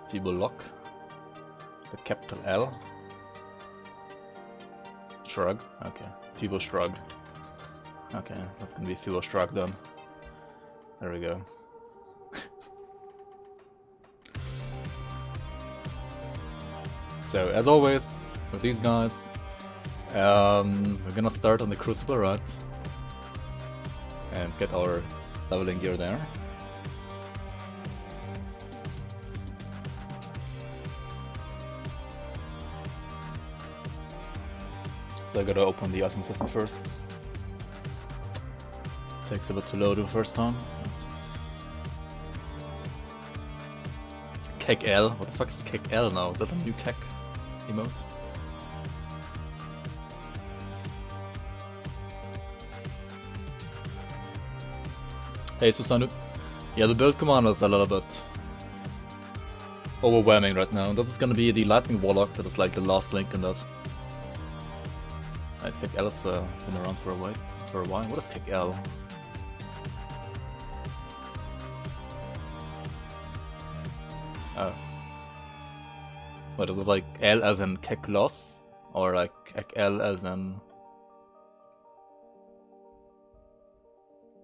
Feeble Lock. The capital L. Shrug. Okay. Feeble Shrug. Okay, that's gonna be Feeble Shrug then. There we go. So, as always, with these guys, we're gonna start on the Crucible, right? And get our leveling gear there. So I gotta open the item system first. Takes a bit to load the first time. Kek L? What the fuck is Kek L now? Is that a new Kek emote? Hey Susanu. Yeah, the build command is a little bit overwhelming right now. This is gonna be the Lightning Warlock that is like the last link in that. I think L has been around for a while. What is Kick L? Oh. What is it, like L as in kick loss? Or like kick L as in...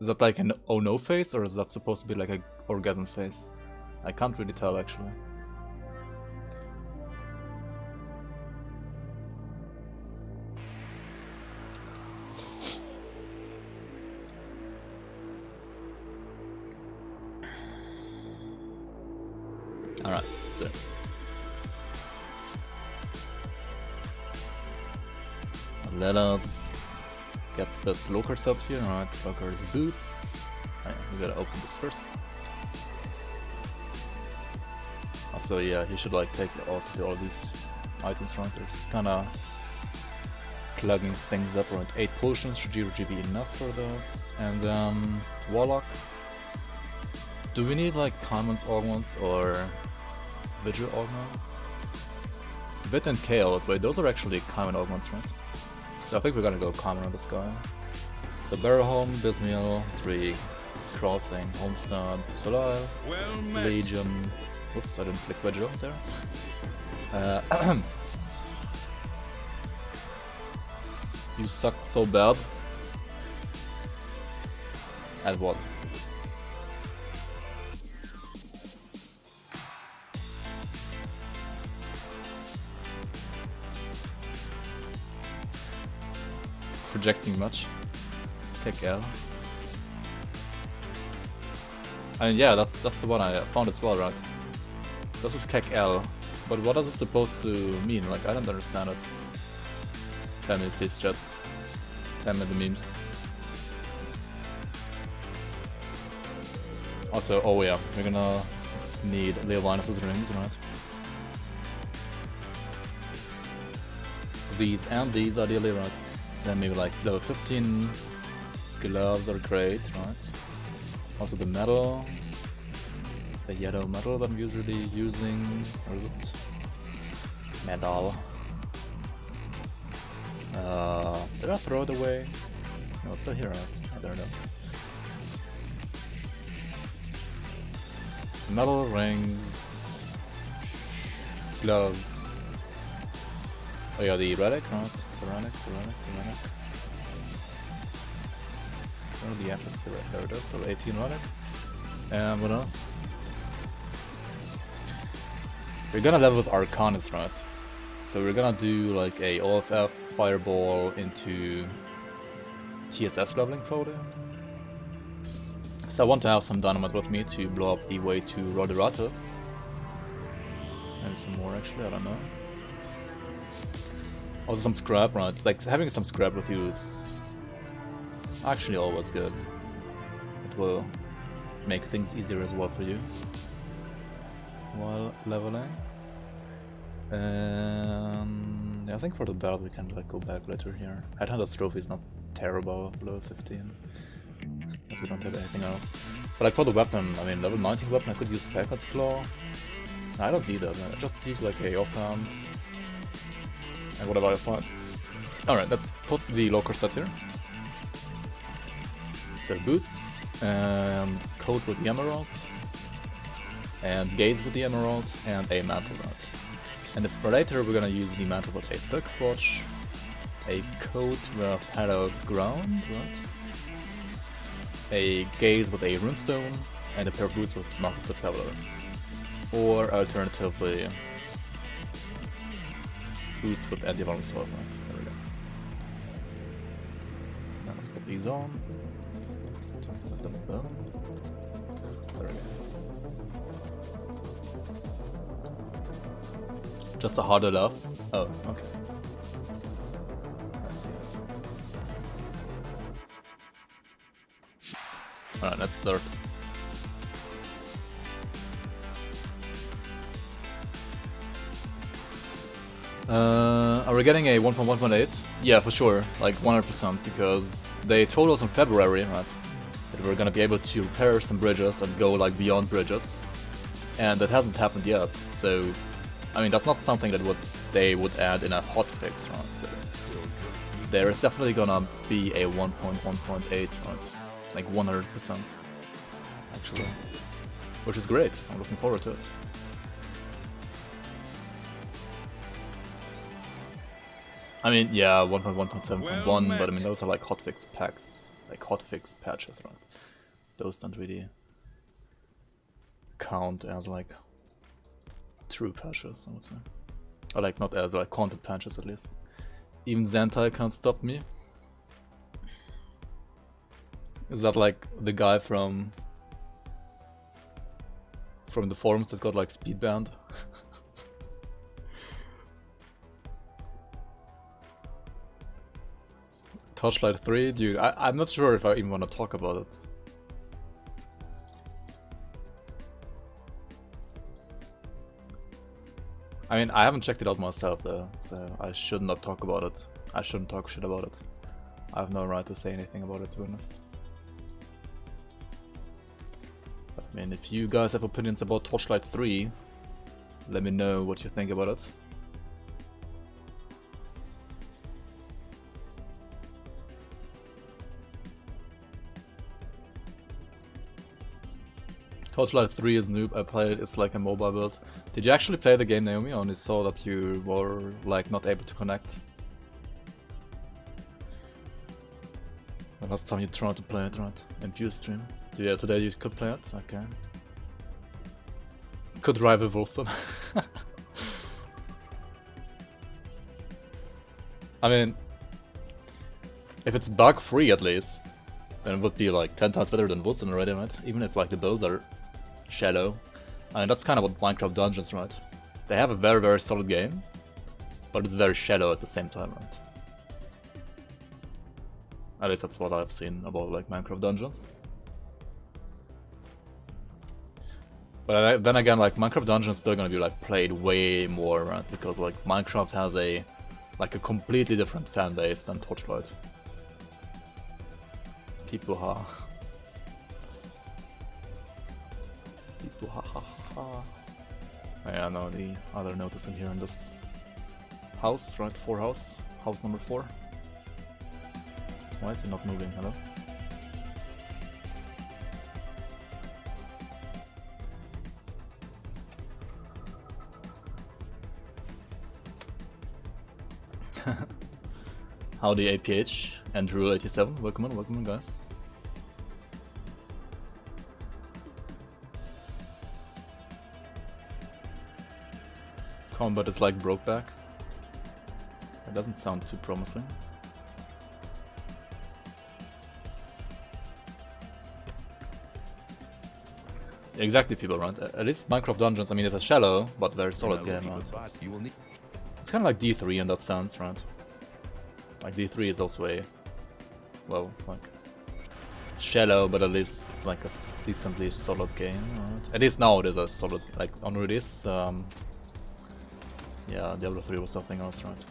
Is that like an oh no face, or is that supposed to be like a orgasm face? I can't really tell actually. Alright, so let us get this locker set here. Alright, locker's boots. Right, we gotta open this first. Also, yeah, you should like take all these items right there. It's kinda plugging things up. Around 8 potions should usually be enough for those. And Warlock. Do we need like Kaiman's Augments or Vigil Augments? Vit and Chaos, wait, those are actually Kaiman Augments, right? So I think we're gonna go Kaiman on this guy. So Barrowhome, Bismiel, 3, Crossing, Homestead, Solar, Legion. Whoops, I didn't click Vigil there. You sucked so bad. At what? Projecting much. Kick L. I mean, yeah, that's the one I found as well, right? This is Kick L, but what is it supposed to mean? Like, I don't understand it. Tell me, please, chat. Tell me the memes. Also, oh yeah, we're gonna need Leovinus' rings, right? These and these, ideally, right? Then maybe like level 15 gloves are great, right? Also the metal, the yellow metal that I'm usually using. Where is it? Metal. Did I throw it away? No, it's still here, right? Oh, there it is. It's metal rings, gloves. Oh yeah, the relic, right? The relic. Oh, the F is there it is, so 18 relic. And what else? We're gonna level with Arcanist, right? So we're gonna do like a OFF fireball into TSS leveling probably. So I want to have some dynamite with me to blow up the way to Roderatus. Maybe some more actually, I don't know. Also some scrap, right? Like having some scrap with you is actually always good. It will make things easier as well for you while leveling. Yeah, I think for the belt we can like go back later here. Headhunter's Trophy is not terrible for level 15, as we don't have anything else. But like for the weapon, I mean level 19 weapon I could use Falcon's Claw. I don't need that, I just use like a offhand and whatever I find. Alright, let's put the locker set here. So boots and coat with the emerald. and Gaze with the Emerald, and a Mantle Rod. And for later we're gonna use the Mantle with a Silk Watch, a Coat with Hallowed Ground, right? A Gaze with a Runestone, and a pair of boots with Mark of the Traveler. Or alternatively, boots with Anti-Venom Sword, right? There we go. Now let's put these on. There we go. Just a harder love? Oh, okay. I see, I see. Alright, let's start. Are we getting a 1.1.8? Yeah, for sure, like 100%, because they told us in February, right, that we're gonna be able to repair some bridges and go like beyond bridges, and that hasn't happened yet. So, I mean, that's not something that they would add in a hotfix, right? So there is definitely gonna be a 1.1.8, right? Like 100%, actually, which is great. I'm looking forward to it. I mean, yeah, 1.1.7.1, but I mean, those are like hotfix packs, like hotfix patches, right? Those don't really count as like true patches, I would say. Or like not as like content patches, at least. Even Zentai can't stop me. Is that like the guy from the forums that got like speed banned? Torchlight 3, dude, I'm not sure if I even want to talk about it. I mean, I haven't checked it out myself though, so I should not talk about it. I shouldn't talk shit about it. I have no right to say anything about it, to be honest. But, I mean, if you guys have opinions about Torchlight 3, let me know what you think about it. Torchlight 3 is noob, I played it, it's like a mobile build. Did you actually play the game, Naomi? I only saw that you were like not able to connect. The last time you tried to play it, right? In Viewstream. Yeah, today you could play it? Okay. Could rival Wilson. I mean, if it's bug free at least, then it would be like 10 times better than Wilson already, right? Even if like the builds are shallow. I mean, that's kind of what Minecraft Dungeons, right? They have a very, very solid game, but it's very shallow at the same time, right? At least that's what I've seen about like Minecraft Dungeons. But then again, like Minecraft Dungeons is still gonna be like played way more, right? Because like Minecraft has a completely different fan base than Torchlight. People ha. People ha ha ha. Yeah, no, the other notice in here in this house, right? House number 4. Why is it not moving? Hello? Howdy APH and Rule87, welcome on guys. Combat is like Brokeback. That doesn't sound too promising. Exactly, people, right? At least Minecraft Dungeons, I mean, it's a shallow but very solid game, right? It's kind of like D3 in that sense, right? Like D3 is also a, well, like shallow, but at least like a decently solid game, right? At least now it is a solid, like on release. Yeah, Diablo 3 was something else, right?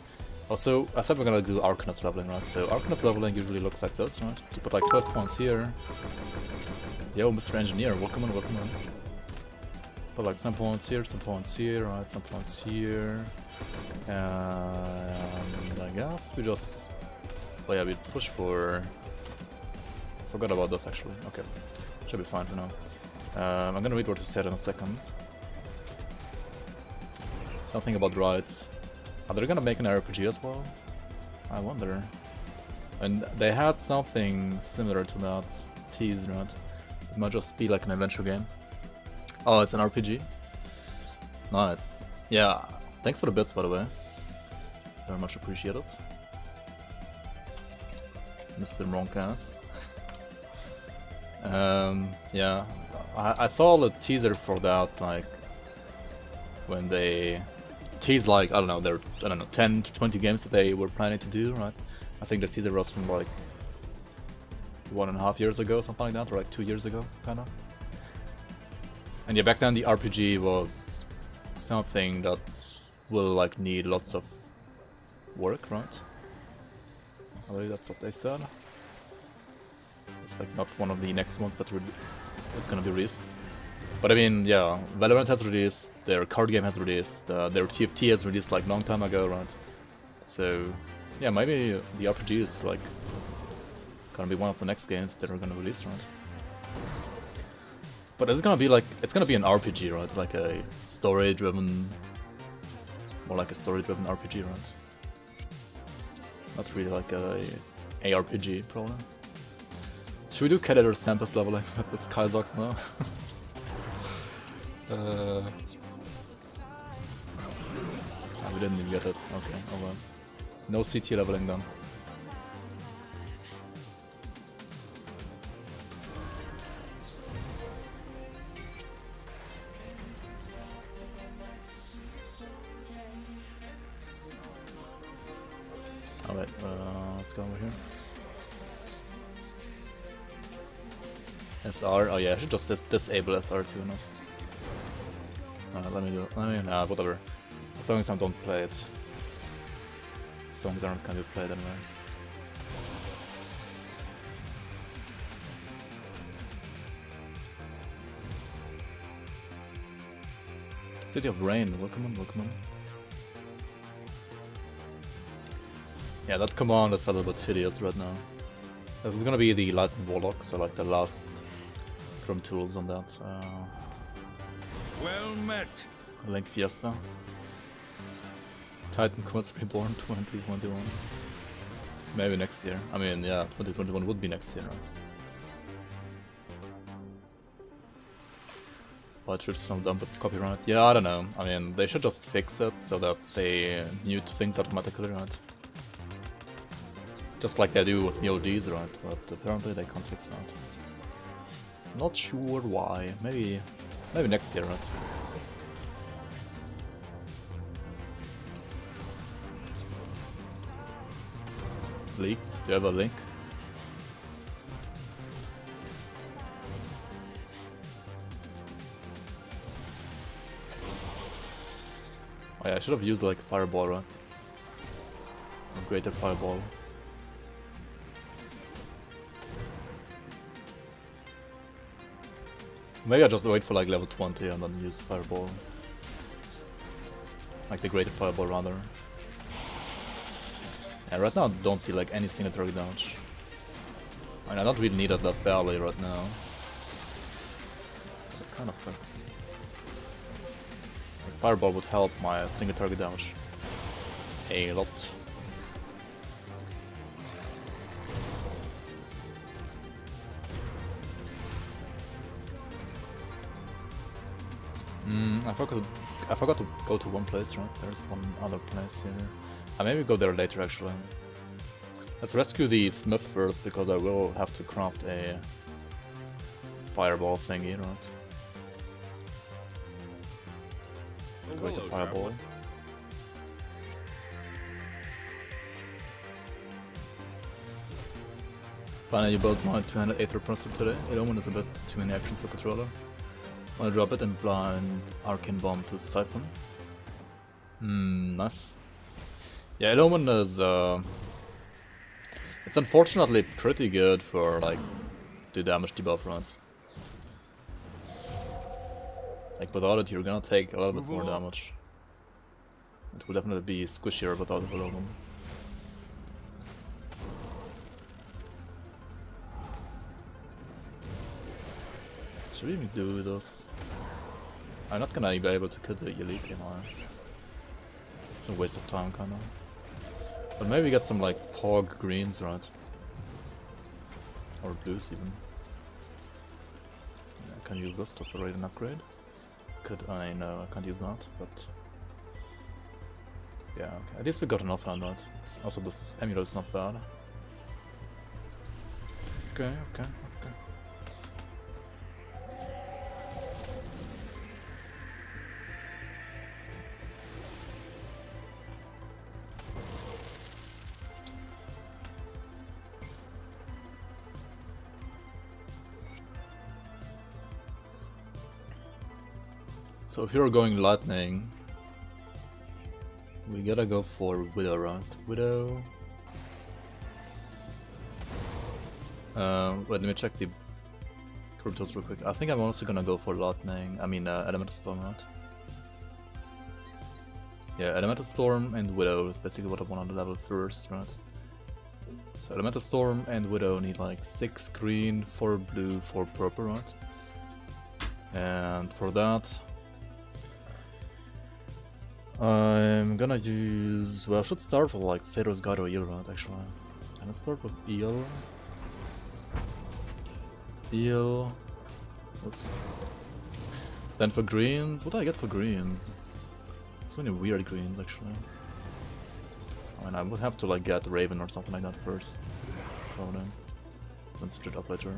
Also, I said we're gonna do Arcanist leveling, right? So Arcanist leveling usually looks like this, right? You put like 12 points here. Yo, Mr. Engineer, welcome on. Put like some points here, right? Some points here. And I guess we just... Oh yeah, we push for... Forgot about this actually. Okay, should be fine for now. I'm gonna read what he said in a second. Something about rights. Are they gonna make an RPG as well? I wonder. And they had something similar to that teased, right? It might just be like an adventure game. Oh, it's an RPG? Nice. Yeah, thanks for the bits, by the way. Very much appreciated. Mr. Ronkas. Yeah, I saw the teaser for that, like, when they teased, like, I don't know, 10 to 20 games that they were planning to do, right? I think the teaser was from, like, 1.5 years ago, something like that, or like 2 years ago, kinda. And yeah, back then the RPG was something that will, like, need lots of work, right? I believe that's what they said. It's like not one of the next ones that is gonna be released. But I mean, yeah, Valorant has released, their card game has released, their TFT has released like long time ago, right? So yeah, maybe the RPG is like gonna be one of the next games that are gonna release, right? But it's gonna be like, it's gonna be an RPG, right? Like a story-driven, more like a story-driven RPG, right? Not really like a ARPG, probably. Should we do Cadet Tempest leveling with the Skyzox now? We didn't even get it. Okay, oh well. No CT leveling then. Alright, let's go over here. SR, oh yeah, I should just disable SR to be honest. Let me do it. Nah, whatever. As long as I don't play it. Songs aren't gonna be played anyway. City of Rain, welcome on, welcome on. Yeah, that command is a little bit hideous right now. This is gonna be the Lightning Warlock, so like the last drum tools on that. Well met. Link Fiesta. Titan Quest Reborn 2021. Maybe next year. I mean, yeah, 2021 would be next year, right? Why Twitch don't dump it copyright? Yeah, I don't know. I mean, they should just fix it so that they mute things automatically, right? Just like they do with the ODs, right? But apparently they can't fix that. Not sure why. Maybe next year, right? Leaked? Do you have a link? Oh yeah, I should have used like Fireball, right? Or Greater Fireball. Maybe I just wait for like level 20 and then use Fireball. Like the Greater Fireball rather. Yeah, right now I don't deal like any single target damage. I mean, I don't really need it that badly right now. It kinda sucks. Like, Fireball would help my single target damage a lot. I forgot to go to one place, right? There's one other place here. Maybe go there later actually. Let's rescue the Smith first, because I will have to craft a Fireball thingy, right? Go to Fireball. Finally, you built my 200 Aether Processor today. Illumin is a bit too many actions for controller. Wanna drop it and blind Arcane Bomb to Siphon. Nice. Yeah, Illumin is it's unfortunately pretty good for like the damage debuff, right? Like without it you're gonna take a little bit more damage. It will definitely be squishier without Illumin. Should we even do this? I'm not gonna be able to kill the elite team, are I? It's a waste of time, kinda. But maybe we get some like Pog greens, right? Or blues even. Yeah, I can use this, that's already an upgrade. I know I can't use that, but yeah, okay. At least we got an offhand, right? Also this amulet is not bad. Okay. So if you're going lightning, we gotta go for Widow, right? Widow. Wait, let me check the cryptos real quick. I think I'm also gonna go for lightning. I mean, Elemental Storm, right? Yeah, Elemental Storm and Widow is basically what I want to level first, right? So Elemental Storm and Widow need like 6 green, 4 blue, 4 purple, right? And for that, I'm gonna use... well, I should start with like Satyrs Guide or Eel, right, actually. And let's start with Eel. Eel. Oops. Then for greens, what do I get for greens? So many weird greens, actually. I mean, I would have to like get Raven or something like that first, probably. Then split up later.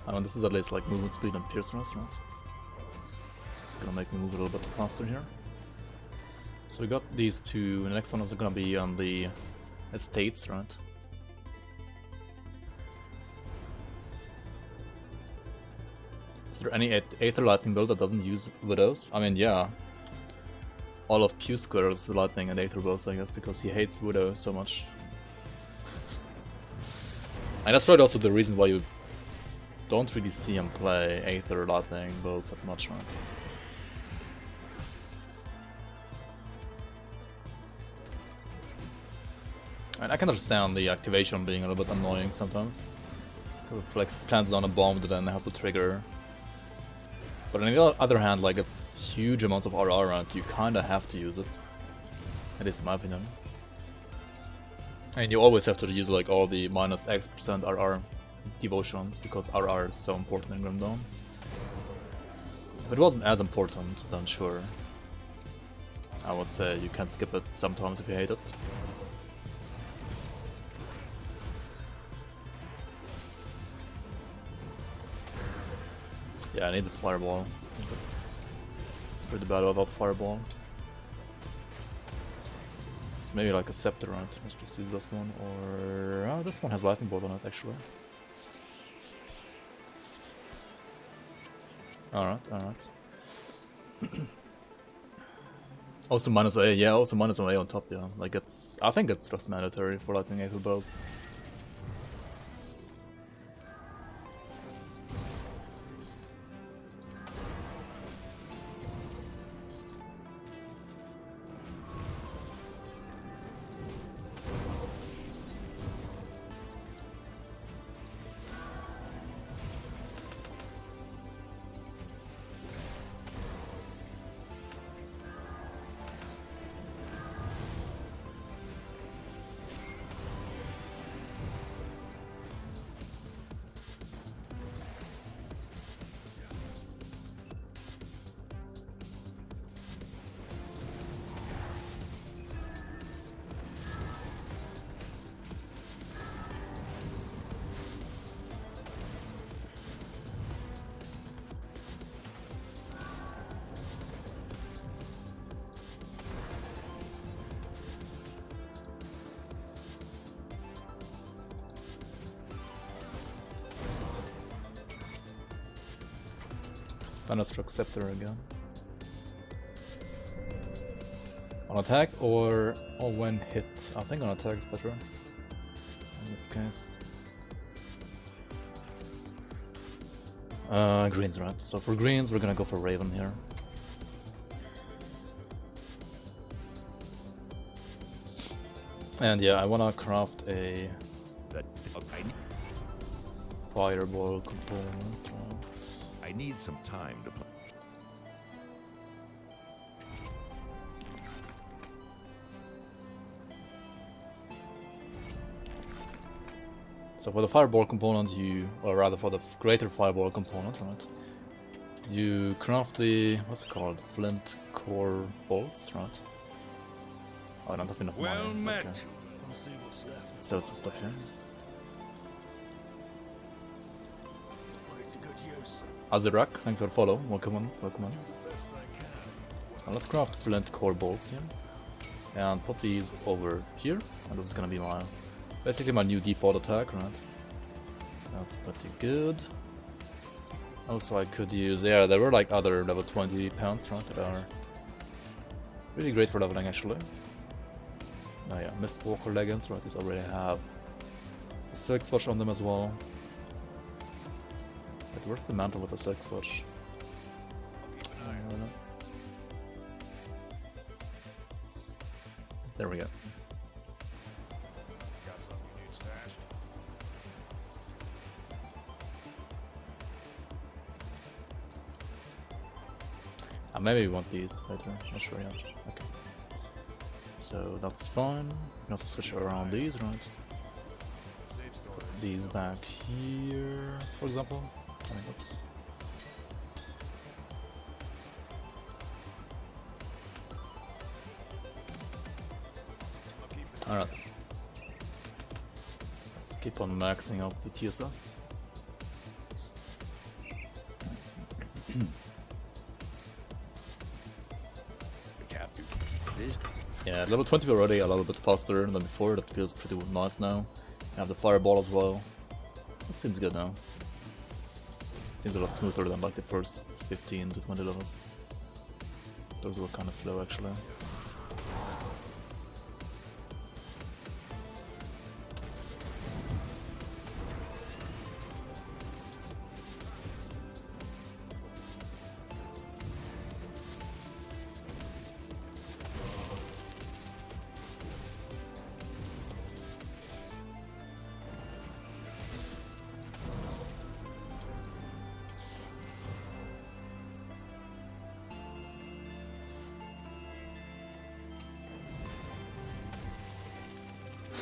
I mean, this is at least like movement speed and piercingness, right? It's gonna make me move a little bit faster here. So we got these two, and the next one is gonna be on the estates, right? Is there any Aether Lightning build that doesn't use Widows? I mean, yeah. All of Pew Square's Lightning and Aether builds, I guess, because he hates Widow so much. And that's probably also the reason why you don't really see him play Aether Lightning builds that much, right? And I can understand the activation being a little bit annoying sometimes. Because it like plants down a bomb that then has a trigger. But on the other hand, like it's huge amounts of RR, right? You kinda have to use it. At least in my opinion. And you always have to use like all the minus X% RR devotions, because RR is so important in Grim Dawn. If it wasn't as important, then sure. I would say you can skip it sometimes if you hate it. Yeah, I need the fireball. It's pretty bad without fireball. So maybe like a scepter, right? Let's just use this one, or... oh, this one has lightning bolt on it, actually. Alright. Also minus A, yeah, also minus A on top, yeah. Like it's... I think it's just mandatory for lightning Aether builds. Thunderstruck Scepter again. On attack or when hit? I think on attack is better in this case. Greens, right? So for greens we're gonna go for Raven here. And yeah, I wanna craft a fireball component. I need some time to play. So for the fireball component, or rather for the greater fireball component, right? You craft the, what's it called, flint core bolts, right? Oh, I don't have enough money. Okay. Let's sell some stuff here. Azirak, thanks for the follow. Welcome on, welcome on. Now let's craft flint core bolts here. And put these over here. And this is gonna be my, basically my new default attack, right? That's pretty good. Also I could use, yeah, there were like other level 20 pants, right, that are really great for leveling actually. Oh yeah, Mistwalker leggings, right, these already have a silk swatch on them as well. Wait, where's the mantle with the silk swatch? There we go. Maybe we want these later, not sure yet. Okay. So that's fine. We can also switch around these, right? Put these back here, for example. I mean, that's... Alright. Let's keep on maxing out the TSS. Yeah, at level 20 we're already a little bit faster than before, that feels pretty nice now. I have the fireball as well. It seems good now. Seems a lot smoother than like the first 15 to 20 levels. Those were kinda slow actually.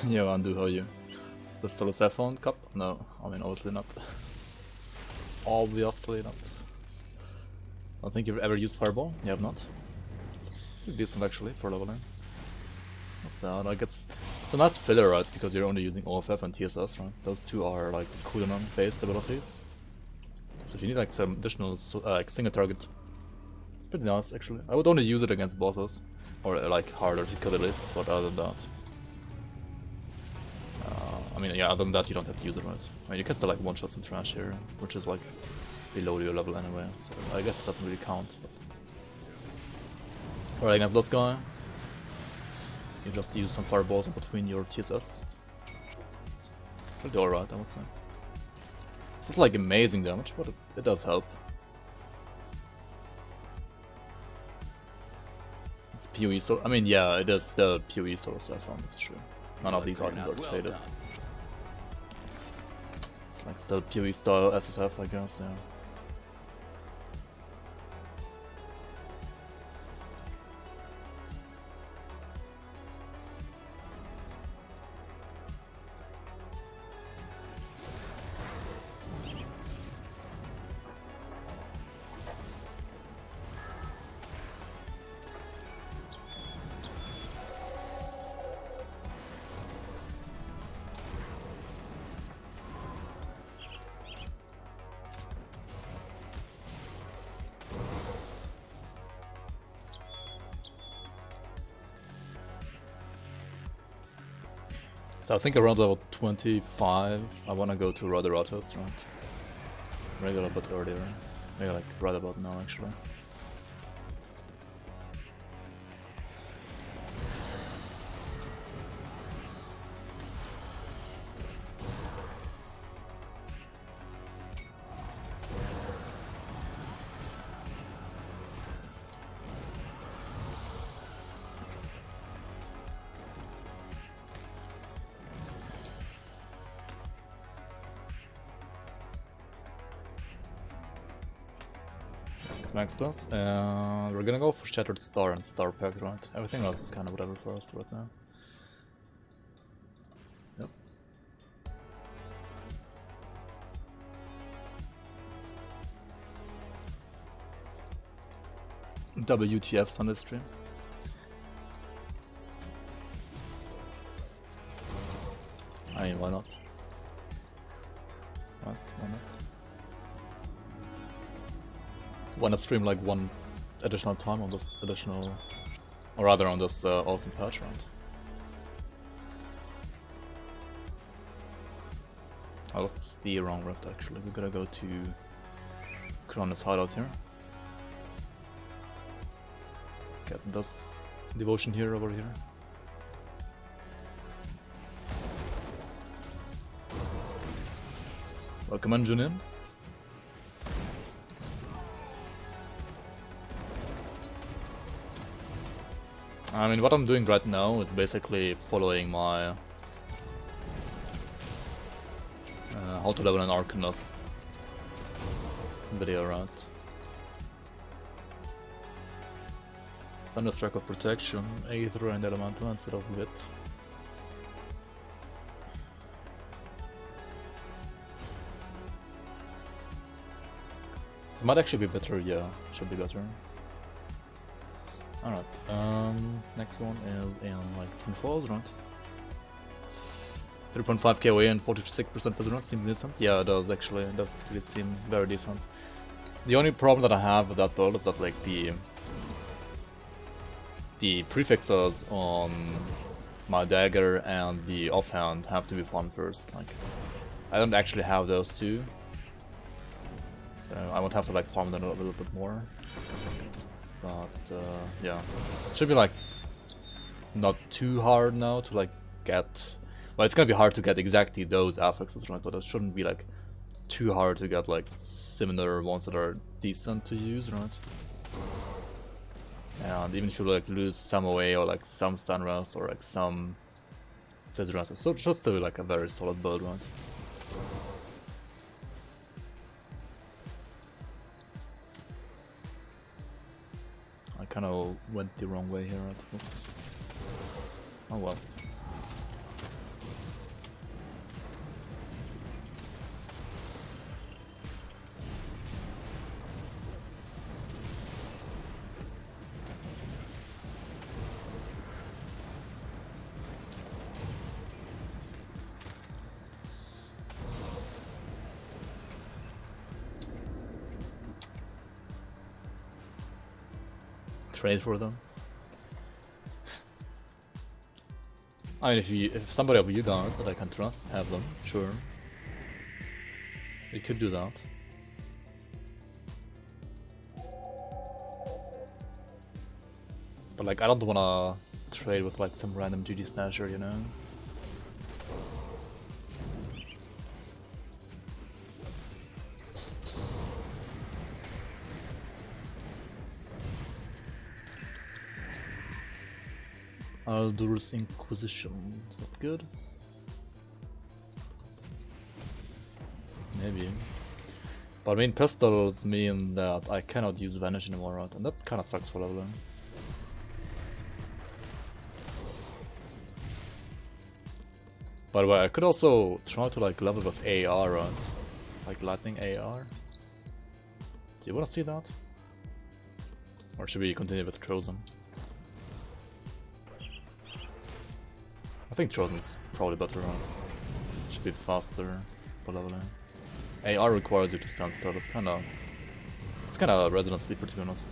Yo, Andu, how are you? The Solo Saffron cup? No, I mean obviously not. Obviously not. I don't think you've ever used Fireball? You have not? It's pretty decent actually for leveling. It's not bad, like it's a nice filler, right? Because you're only using OFF and TSS, right? Those two are like cooldown based abilities. So if you need like some additional like single target, it's pretty nice actually. I would only use it against bosses, or like harder to kill elites, but other than that. I mean, yeah, other than that, you don't have to use it, right? I mean, you can still like one-shot some trash here, which is like below your level anyway, so I guess it doesn't really count. But... Alright, against this guy, you just use some fireballs in between your TSS. It's pretty alright, I would say. It's not like amazing damage, but it does help. It's PoE, so I mean, yeah, it is still PoE solo Saffron, that's true. None of these items are traded. It's like still PoE style SSF, I guess, yeah. So I think around level 25 I wanna go to Radaratos, right? Maybe a little bit earlier. Maybe like right about now actually. It's maxless. We're gonna go for Shattered Star and Star Pact, right? Everything else is kind of whatever for us right now. Yep. WTFs on this stream. I mean, why not? What? Why not? Why not stream like one additional time on this additional, or rather on this awesome patch round? Oh, that's the wrong rift actually. We gotta go to Kronos hideout here. Get this devotion here over here. Welcome on Junin. I mean, what I'm doing right now is basically following my how to level an Arcanist video, right? Thunderstrike of Protection, Aether and Elemental instead of Wit. This might actually be better, yeah, should be better. Alright, next one is in like Twin Falls, right? 3.5 KOA and 46% resonance seems decent. Yeah, it does actually, it does really seem very decent. The only problem that I have with that build is that like the prefixes on my dagger and the offhand have to be farmed first. Like, I don't actually have those two, so I would have to like farm them a little bit more. But yeah, it should be like not too hard now to like get. Well, it's gonna be hard to get exactly those affixes, right? But it shouldn't be like too hard to get like similar ones that are decent to use, right? And even if you like lose some away or like some stun rest or like some fizz rest, it's just still like a very solid build, right? I kind of went the wrong way here, right? Oops. Oh well. Trade for them. I mean, if somebody of you guys that I can trust have them, sure, we could do that. But like, I don't wanna trade with like some random GG stasher, you know. Aldur's Inquisition, is that good? Maybe. But I mean, pistols mean that I cannot use Vanish anymore, right? And that kinda sucks for leveling. By the way, I could also try to like level with AR, right? Like lightning AR. Do you wanna see that? Or should we continue with Trozan? I think Trozan's probably better, right? Should be faster for leveling. AR requires you to stand still. It's kinda a resident sleeper, to be honest.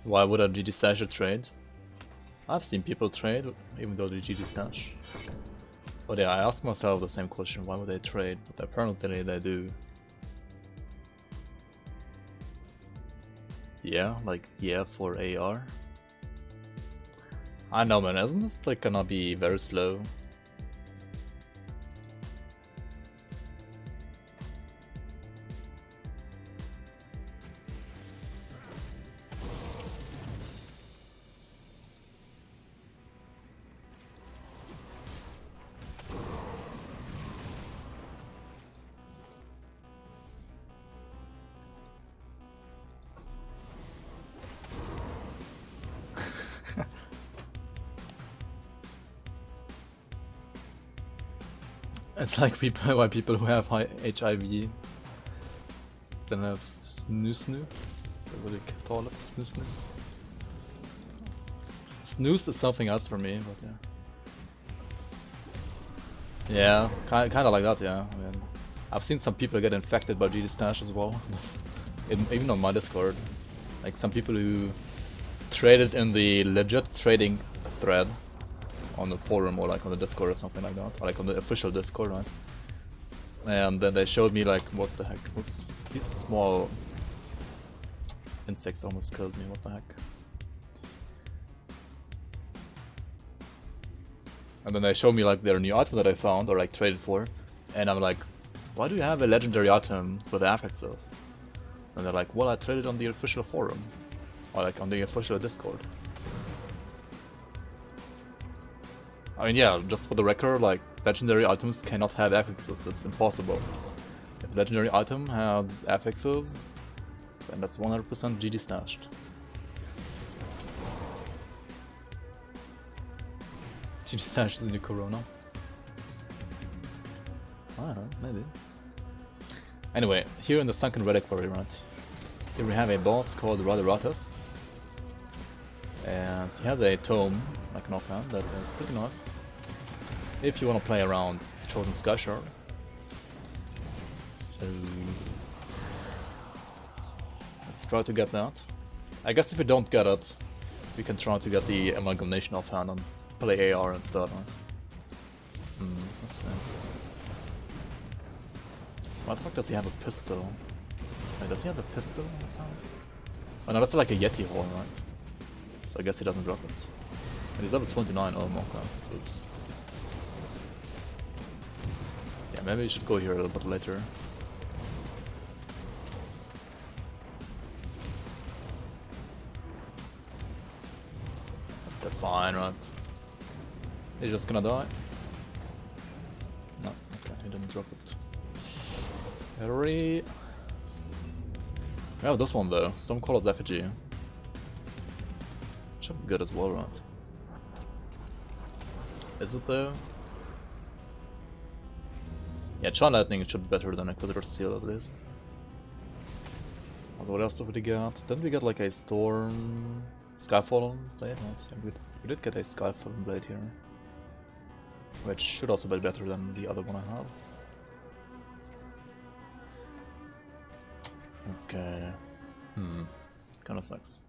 Why would a GG stasher trade? I've seen people trade, even though they GG stash. But yeah, I ask myself the same question, why would they trade? But apparently they do. Yeah, like, yeah, for AR. I know, man, isn't this like gonna be very slow? It's like people, why people who have high HIV then have snoo. What do you call it? Snoo. Snooze is something else for me, but yeah. Yeah, kind of like that, yeah. I mean, I've seen some people get infected by GD Stash as well. Even on my Discord. Like some people who traded in the legit trading thread on the forum or like on the Discord or something like that. Or like on the official Discord, right? And then they showed me like, what the heck was... These small insects almost killed me, what the heck. And then they showed me like their new item that I found or like traded for. And I'm like, why do you have a legendary item with affixes? And they're like, well, I traded on the official forum. Or like on the official Discord. I mean, yeah, just for the record, like, legendary items cannot have affixes, that's impossible. If a legendary item has affixes, then that's 100% GG stashed. GG stash is the new Corona. I don't know, maybe. Anyway, here in the Sunken Relic Quarry, right? Here we have a boss called Radaratus. And he has a tome, like an offhand, that is pretty nice. If you want to play around Trozan Sky Shard. So let's try to get that. I guess if we don't get it, we can try to get the Amalgamation offhand and play AR instead, right? Let's see. Why the fuck does he have a pistol? Wait, does he have a pistol on the side? Oh no, that's like a Yeti horn, right? So I guess he doesn't drop it. And he's level 29 armor class, so it's... Yeah, maybe we should go here a little bit later. That's the fine, right? He's just gonna die? No, okay, he didn't drop it. Hurry! We have this one though, Stormcaller's Effigy. Should be good as well, right? Is it though? Yeah, Charm Lightning should be better than Inquisitor's Seal at least. Also, what else did we get? Didn't we get like a Storm... Skyfallen blade? Right? Yeah, we did get a Skyfallen blade here. Which should also be better than the other one I have. Okay. Kinda sucks.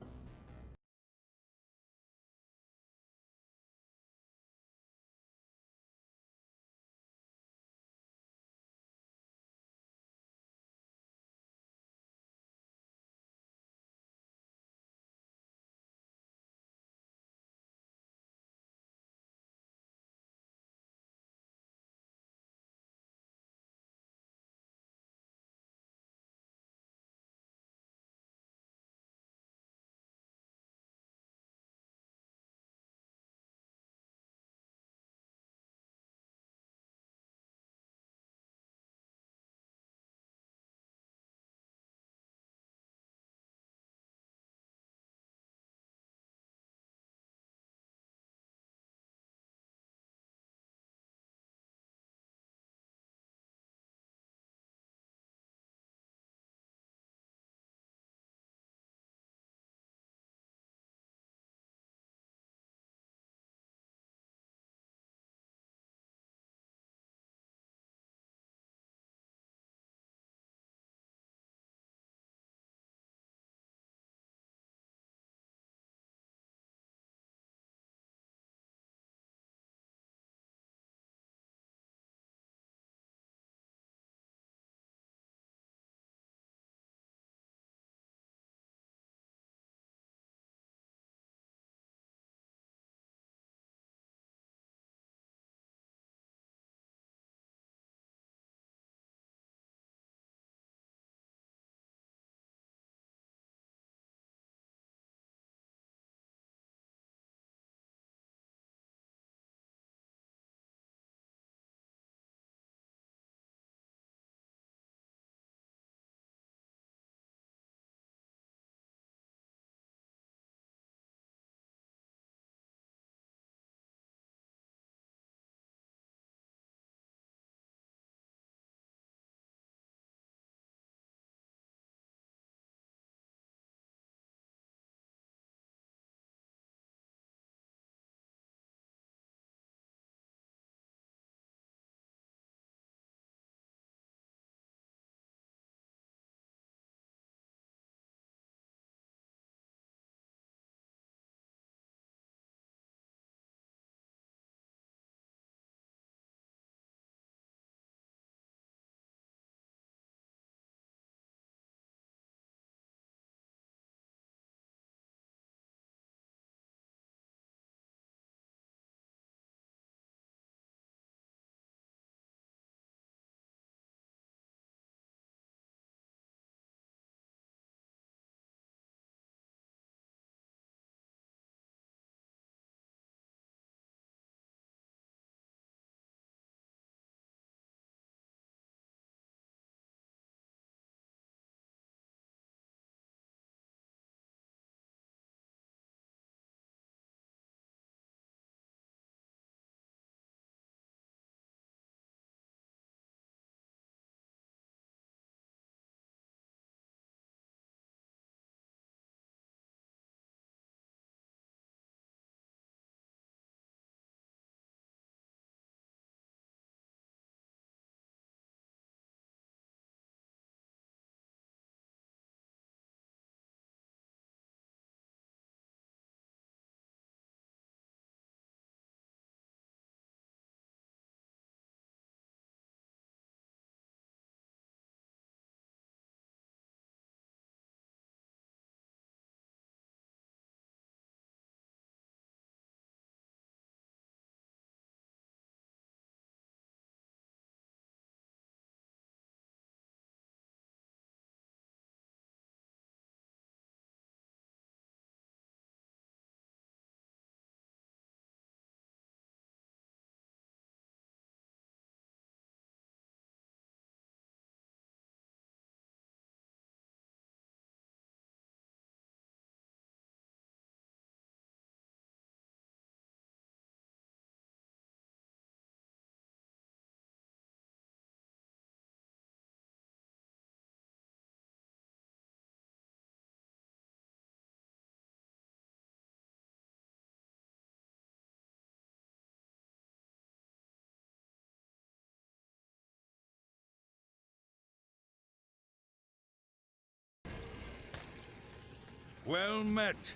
Well met.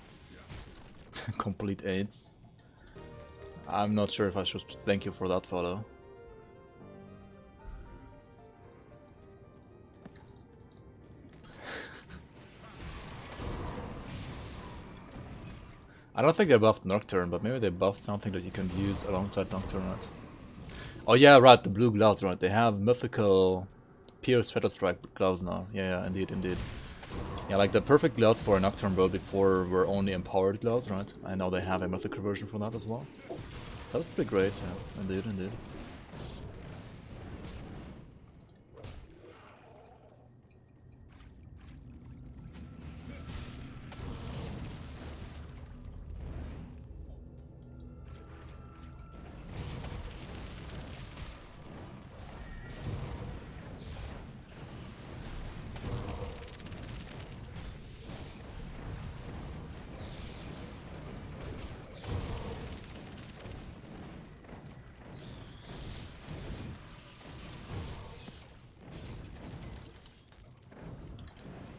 Complete AIDS. I'm not sure if I should thank you for that photo. I don't think they buffed Nocturne, but maybe they buffed something that you can use alongside Nocturne, right? Oh yeah, right, the blue gloves, right? They have mythical Pierce Shadow Strike gloves now. Yeah, indeed, indeed. Yeah, like the perfect gloves for a Nocturne build before were only empowered gloves, right? And now they have a mythical version for that as well. So that's pretty great, yeah, indeed, indeed.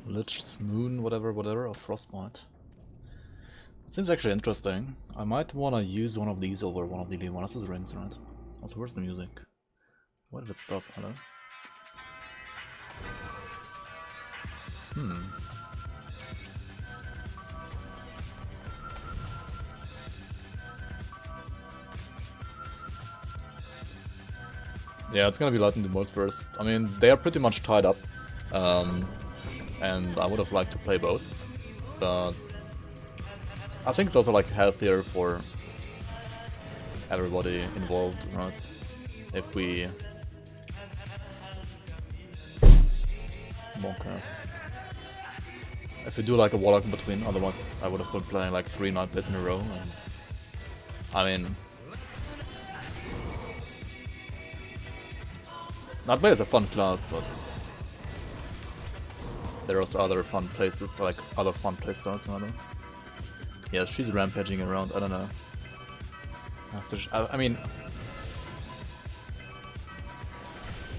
Lich's Moon, whatever, or Frostbite. It seems actually interesting. I might want to use one of these over one of the Leonis' rings, right? Also, where's the music? Why did it stop? Hello? Yeah, it's gonna be Lightning the Bolt first. I mean, they are pretty much tied up. And I would have liked to play both. But I think it's also like healthier for everybody involved, right? If we Monkers. If we do like a Warlock in between, otherwise I would have been playing like 3 Nightblades in a row. And I mean, Nightblade is a fun class, but there are also other fun places, like other fun playstyles rather. Yeah, she's rampaging around, I don't know. I mean,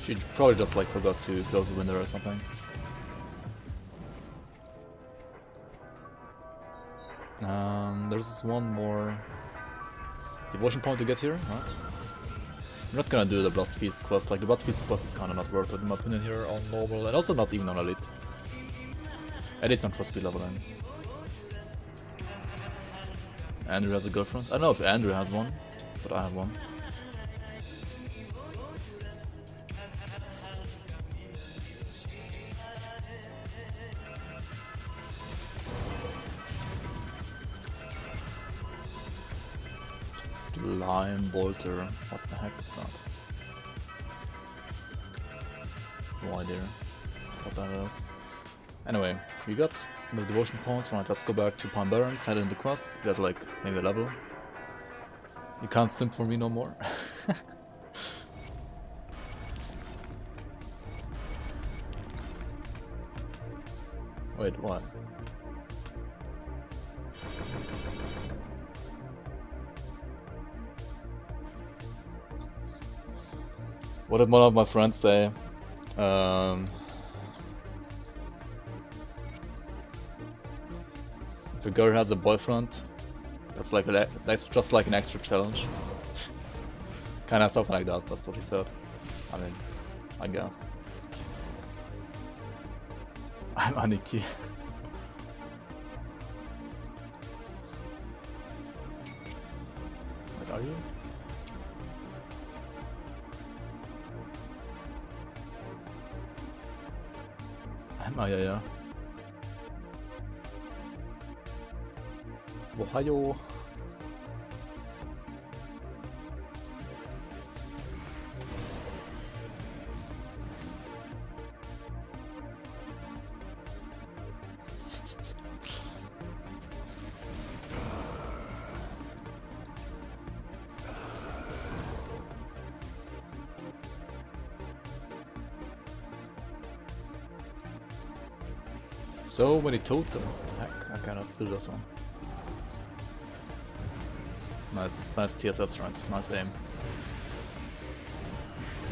she probably just like forgot to close the window or something. There's this one more devotion point to get here, right? I'm not gonna do the Blast Feast quest, like the Blood Feast quest is kinda not worth it in my opinion here on normal, and also not even on elite. At least not for speed leveling. Andrew has a girlfriend? I don't know if Andrew has one, but I have one. Slime Bolter, what the heck is that? No idea what that is. Anyway, we got the devotion points, right? Let's go back to Palm Barrens, head into quest, get like maybe a level. You can't simp for me no more. Wait, what? What did one of my friends say? If a girl has a boyfriend, that's just like an extra challenge. Kinda something like that, that's what he said. I mean, I guess. I'm Aniki. Wait, are you? I'm Ayaya. Ohio. So many totems, the heck, I cannot steal this one. Nice TSS right, nice aim.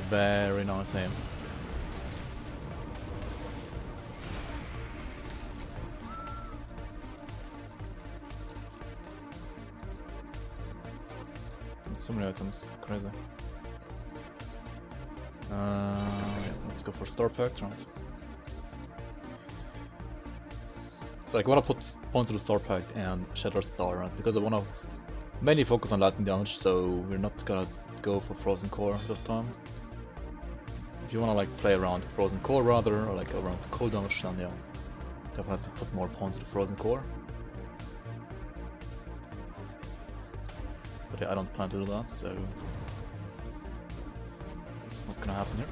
Very nice aim. so many items, crazy. Yeah, let's go for Star Pact, right? So like, I wanna put points to the Star Pact and Shattered Star, right? Because I wanna mainly focus on lightning damage, so we're not gonna go for Frozen Core this time. If you wanna like play around Frozen Core rather, or like around cold damage, then yeah, definitely put more points to the Frozen Core. But yeah, I don't plan to do that, so this is not gonna happen here.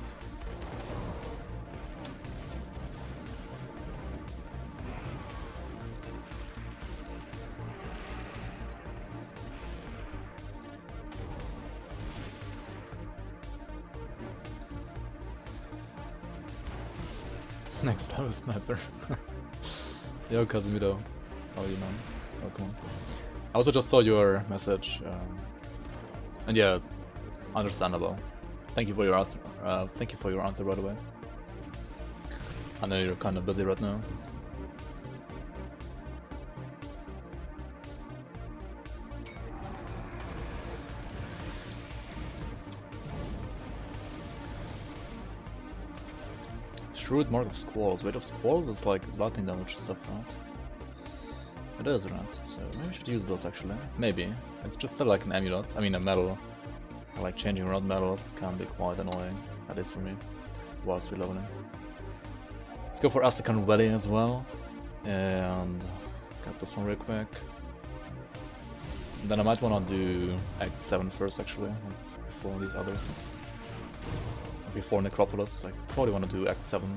Next time, sniper. Yo, Casimiro. How are you, man? Welcome. I also just saw your message, and yeah, understandable. Thank you for your answer. Thank you for your answer, by the way. I know you're kind of busy right now. Shrewd Mark of Squalls. Weight of Squalls is like lightning damage stuff, right? It is, right? So maybe we should use those actually. Maybe. It's just still like an amulet. I mean a medal. Like changing around medals can be quite annoying. At least for me. Whilst we're leveling. Let's go for Astrakhan Valley as well. And get this one real quick. And then I might wanna do Act 7 first actually, like before these others. Before Necropolis, I probably want to do Act 7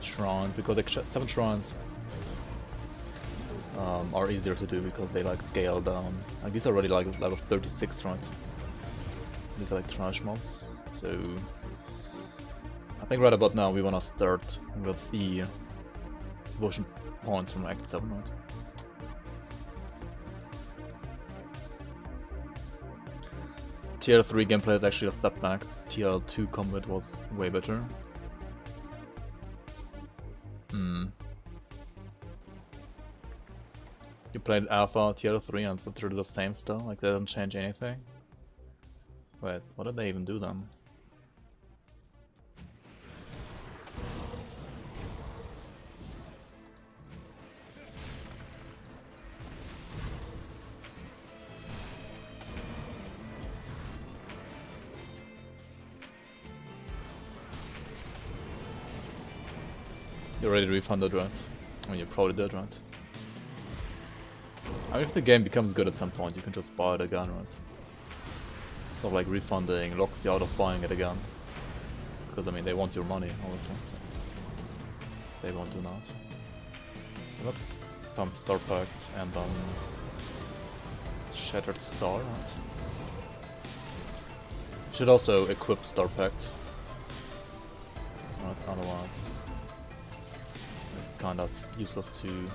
shrines, because like 7 shrines are easier to do because they like scale down. Like these are already like level 36, right? These are like trash mobs, so I think right about now we want to start with the devotion points from Act 7, right? Tier 3 gameplay is actually a step back. Tier 2 combat was way better. You played Alpha Tier 3 and it's literally the same still, like they didn't change anything. Wait, what did they even do then? You already refunded, right? I mean, you probably did, right? I mean, if the game becomes good at some point, you can just buy it again, right? It's not like refunding locks you out of buying it again. Because, I mean, they want your money, obviously, so they won't do that. So let's pump Star Pact and then Shattered Star, right? Should also equip Star Pact. Right, otherwise it's kinda useless to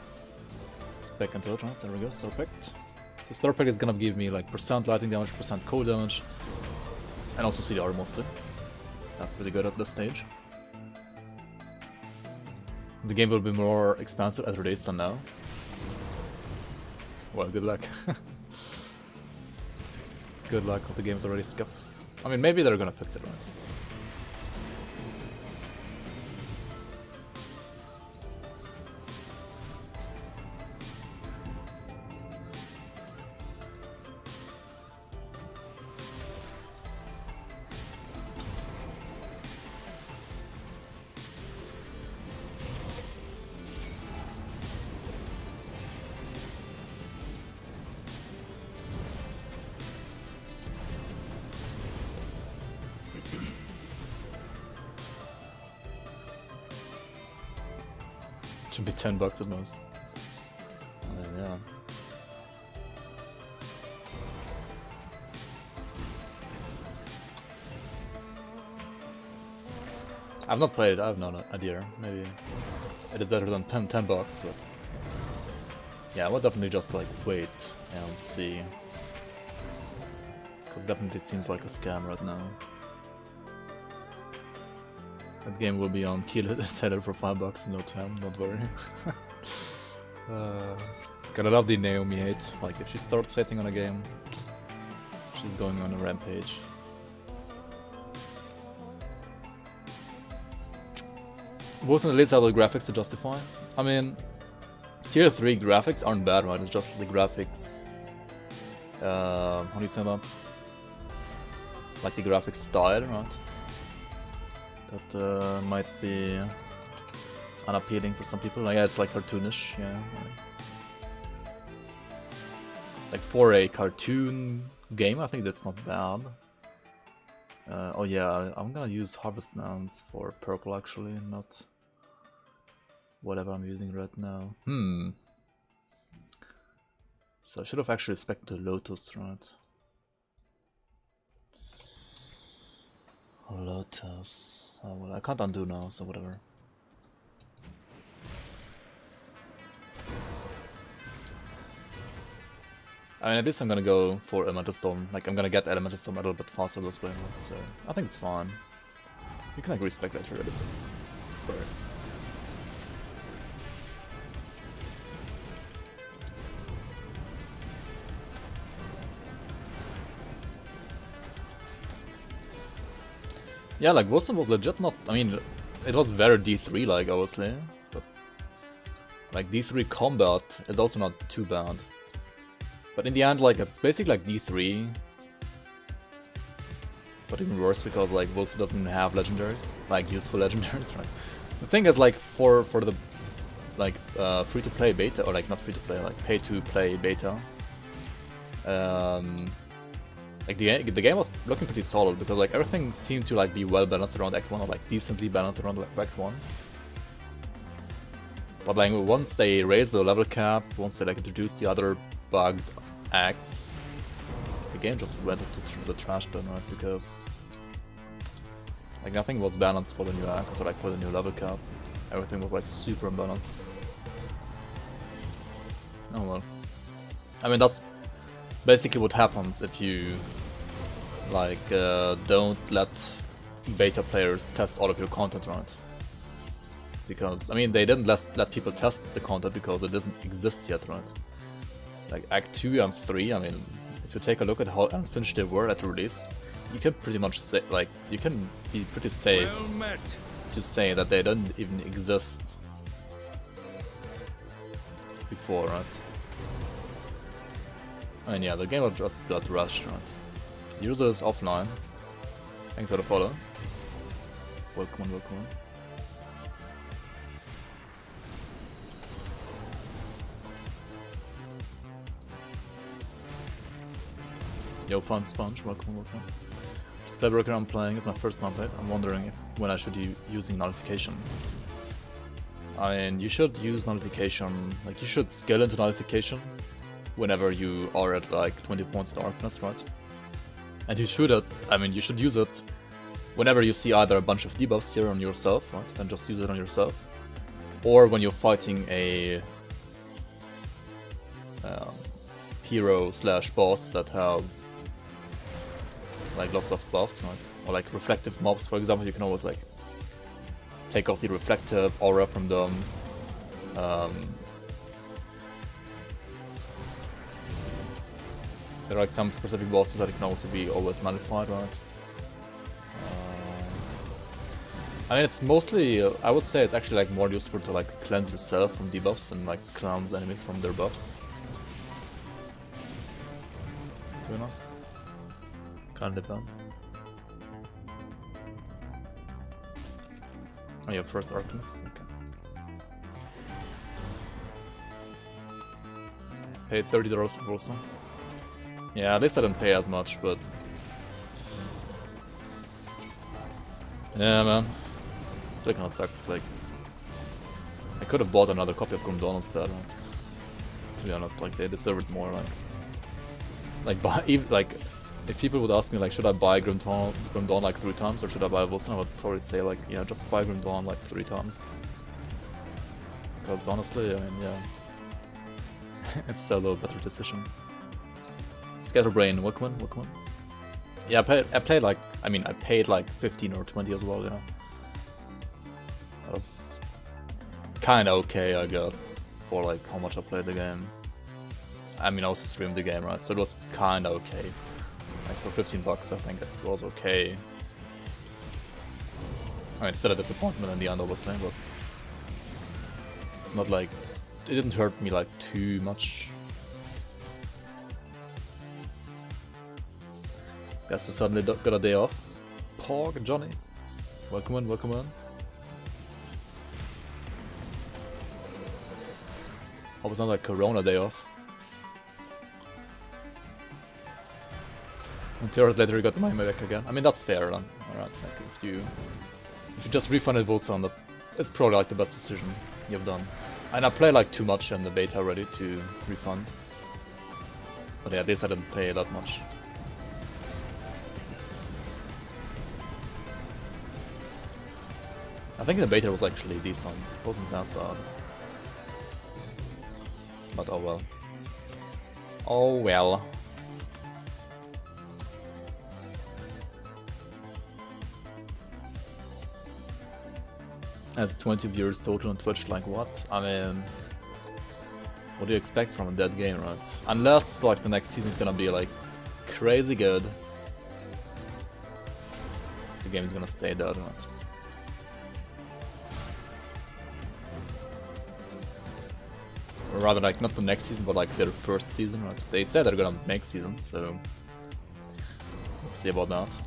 spec into it, right? There we go, Star Pact. So Star Pact is gonna give me like % lightning damage, % cold damage, and also CDR mostly. That's pretty good at this stage. The game will be more expansive at release than now. Well, good luck. Good luck, the game's already scuffed. I mean, maybe they're gonna fix it, right? Should be $10 at most. Yeah. I've not played it, I have no idea. Maybe it is better than $10, but yeah, I would definitely just like wait and see. Because definitely seems like a scam right now. That game will be on Kill Seller for $5 in no time, don't worry. Gotta love the Naomi hate. Like, if she starts hating on a game, She's going on a rampage. Wasn't at least have the graphics to justify? I mean, tier 3 graphics aren't bad, right? It's just the graphics. How do you say that? Like the graphics style, right? That might be unappealing for some people. Like, yeah, it's like cartoonish, yeah. Like for a cartoon game, I think that's not bad. Oh yeah, I'm gonna use Harvest Mounds for purple actually, not whatever I'm using right now. So I should have actually expected Lotus, right? Lotus. Oh well, I can't undo now, so whatever. I mean, at least I'm gonna go for Elemental Storm. Like, I'm gonna get Elemental Storm a little bit faster this way, right? So I think it's fine. You can like respect that already. Sorry. Yeah, like Wilson was legit not. I mean, it was very D3 like, obviously, but like D3 combat is also not too bad. But in the end, like, it's basically like D3, but even worse because like Wilson doesn't have legendaries, like useful legendaries, right? The thing is, like, for the like free-to-play beta, or like not free-to-play, like pay-to-play beta, like the game was looking pretty solid because like everything seemed to like be well balanced around Act 1, or like decently balanced around Act 1. But like once they raised the level cap, once they like introduced the other bugged acts, the game just went into the trash bin, right? Because like nothing was balanced for the new acts or like for the new level cap. Everything was like super imbalanced. Oh well. I mean, that's basically what happens if you like don't let beta players test all of your content, right? Because I mean, they didn't let people test the content because it doesn't exist yet, right? Like Act 2 and 3, I mean, if you take a look at how unfinished they were at release, you can pretty much say, like, you can be pretty safe to say that they didn't even exist before, right? I mean, yeah, the game was just got rushed, right? User is offline. Thanks for the follow. Welcome on, welcome on. Yo, Fun Sponge, welcome, welcome. Spellbreaker I'm playing is my first Nullify. I'm wondering if when I should be using Nullification. I mean, you should use Nullification, like you should scale into Nullification whenever you are at like 20 points darkness, right? And you should, I mean, you should use it whenever you see either a bunch of debuffs here on yourself, right? Then just use it on yourself. Or when you're fighting a hero slash boss that has like lots of buffs, right? Or like reflective mobs, for example, you can always like take off the reflective aura from them. There are like some specific bosses that can also be always nullified, right? I mean, it's mostly, I would say it's actually like more useful to like cleanse yourself from debuffs than like cleanse enemies from their buffs. To be honest. Kinda depends. Oh yeah, first Arcanist, okay. Paid $30 for Wilson. Yeah, at least I didn't pay as much, but... yeah, man. Still kinda sucks, like... I could have bought another copy of Grim Dawn instead, right? To be honest, like, they deserve it more, like buy, even, like, if people would ask me, like, should I buy Grim Dawn like 3 times, or should I buy Wilson, I would probably say, like, yeah, just buy Grim Dawn like 3 times. Because honestly, I mean, yeah. It's still a little better decision. Scatterbrain, welcome. Yeah, I played like, I mean, I paid like 15 or 20 as well, you know. That was kinda okay, I guess, for like how much I played the game. I mean, I also streamed the game, right? So it was kinda okay. Like for 15 bucks, I think it was okay. I mean, still a disappointment in the end, obviously, but not like, it didn't hurt me like too much. Guess I suddenly got a day off. Pog, Johnny. Welcome in, welcome in. Hope it's not like Corona day off. And 2 hours later you got the money back again. I mean, that's fair then. Alright, like if you just refunded Voltron, that is probably like the best decision you've done. And I played like too much in the beta already to refund. But yeah, this I didn't pay that much. I think the beta was actually decent. It wasn't that bad. But oh well. Oh well. As 20 viewers total on Twitch, like what? I mean, what do you expect from a dead game, right? Unless like the next season's gonna be like crazy good, the game is gonna stay dead, right? Or rather, like not the next season, but like their first season, right? They said they're gonna make seasons, so let's see about that.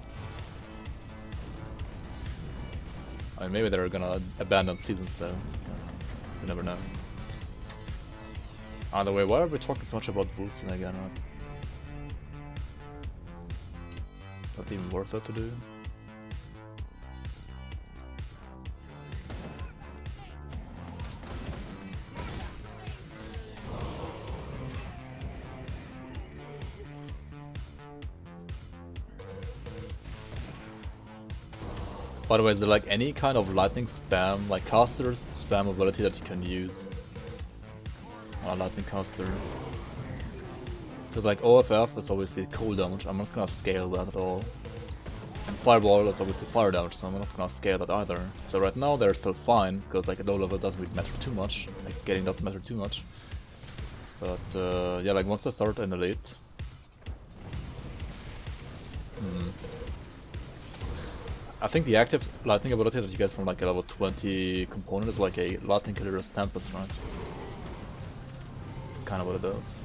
I mean, maybe they're gonna abandon seasons though. You never know. Either way, why are we talking so much about Wolfson again, right? Not even worth it to do. By the way, is there like any kind of lightning spam, like caster's spam ability that you can use on a lightning caster? Because like OFF is obviously cold damage, I'm not gonna scale that at all. And Fireball is obviously fire damage, so I'm not gonna scale that either. So right now they're still fine, because like at low level it doesn't really matter too much. Like scaling doesn't matter too much. But yeah, like once I start in Elite... I think the active lightning ability that you get from like a level 20 component is like a lightning killer's Tempest, right? That's kind of what it does.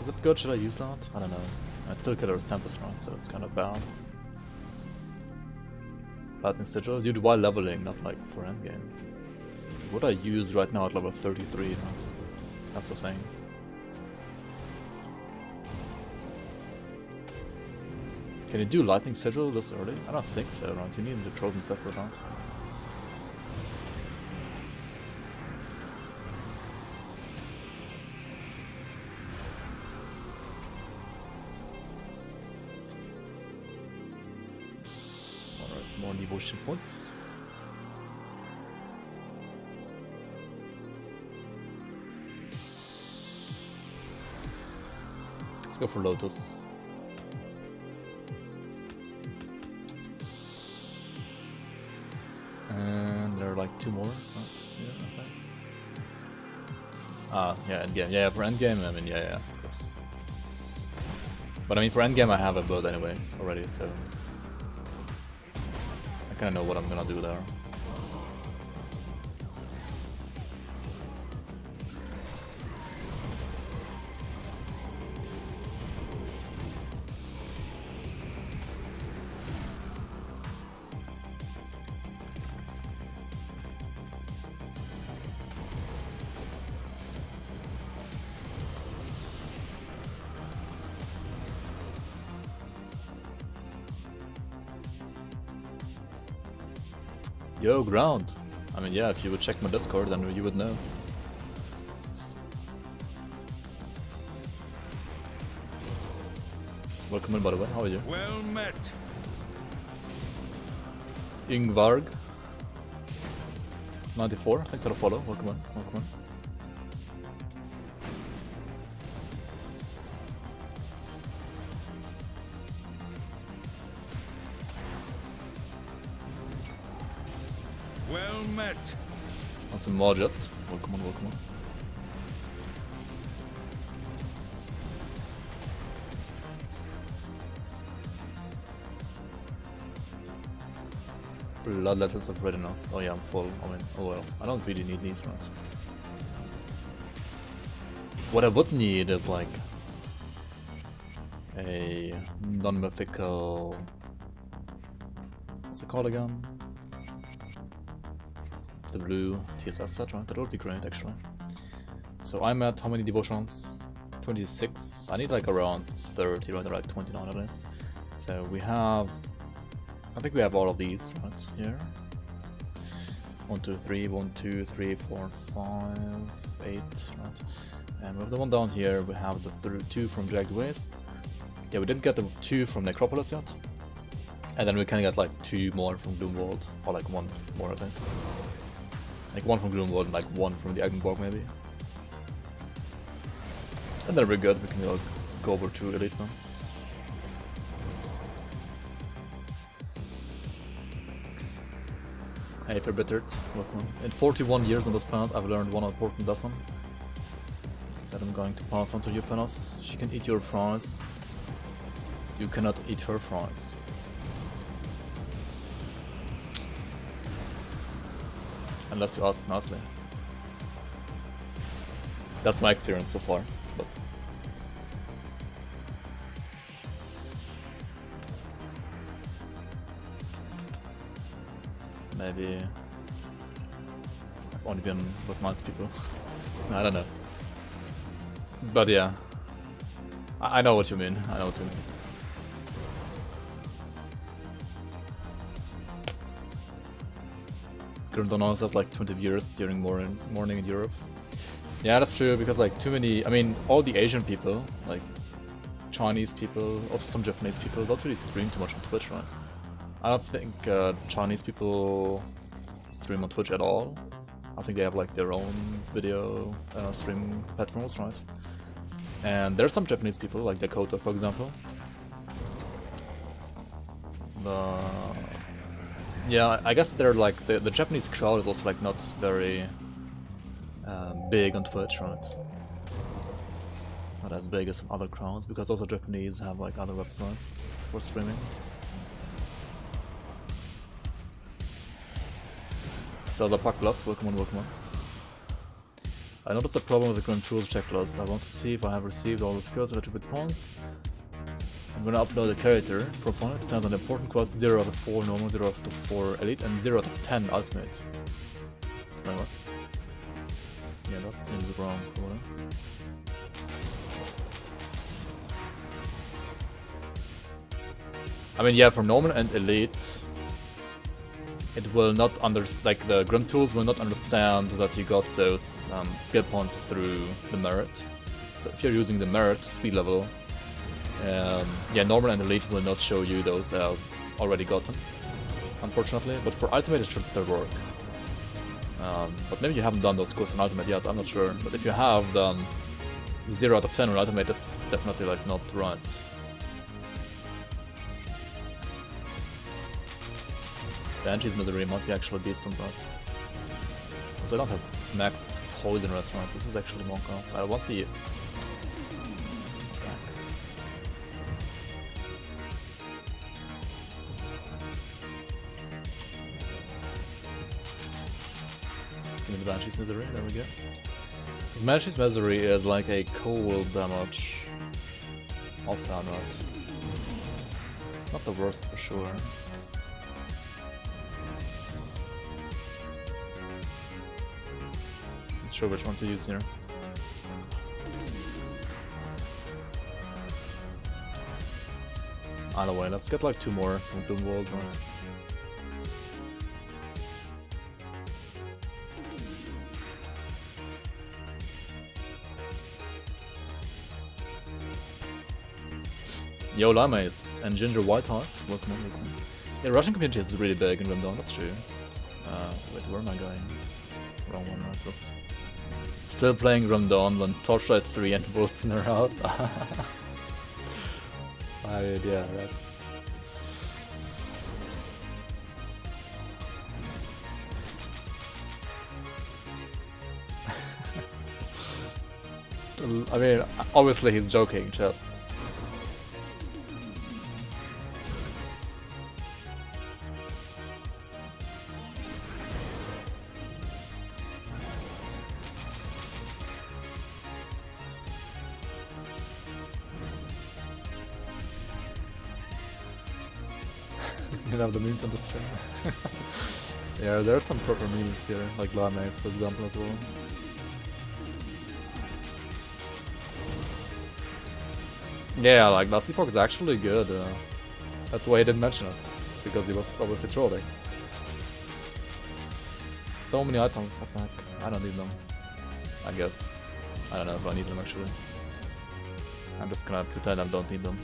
Is it good? Should I use that? I don't know. It's still killer's Tempest, right? So it's kind of bad. Lightning Sigil, dude, while leveling, not like for endgame. What I use right now at level 33, right? That's the thing. Can you do Lightning Sigil this early? I don't think so, right? You need the Trozan stuff for that. Alright, more devotion points. Let's go for Lotus. And there are like 2 more, right? Yeah, I think. Ah, yeah, endgame. Yeah, for endgame, I mean, yeah, of course. But I mean, for endgame, I have a build anyway already, so I kind of know what I'm gonna do there. Yo, Ground! I mean, yeah, if you would check my Discord, then you would know. Welcome in, by the way, how are you? Well met. Ingvarg 94, thanks for the follow, welcome in, welcome in. Well met. Awesome, Marjet, welcome on, welcome on. Blood letters of readiness. Oh yeah, I'm full. I mean, oh well. I don't really need these, right? What I would need is like a non-mythical... What's it called again? The blue TSS set, right? That would be great, actually. So I'm at how many devotions? 26. I need like around 30, right? Or like 29 at least. So we have... I think we have all of these right here. 1, 2, 3, 1, 2, 3, 4, 5, 8, right? And we have the one down here, we have the 2 from Jagged Waste. Yeah, we didn't get the 2 from Necropolis yet. And then we can get like 2 more from Gloomwald, or like 1 more at least. Like 1 from Gloomwald and like 1 from the Agdenborg maybe. And then we're good, we can go over to Elite now. Hey, Verbittered, welcome. In 41 years on this planet, I've learned one important lesson that I'm going to pass on to you, Fenos. She can eat your fries. You cannot eat her fries. Unless you ask nicely. That's my experience so far, but... Maybe... I've only been with nice people. I don't know. But yeah. I know what you mean, I know what you mean. Grimdonos has like 20 viewers during morning in Europe. Yeah, that's true, because like too many, I mean, all the Asian people, like Chinese people, also some Japanese people, don't really stream too much on Twitch, right? I don't think Chinese people stream on Twitch at all. I think they have like their own video streaming platforms, right? And there's some Japanese people, like Dakota for example. Yeah, I guess they're like, the Japanese crowd is also like not very big on Twitch, right? Not as big as some other crowds, because also Japanese have like other websites for streaming. Salzapак Plus, welcome on, welcome on. I noticed a problem with the Grim Tools checklist. I want to see if I have received all the skills and attribute points. I'm gonna upload a character profile. It says on the important quest 0 out of 4 normal, 0 out of 4 elite, and 0 out of 10 ultimate. Wait, what? Yeah, that seems wrong, probably. I mean, yeah, for normal and elite, it will not like the Grim Tools will not understand that you got those skill points through the merit. So if you're using the merit speed level, yeah, normal and elite will not show you those as already gotten, unfortunately. But for ultimate, it should still work. But maybe you haven't done those quests in ultimate yet. I'm not sure. But if you have done 0 out of 10 on ultimate, that's definitely like not right. Banshee's Misery might be actually decent, but so I don't have max poison restaurant. This is actually more cost. I want the give me the Banshee's Misery, there we go. Because Banshee's Misery is like a cold damage off-hand, right? It's not the worst for sure. Not sure which one to use here. Either way, let's get like 2 more from Gloomwald, right? Yo, Limeace and Ginger Whiteheart, welcome on, welcome on. Yeah, Russian community is really big in Rimdown, that's true. Wait, where am I going? Wrong one, right? Oops. Still playing Rimdown when Torchlight 3 and Wilson are out. Yeah, right. I mean, obviously he's joking, chat. didn't have the memes on the stream. Yeah, there are some proper memes here, like Lames for example as well. Yeah, like last epoch is actually good. That's why I didn't mention it, because he was obviously trolling. So many items at back. I don't need them. I guess. I don't know if I need them actually. I'm just gonna pretend I don't need them.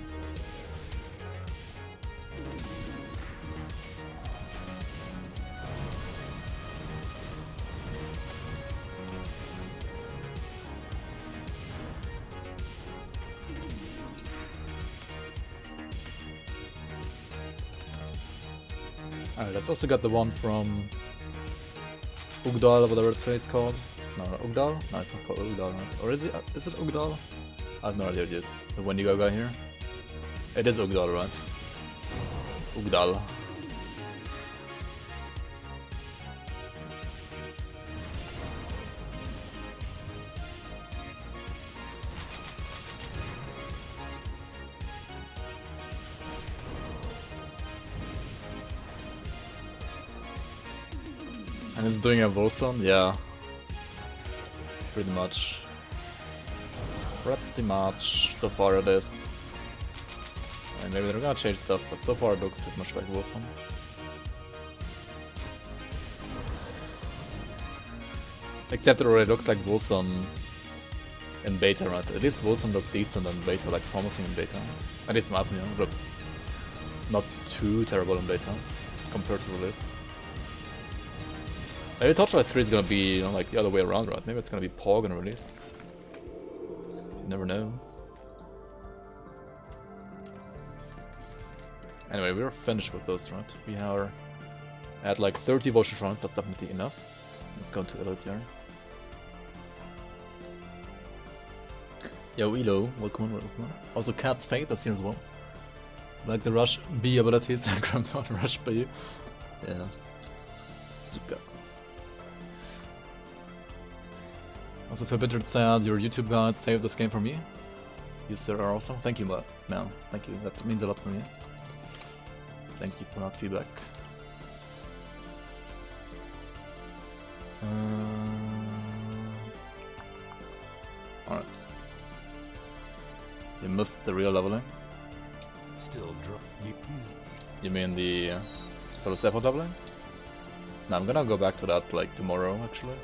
Alright, let's also get the one from Ugdal, whatever it's called. No, Ugdal? No, it's not called Ugdal, right? Or is it Ugdal? I have no idea, dude. The Wendigo guy here? It is Ugdal, right? Ugdal. And it's doing a Volson? Yeah. Pretty much. Pretty much. So far at least. And maybe they're gonna change stuff, but so far it looks pretty much like Volson. Except it already looks like Volson in beta, right? At least Volson looked decent in beta, like promising in beta. At least in my opinion, but not too terrible in beta compared to release. Maybe Torchlight 3 is gonna be, you know, like the other way around, right? Maybe it's gonna be Pog and release. You never know. Anyway, we're finished with those, right? We are at like 30 Vulture Shrines, that's definitely enough. Let's go to Elite here. Yo, Elo, welcome on. Also, Cat's Faith is here as well. Like the Rush B abilities, Grandma Rush B. Yeah. Super. Also, Forbidden said your YouTube guide saved this game for me. You sir are awesome. Thank you, man. Thank you. That means a lot for me. Thank you for that feedback. Alright. You missed the real leveling. Still drop. You mean the solo Sepho leveling? No, I'm gonna go back to that like tomorrow actually.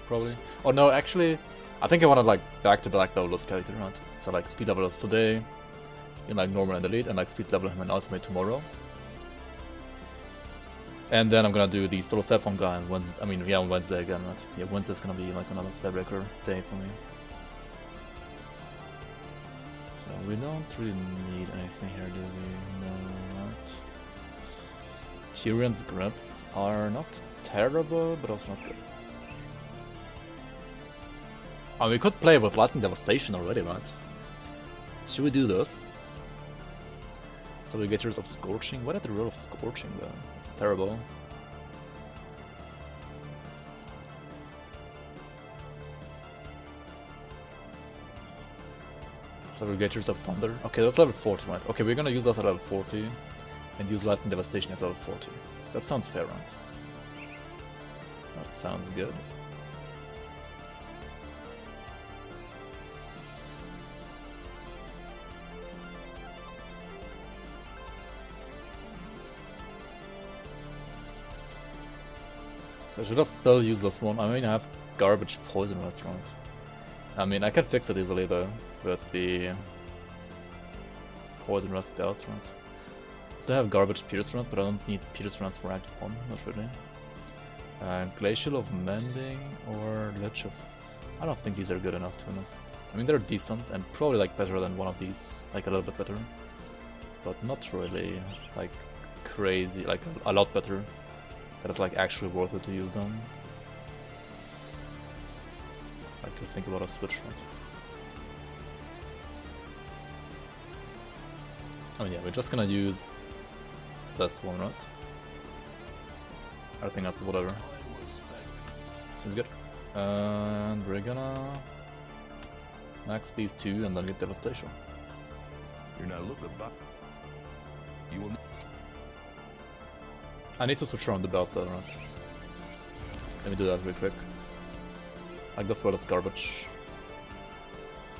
Probably. Oh no, actually, I think I wanted like back-to-back level this character, right? So like speed level today, in like normal and elite, and like speed level him in ultimate tomorrow. And then I'm gonna do the solo Saffron guy on Wednesday. I mean, yeah, on Wednesday again, right? Yeah, Wednesday's gonna be like another Spellbreaker day for me. So we don't really need anything here, do we? No, right? Tyrion's grips are not terrible, but also not good. Oh, we could play with Lightning Devastation already, right? Should we do this? Subjugators of Scorching? What is the rule of Scorching though? It's terrible. Subjugators of Thunder. Okay, that's level 40, right? Okay, we're gonna use that at level 40 and use Lightning Devastation at level 40. That sounds fair, right? That sounds good. So I should just still use this one. I mean, I have garbage poison restaurant. I mean, I can fix it easily though with the poison rest belt, right? Still have garbage pierce runs, but I don't need pierce runs for Act 1, not really. Glacial of Mending or Lich of... I don't think these are good enough to be honest. I mean, they're decent and probably like better than one of these, like a little bit better. But not really like crazy, like a lot better. That it's like actually worth it to use them. I like to think about a switch, right? Oh yeah, we're just gonna use this one, right? Everything else is whatever. Seems good. And we're gonna max these two and then get Devastation. You're not looking back. You will. I need to switch around the belt though, right? Let me do that real quick. Like this belt is garbage.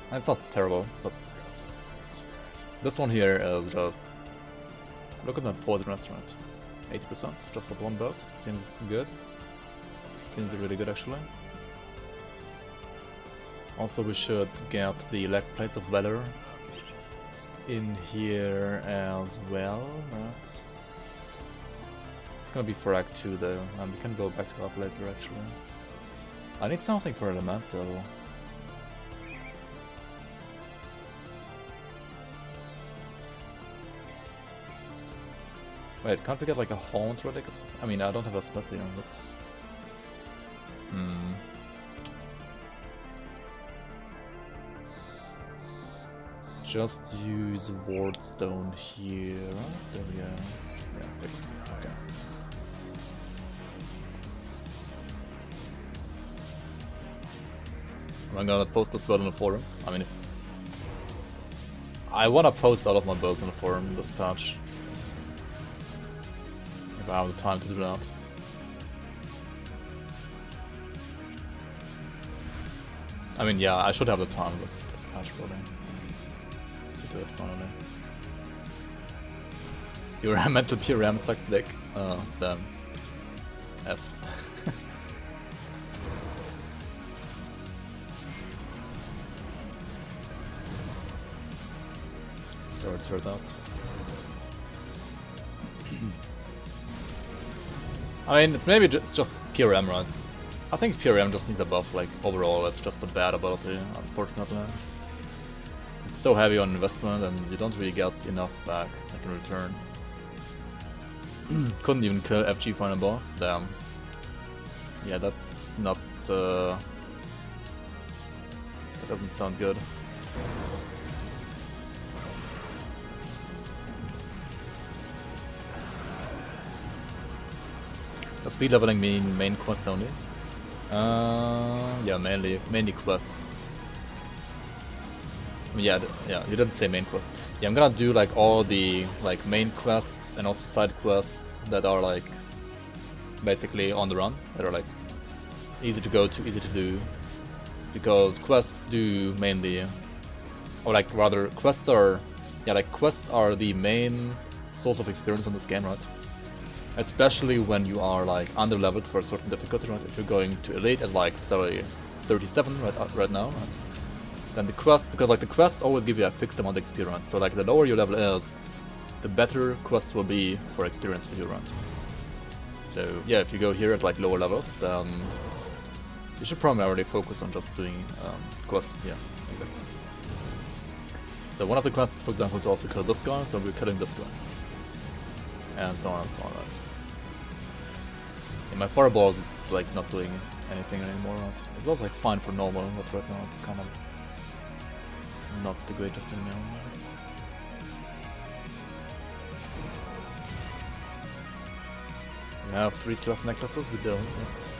And it's not terrible, but this one here is just... Look at my poison restaurant. 80% just for one belt. Seems good. Seems really good actually. Also we should get the leg plates of valor in here as well, right? It's gonna be for Act 2 though, and we can go back to that later actually. I need something for elemental. Wait, can't we get like a haunt relic or something? I mean, I don't have a smithy on lips. Just use ward stone here. Right? There we go. Yeah, fixed. Okay. I'm gonna post this build in the forum. I mean, if I wanna post all of my builds in the forum in this patch. If I have the time to do that. I mean, yeah, I should have the time this patch building to do it finally. Your mental PRM sucks dick. Oh, damn. F. Sorry to hear that. I mean, maybe it's just PRM, right? I think PRM just needs a buff, like, overall it's just a bad ability, unfortunately. It's so heavy on investment and you don't really get enough back, like, in return. Couldn't even kill FG final boss, damn. Yeah, that's not, that doesn't sound good. Does speed leveling mean main quests only? Yeah, mainly quests. Yeah, you didn't say main quests. Yeah, I'm gonna do like all the like main quests and also side quests that are like basically on the run, that are like easy to go to, easy to do. Because quests do mainly, or like rather quests are, yeah, like quests are the main source of experience in this game, right? Especially when you are like under-leveled for a certain difficulty, right? If you're going to Elite at like, sorry, 37 right now, right? Then the quests, because like the quests always give you a fixed amount of experience, so like the lower your level is, the better quests will be for experience for you, right? So yeah, if you go here at like lower levels, then you should primarily focus on just doing quests, yeah, exactly. So one of the quests is, for example, to also kill this guy, so we're killing this guy. And so on and so on, right? Yeah, my fireball is like not doing anything anymore, right? It was like fine for normal, but right now it's kind of not the greatest thing now. We have 3 sloth necklaces, we don't yet.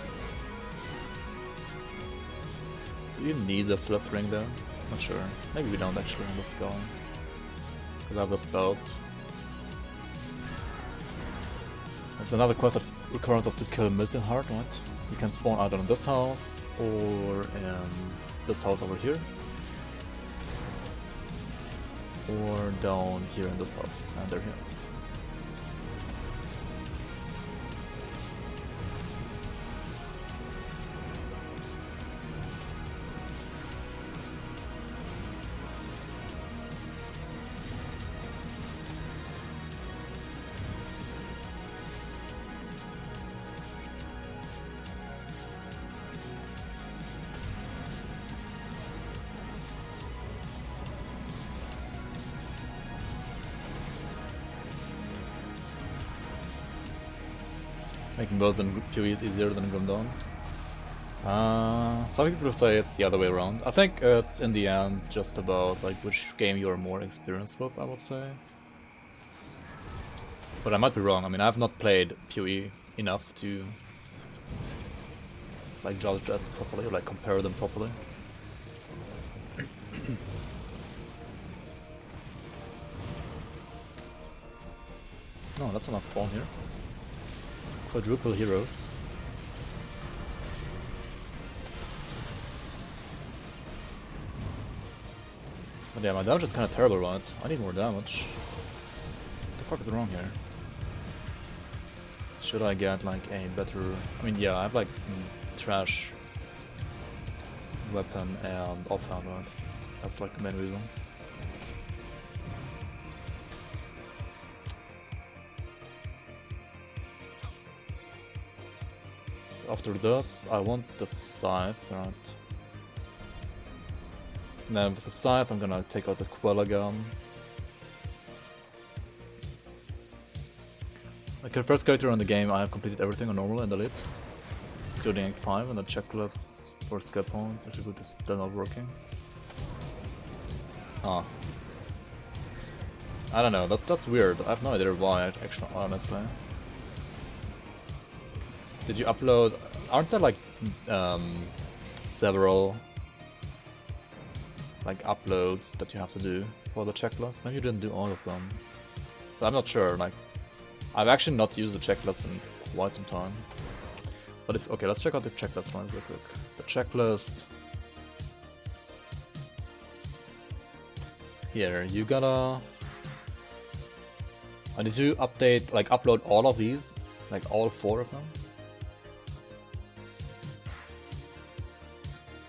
Do you need a sloth ring though? Not sure. Maybe we don't actually on this guy. Because I have this belt. There's another quest that requires us to kill Milton Heart, right? You can spawn either in this house or in this house over here. Or down here in this house, and there he is. Making builds in PoE is easier than Grim Dawn. Some people say it's the other way around. I think it's in the end just about like which game you're more experienced with, I would say. But I might be wrong. I mean, I've not played PoE enough to like judge that properly, or like compare them properly. Oh, that's a nice spawn here. quadruple heroes. But yeah, my damage is kind of terrible, right? I need more damage. What the fuck is wrong here? Should I get like a better... I mean, yeah, I have like trash weapon and offhand, right? That's like the main reason. So after this, I want the scythe, right? And then with the scythe, I'm gonna take out the Quell again. Like the first character in the game, I have completed everything on normal and elite, including Act 5, and the checklist for skill points attribute is still not working. Ah. I don't know, that's weird. I have no idea why, actually, honestly. Did you upload... Aren't there like several like uploads that you have to do for the checklist? Maybe you didn't do all of them. But I'm not sure, like... I've actually not used the checklist in quite some time. But if... Okay, let's check out the checklist one real quick. The checklist... Here, you gotta... I need to update, like upload all of these, like all 4 of them.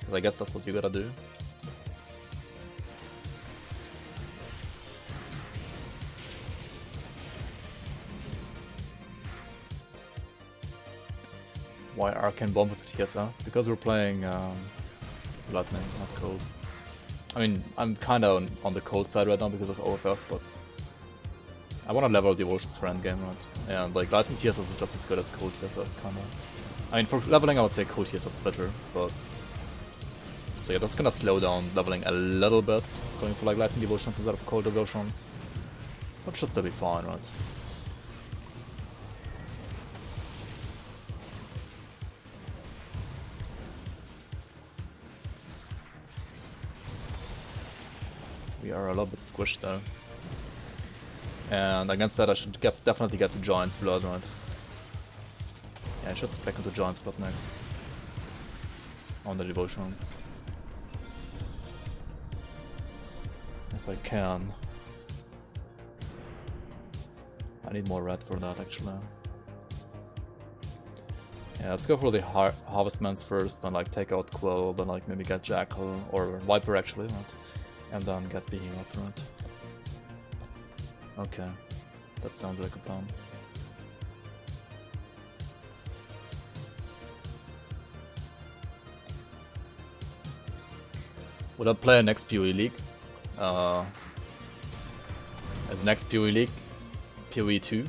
Because I guess that's what you gotta do. Why Arcane Bomb with TSS? Because we're playing Lightning, not Cold. I mean, I'm kinda on the cold side right now because of OFF, but I wanna level Devotions for endgame, right? And like Lightning TSS is just as good as Cold TSS, kinda. I mean, for leveling I would say Cold TSS is better, but... So yeah, that's gonna slow down leveling a little bit, going for like Lightning Devotions instead of Cold Devotions. But should still be fine, right? We are a little bit squished though. And against that I should definitely get the Giant's Blood, right? Yeah, I should spec into Giant's Blood next. On the Devotions. If I can. I need more red for that actually. Yeah, let's go for the Harvestmans first, then like take out Quill, then like maybe get Jackal or Viper actually, right? And then get Behemoth, right? Okay, that sounds like a plan. Would I play next PoE League? As next PoE League, PoE 2?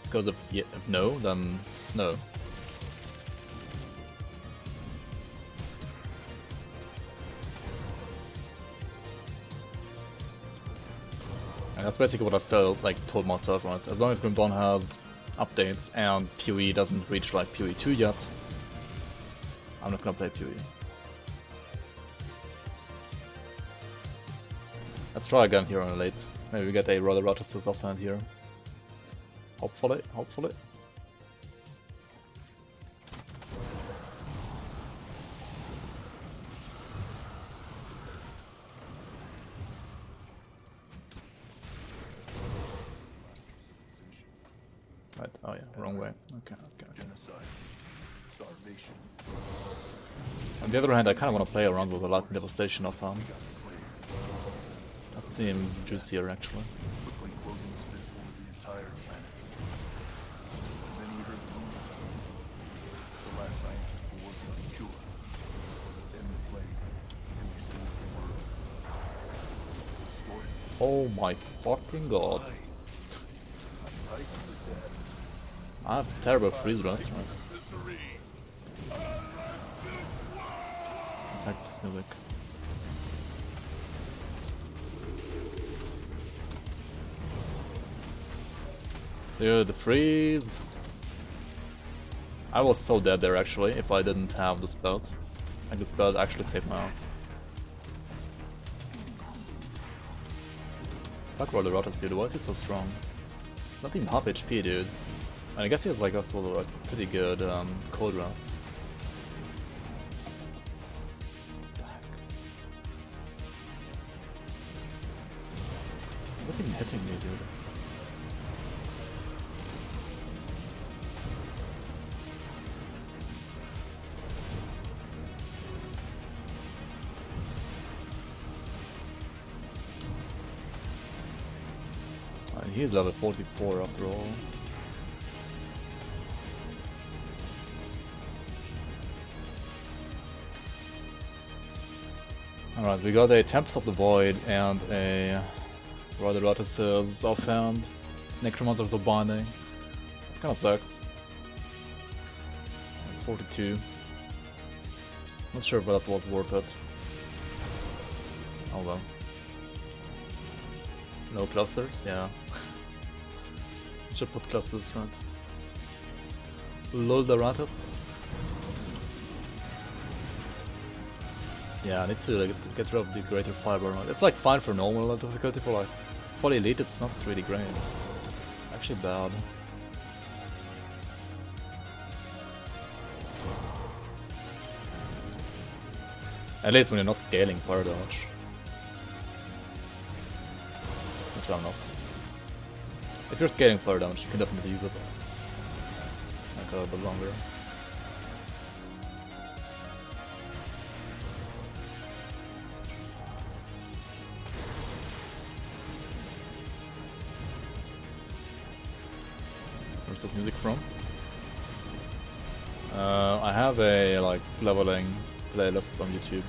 Because if no, then no. And that's basically what I still like told myself, right? As long as Grim Dawn has updates and PoE doesn't reach like PoE 2 yet, I'm not gonna play PoE. Let's try again here on a late. Maybe we get a rather Rotices offhand here. Hopefully, hopefully. Right, oh yeah, wrong way. Okay. On the other hand, I kind of want to play around with a Latin Devastation offhand. That seems juicier actually. Oh my fucking god. I have terrible freeze rest, right? Attacks this music. Dude, the freeze! I was so dead there actually, if I didn't have this belt. And this belt actually saved my ass. Fuck Roller Rotas, dude, why is he so strong? Not even half HP, dude. And I guess he has like also a pretty good cold rush. What's even hitting me, dude? And he is level 44 after all. Alright, we got a Tempest of the Void and a Rhodoratus' offhand. Necromancers of Binding. That kinda sucks. 42. Not sure if that was worth it. Oh well. No clusters? Yeah. Should put clusters, right? Loldoratus. Yeah, I need to like, get rid of the greater fiber. It's like fine for normal difficulty, for like fully elite it's not really great. Actually bad. At least when you're not scaling fire damage. Which I'm not. If you're scaling fire damage, you can definitely use it. Like a bit longer. Where's this music from? I have a like leveling playlist on YouTube.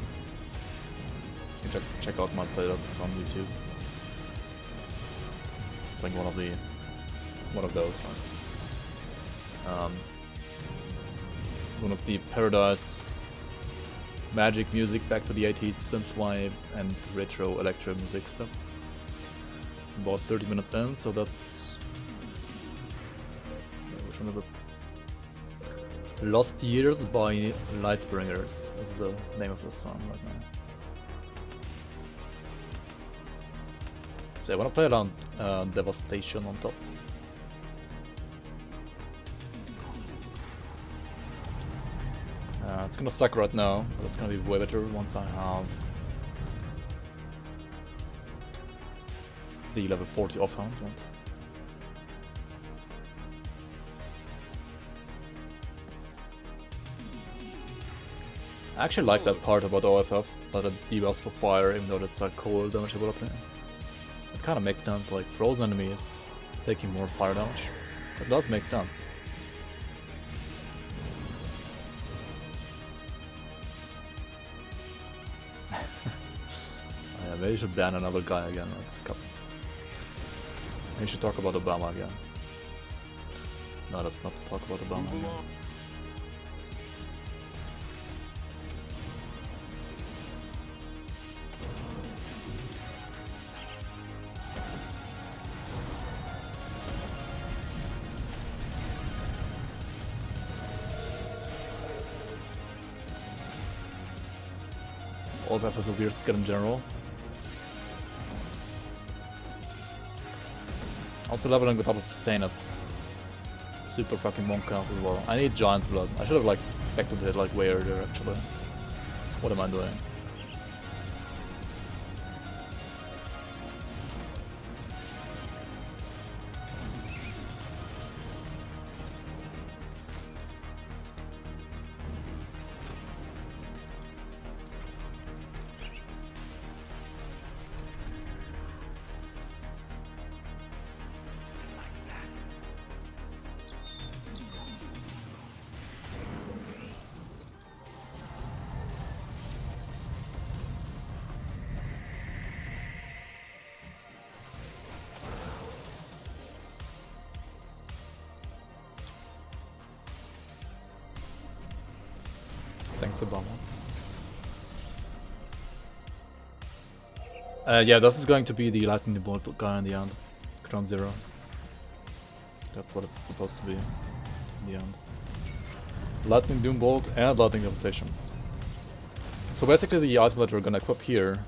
You can check out my playlists on YouTube. It's like one of those, right? One of the Paradise magic music back to the 80s synthwave and retro electro music stuff. About 30 minutes in, so that's which one is it? Lost Years by Lightbringers is the name of the song right now. So I wanna play around Devastation on top. It's gonna suck right now, but it's gonna be way better once I have the level 40 offhand. I actually like that part about OFF, that it debuffs for fire even though it's a cold damage ability. It kinda makes sense, like frozen enemies taking more fire damage. It does make sense. Yeah, maybe you should ban another guy again. Maybe you should talk about Obama again. No, let's not talk about Obama again. OFF is a weird skill in general. Also leveling without a sustain is super fucking monk-ass as well. I need Giant's Blood. I should have like expected to hit like way earlier actually. What am I doing? Thanks, Obama. Yeah, this is going to be the lightning bolt guy in the end. Ground Zero. That's what it's supposed to be in the end. Lightning Doom Bolt and Lightning Devastation. So basically the item that we're gonna equip here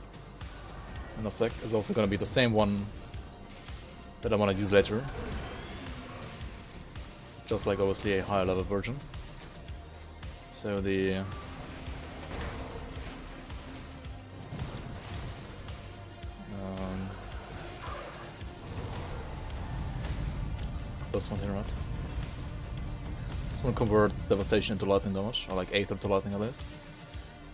in a sec is also gonna be the same one that I wanna use later. just like obviously a higher level version. So the this one here, right? This one converts Devastation into lightning damage, or like Aether to lightning at least.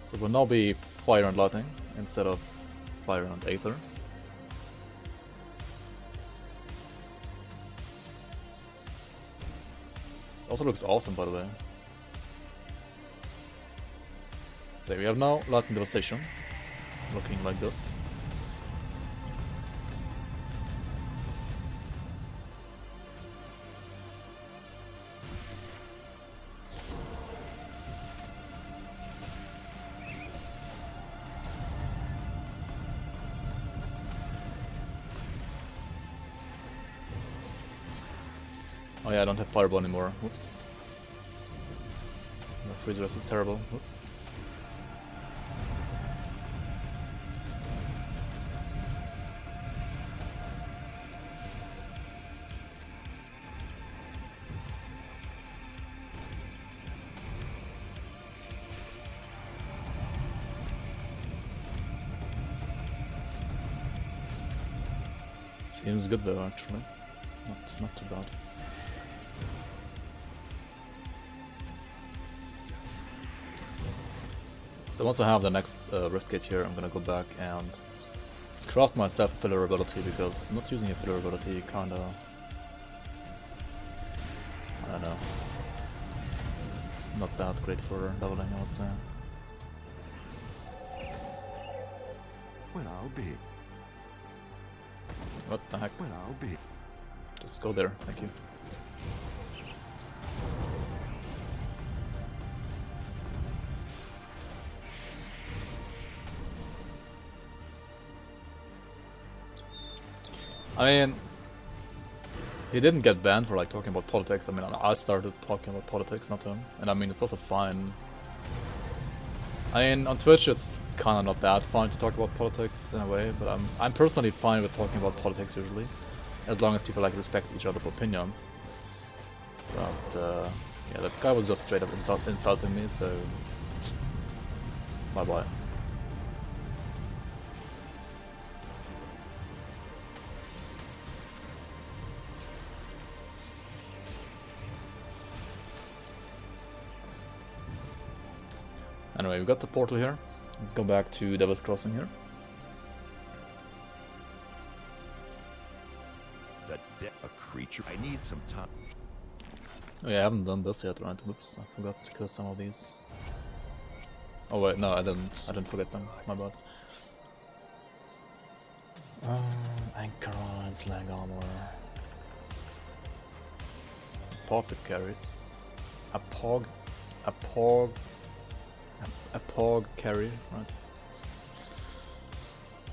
So it will now be Fire and Lightning instead of Fire and Aether. It also looks awesome, by the way. So we have now Lightning Devastation, looking like this. Oh yeah, I don't have Fireball anymore. Whoops. My freeze rest is terrible. Whoops. Seems good though, actually. Not too bad. So once I have the next Rift Gate here, I'm gonna go back and craft myself a filler ability, because not using a filler ability kinda... I don't know. It's not that great for leveling, I would say. Well, I'll be. What the heck? Well, I'll be. Just go there, thank you. I mean, he didn't get banned for like talking about politics. I mean, I started talking about politics, not him. And I mean, it's also fine. I mean, on Twitch it's kind of not that fine to talk about politics in a way, but I'm personally fine with talking about politics usually, as long as people like respect each other's opinions. But yeah, that guy was just straight up insulting me, so bye bye. Anyway, we got the portal here. Let's go back to Devil's Crossing here. A creature. I need some time. Oh yeah, I haven't done this yet, right? Oops, I forgot to kill some of these. Oh wait, no, I didn't forget them. My bad. Anchor lines, leg armor, apothecaries, a Pog carry, right?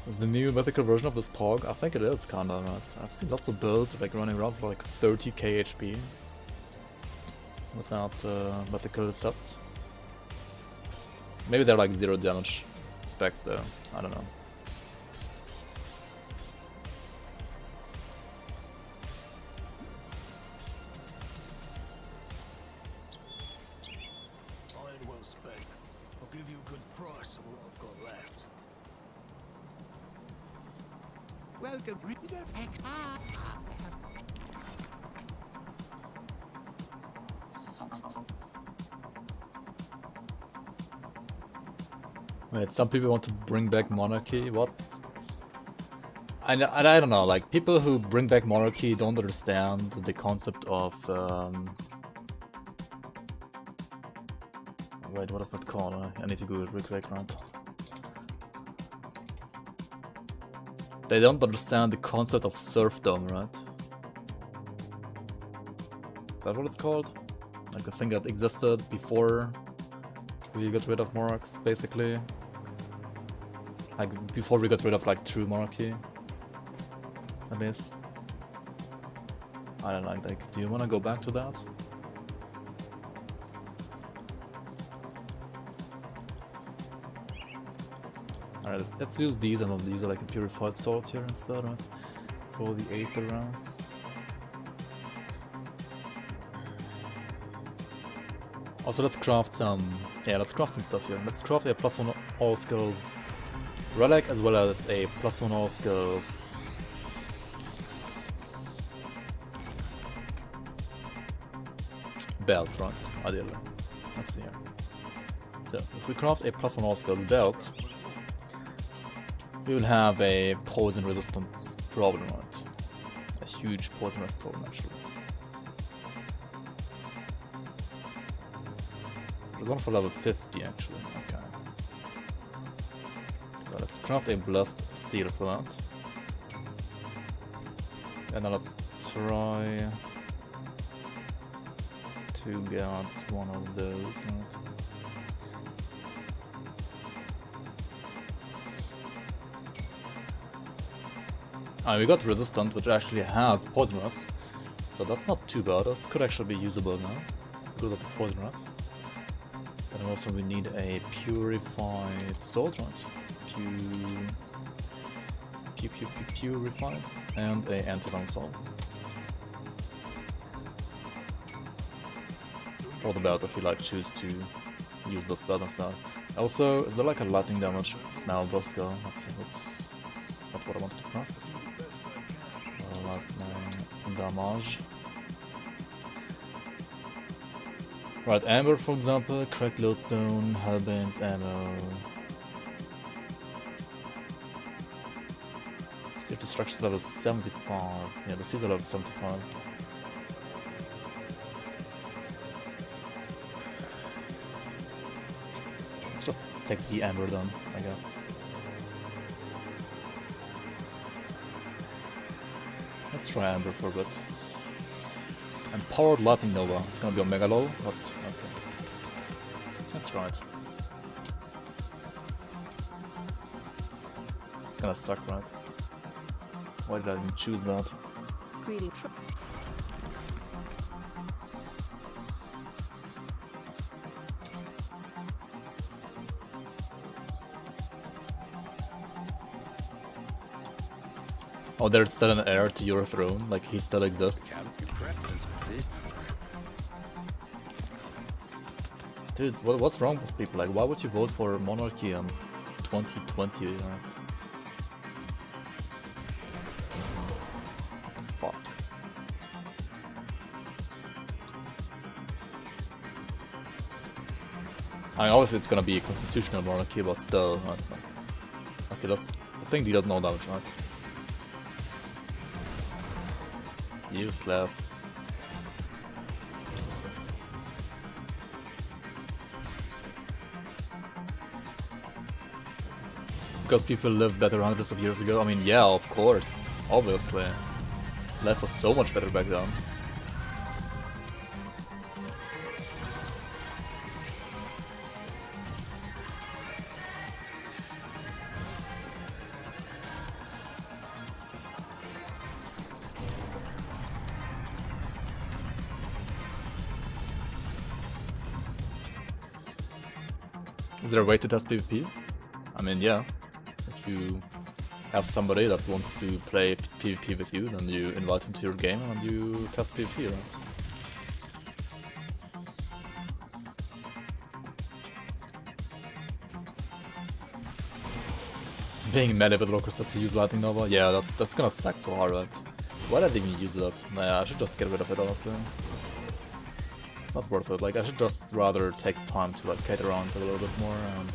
Is the new mythical version of this Pog? I think it is kinda, right? I've seen lots of builds like running around for like 30k HP without mythical set. Maybe they're like 0 damage specs though, I don't know. I'll give you a good price for what I've got left. Welcome, reader. Wait, some people want to bring back monarchy, what? I don't know, like people who bring back monarchy don't understand the concept of wait, what is that called? I need to Google it real quick, right? They don't understand the concept of serfdom, right? Is that what it's called? Like a thing that existed before we got rid of monarchs, basically. Like before we got rid of like true monarchy. At least. I don't know, like, do you wanna go back to that? Alright, let's use these, and these are like a purified salt here instead, right? For the Aether rounds. Also, let's craft some. Yeah, let's craft some stuff here. Let's craft a +1 all skills relic as well as a +1 all skills belt, right? Ideally. Let's see here. So, if we craft a +1 all skills belt, we will have a poison resistance problem, right? A huge poison resist problem, actually. There's one for level 50, actually. Okay. So let's craft a blessed steel for that. And then let's try to get one of those, right? We got resistant, which actually has poisonous, so that's not too bad. This could actually be usable now because of the poisonous. Then also we need a purified sword, right? Purified, and a anti-venom sword for the belt if you like choose to use this belt instead. Also, is there like a lightning damage smell Bosco? Let's see what's. That's not what I wanted to press. Lightning damage. Right, amber for example, cracked lodestone, hellbane's ammo. Steel destruction level 75. Yeah, this is a level 75. Let's just take the amber then, I guess. Let's try amber for a bit. And powered lightning nova. It's gonna be omega lol, but okay. Let's try it. It's gonna suck, right? Why did I even choose that? Oh, there's still an heir to your throne, like he still exists. Dude, what's wrong with people? Like, why would you vote for monarchy in 2020, right? What the fuck? I mean, obviously it's gonna be a constitutional monarchy, but still, right? Like, okay, that's. I think he doesn't know damage, right? Useless. Because people lived better hundreds of years ago. I mean, yeah, of course, obviously. Life was so much better back then. Is there a way to test PvP? I mean, yeah. If you have somebody that wants to play PvP with you, then you invite him to your game and you test PvP, right? Being melee with lockers to use Lightning Nova? Yeah, that's gonna suck so hard, right? Why did I even use that? Nah, I should just get rid of it, honestly. It's not worth it. Like, I should just rather take time to like kite around a little bit more and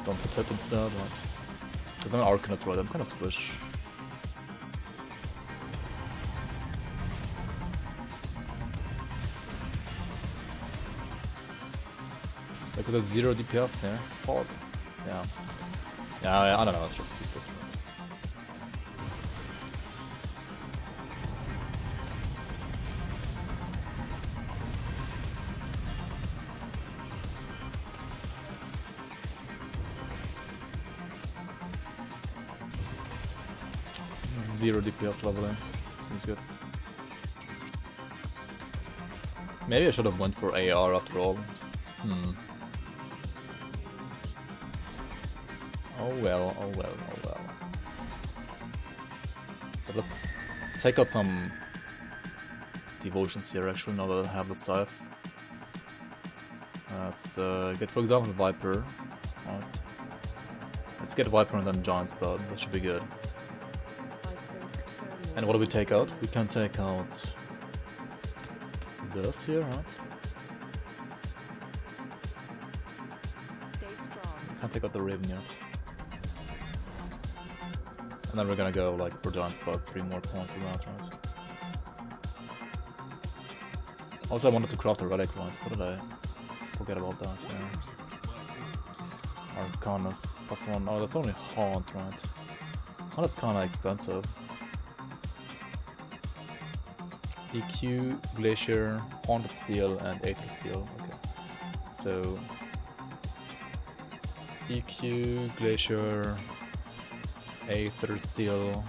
don't hit it instead, right? Because I'm an Arcanist, right? I'm kind of squish. Like with a 0 DPS, yeah? Hard. Yeah. Yeah, I don't know, it's just useless, right? Zero DPS leveling. Seems good. Maybe I should have went for AR after all. Oh well, oh well, oh well. So let's take out some devotions here actually, now that I have the scythe. Let's get, for example, Viper. Right. Let's get Viper and then Giant's Blood. That should be good. And what do we take out? We can take out this here, right? We can't take out the Raven yet. And then we're gonna go like for Giant's Blood, 3 more points of that, right? Also, I wanted to craft a relic, right? What did I forget about that? Yeah. Arcanus +1. Oh, that's only Haunt, right? Haunt is kinda expensive. EQ, Glacier, Haunted Steel, and Aether Steel. Okay. So EQ, Glacier, Aether Steel,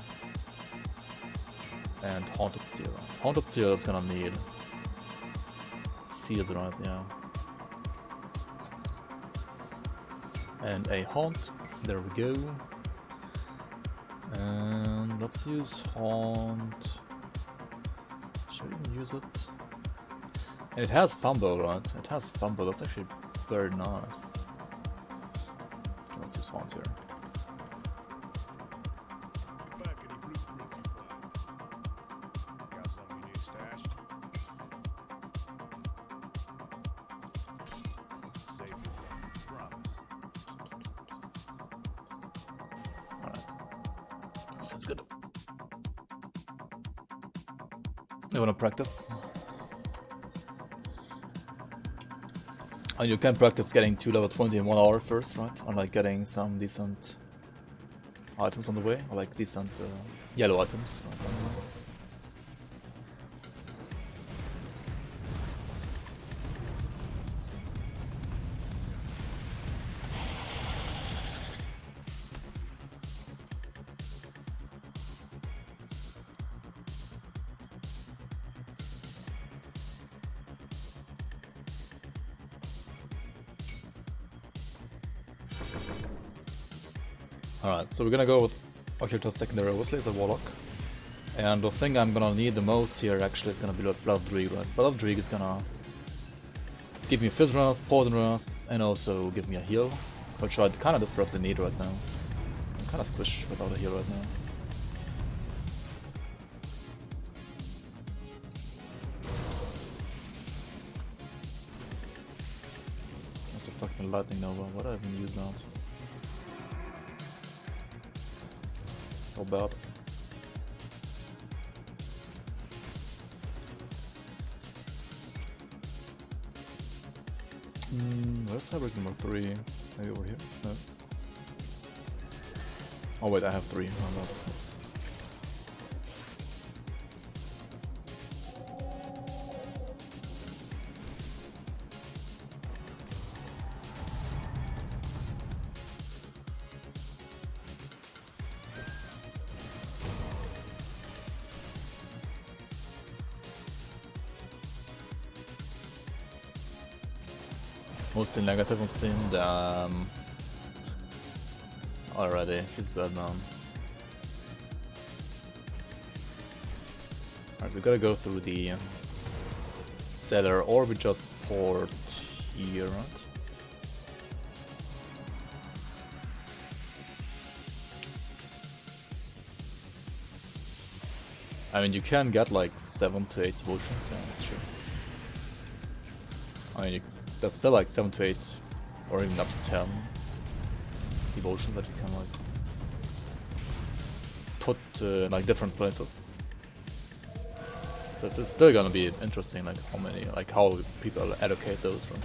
and Haunted Steel. Right? Haunted Steel is gonna need Seals, right? Yeah. And a Haunt. There we go. And let's use Haunt. Should we even use it? And it has Fumble, right? It has Fumble. That's actually very nice. Let's use Haunt here. Sounds good. You wanna practice? And you can practice getting to level 20 in 1 hour first, right? Or like getting some decent items on the way, or like decent yellow items. Alright, so we're gonna go with Occultist Secondary, obviously, as a Warlock. And the thing I'm gonna need the most here actually is gonna be Blood of Druid, right? Blood of Druid is gonna give me Fizz Rust, Poison Rust, and also give me a heal, which I kinda desperately need right now. I'm kinda squished without a heal right now. That's a fucking Lightning Nova, what do I even use that? So bad. Where's fabric number 3? Maybe over here? No. Oh wait, I have 3. Oh, no, yes. Mostly negative on Steam, damn. Already, he's bad, man. Alright, we gotta go through the cellar, or we just port here, right? I mean, you can get like 7 to 8 devotions, yeah, that's true. I mean, that's still like 7 to 8, or even up to 10 devotions that you can like put like different places. So it's still gonna be interesting, like how many, like how people allocate those. Right?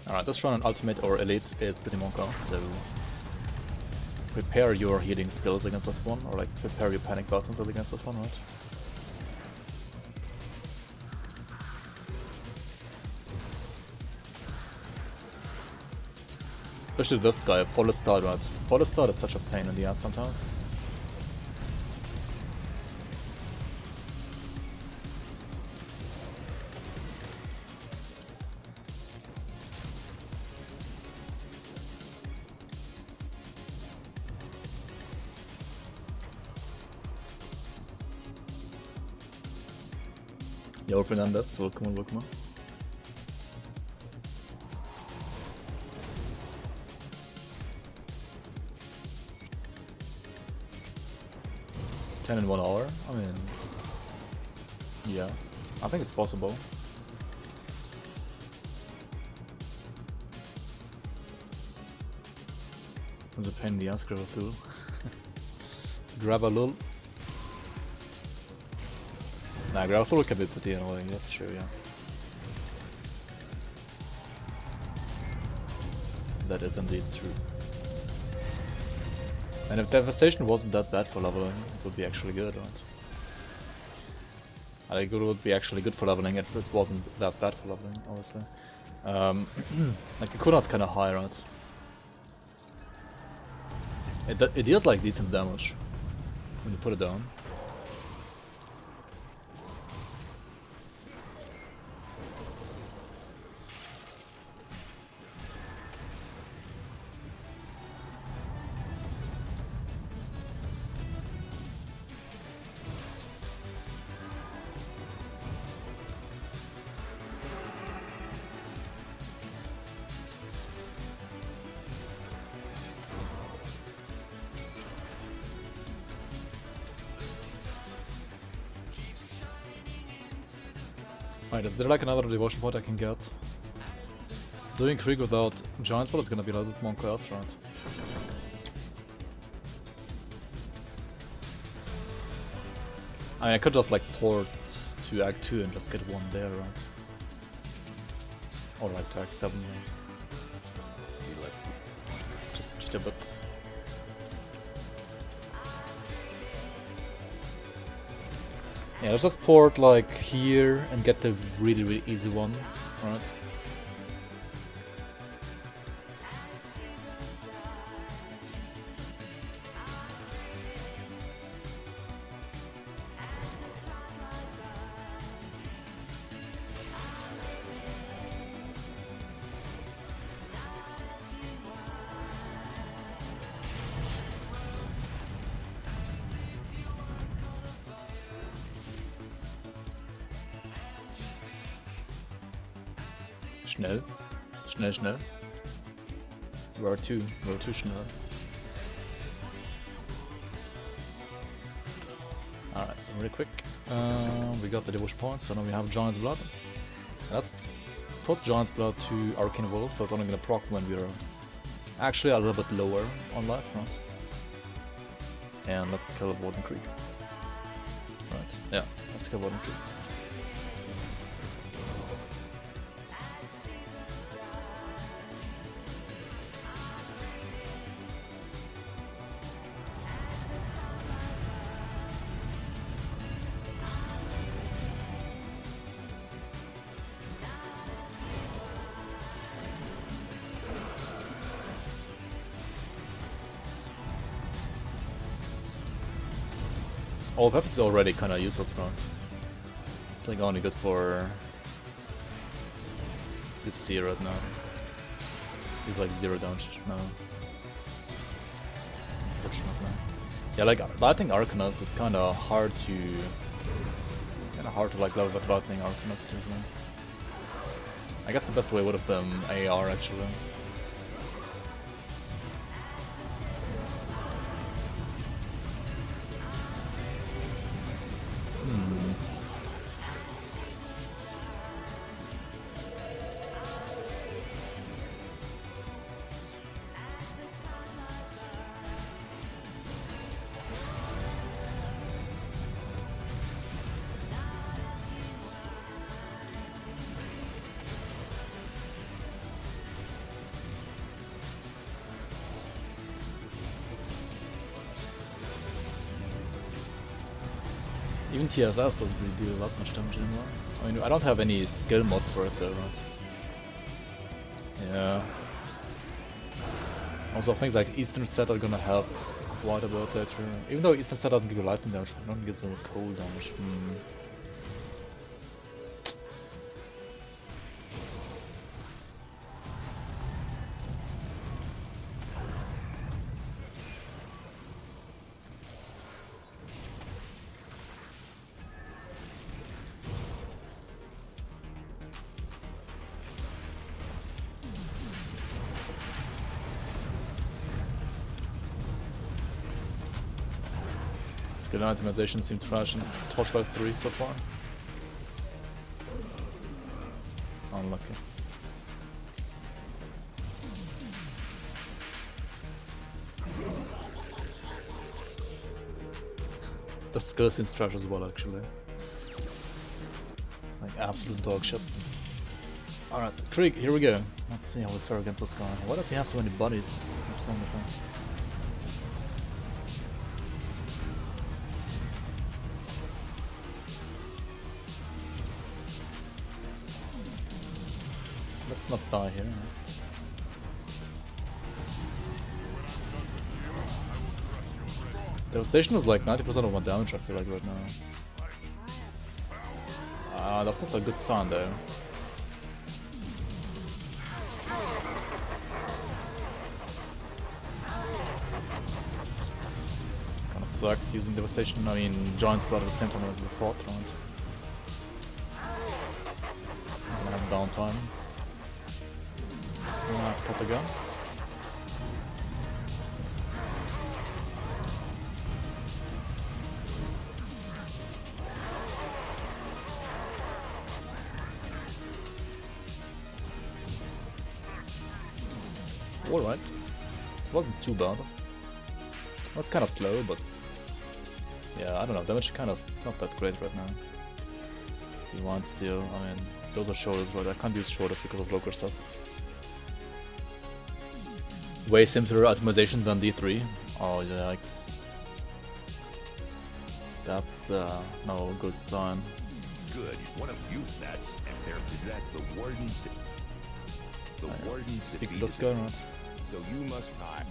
Alright, let's run an ultimate or elite is pretty Monka, so prepare your healing skills against this one, or like prepare your panic buttons against this one, right? Especially this guy, Follow Start, right? Follow Start is such a pain in the ass sometimes. Yo, Fernandez, welcome, welcome. 10 in 1 hour? I mean, yeah, I think it's possible. It's a pain in the ass, grab a fool. Grab a lul. Nah, grab a fool can be pretty annoying, that's true, yeah. That is indeed true. And if Devastation wasn't that bad for leveling, it would be actually good, right? I think it would be actually good for leveling if it wasn't that bad for leveling, obviously. Like the cooldown's kinda high, right? It deals like decent damage when you put it down. Alright, is there like another devotion point I can get? Doing Krieg without Giant Spell is gonna be a little bit more chaos, right? I mean, I could just like port to Act 2 and just get one there, right? Or like to Act 7, right? Just a bit. Yeah, let's just port like here and get the really, really easy one, right? Schnell. Schnell, schnell. We're too schnell. Alright, really quick. We got the devotion points, so now we have Giant's Blood. Let's put Giant's Blood to Arcane Volt, so it's only gonna proc when we're actually a little bit lower on life, right? And let's kill Warden Creek. Right, yeah, let's kill Warden Creek. All of F is already kinda useless front. It's like only good for CC right now. He's like 0 damage now. Unfortunately. Yeah, like Lightning Arcanist is kinda hard to... It's kinda hard to like level with Lightning Arcanist usually. I guess the best way would have been AR actually. Even TSS doesn't really deal that much damage anymore. I mean, I don't have any skill mods for it though, right? Yeah. Also, things like Eastern Set are gonna help quite a bit later. Even though Eastern Set doesn't give you lightning damage, it only gives you cold damage. Skill optimization seemed trash in Torchlight 3 so far. Unlucky. The skill seems trash as well, actually. Like absolute dog shit. Alright, Krieg, here we go. Let's see how we fare against this guy. Why does he have so many bodies? What's wrong with him? Let's not die here. Right? Devastation is like 90% of my damage, I feel like, right now. That's not a good sign, though. Kinda sucked using Devastation. I mean, Giant's Blood at the same time as the pot, right? I'm gonna have downtime. I'm gonna have to pot the gun. Alright. It wasn't too bad. It was kinda slow, but yeah, I don't know, damage kinda, it's not that great right now. Divine Steel, I mean, those are shoulders, right? I can't use shoulders because of Locker set. Way simpler optimization than D3. Oh yikes. That's no good sign. Good. One of you, that's and there is that the warden's. The warden's Speak to this guy, right? So you must die.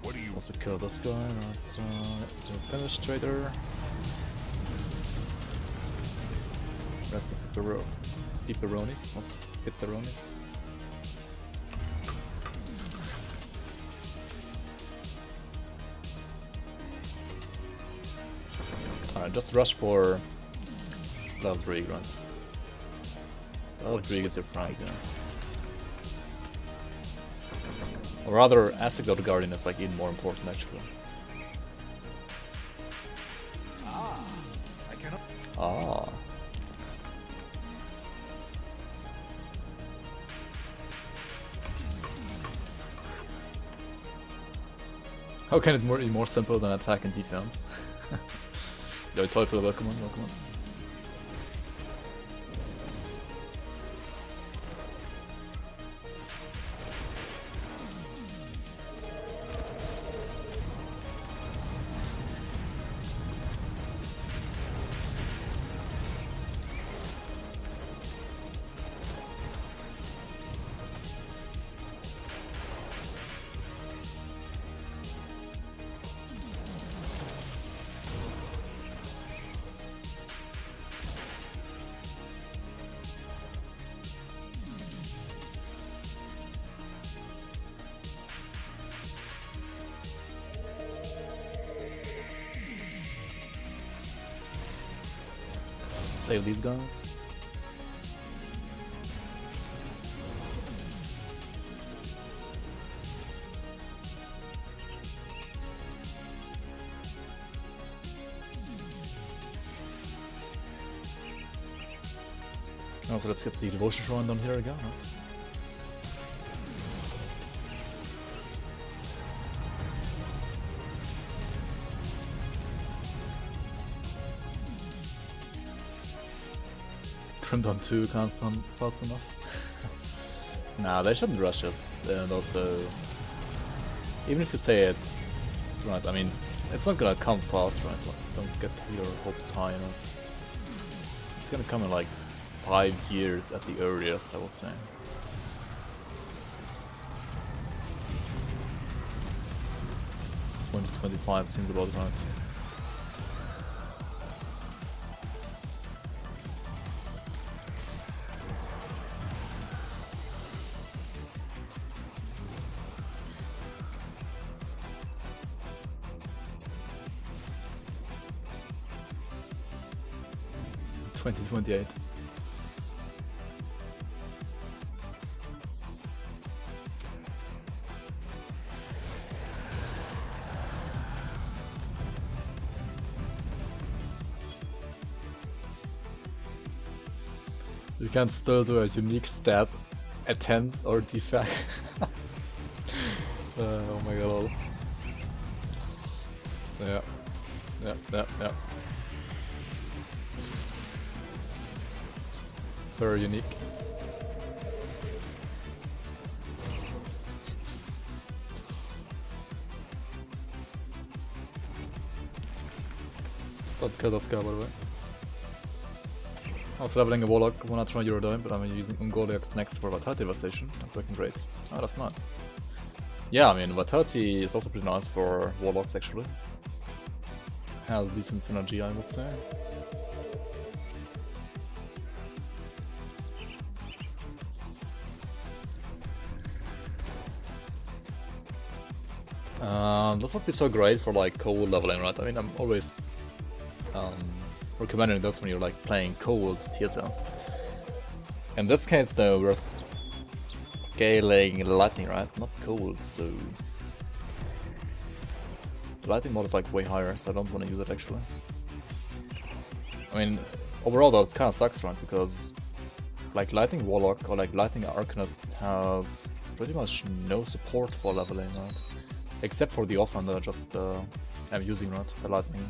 What do you? Let's also kill this guy, right? Finish trader. Rest of pepperonis, not pizzaronis. Alright, just rush for level 3 grunt. Level 3 is your friend, yeah. Or rather, Aztec of the Guardian is like even more important actually. I cannot. Ah. How can it be more simple than attack and defense? Yo, Teufel, welcome on, welcome on. Save these guys. Oh, so let's get the devotion shrine down here again, right? Crimdon 2 can't fun fast enough. Nah, they shouldn't rush it. And also, even if you say it, right, I mean, it's not gonna come fast, right? Like, don't get your hopes high, right? It's gonna come in like 5 years at the earliest, I would say. $2025 seems about right. $2028. You can still do a unique stat, a tense or defect. Oh my god. Yeah. Yeah. Very unique. Don't kill this guy, by the way. I was leveling a Warlock, 120 euro dime, but I'm using Warlock's next for Vitality Devastation. That's working great. Oh, that's nice. Yeah, I mean, Vitality is also pretty nice for Warlocks, actually. Has decent synergy, I would say. This would be so great for like cold leveling, right? I mean, I'm always recommending this when you're like playing cold TSLs. In this case though, we're scaling lightning, right? Not cold, so the lightning mod is like way higher, so I don't want to use it actually. I mean, overall though, it kind of sucks, right? Because like lightning Warlock or like lightning Arcanist has pretty much no support for leveling, right? Except for the offhand that I just am using, right? The lightning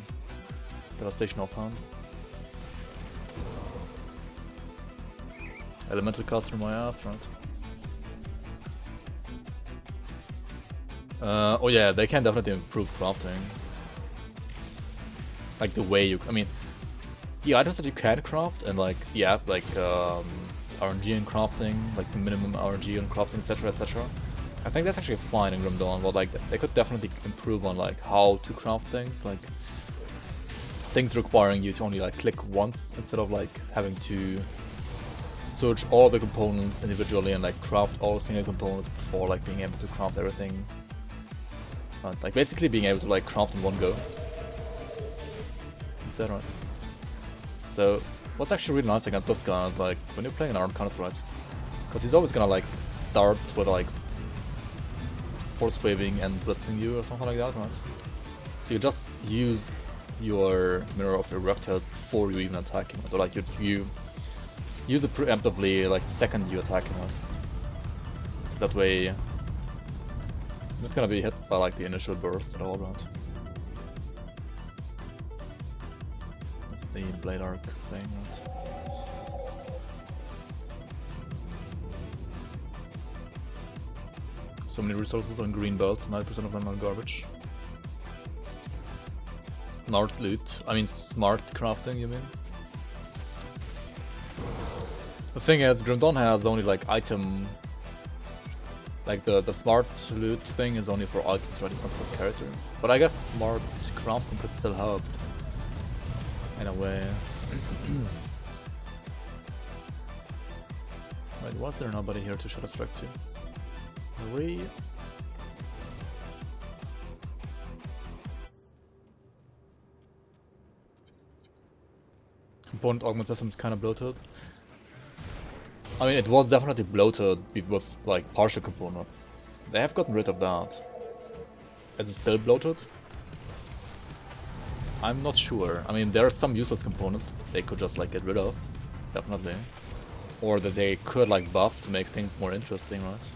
devastation offhand. Elemental caster my ass, right? Oh yeah, they can definitely improve crafting. Like the way you, I mean, the items that you can craft and like yeah, like RNG in crafting, like the minimum RNG in crafting, etc., etc. I think that's actually fine in Grim Dawn, but like they could definitely improve on like how to craft things, like things requiring you to only like click once instead of like having to search all the components individually and like craft all single components before like being able to craft everything. Like basically being able to like craft in one go. Instead, right? So what's actually really nice against this guy is like when you're playing an armed counter, right? Because he's always gonna like start with like force waving and blitzing you or something like that, right? So you just use your Mirror of Erectors before you even attack him, or like you use it preemptively like the second you attack him, right? So that way you're not gonna be hit by like the initial burst at all, right? That's the Blade Arc thing, right? So many resources on green belts, 9% of them are garbage. Smart loot, I mean smart crafting, you mean? The thing is, Grim Dawn has only like item... Like the smart loot thing is only for items, right? It's not for characters. But I guess smart crafting could still help. In a way. Wait, was there nobody here to shoot a strike to? We... Component augment system is kind of bloated. I mean, it was definitely bloated with like partial components. They have gotten rid of that. Is it still bloated? I'm not sure. I mean, there are some useless components they could just like get rid of, definitely. Or that they could like buff to make things more interesting, right?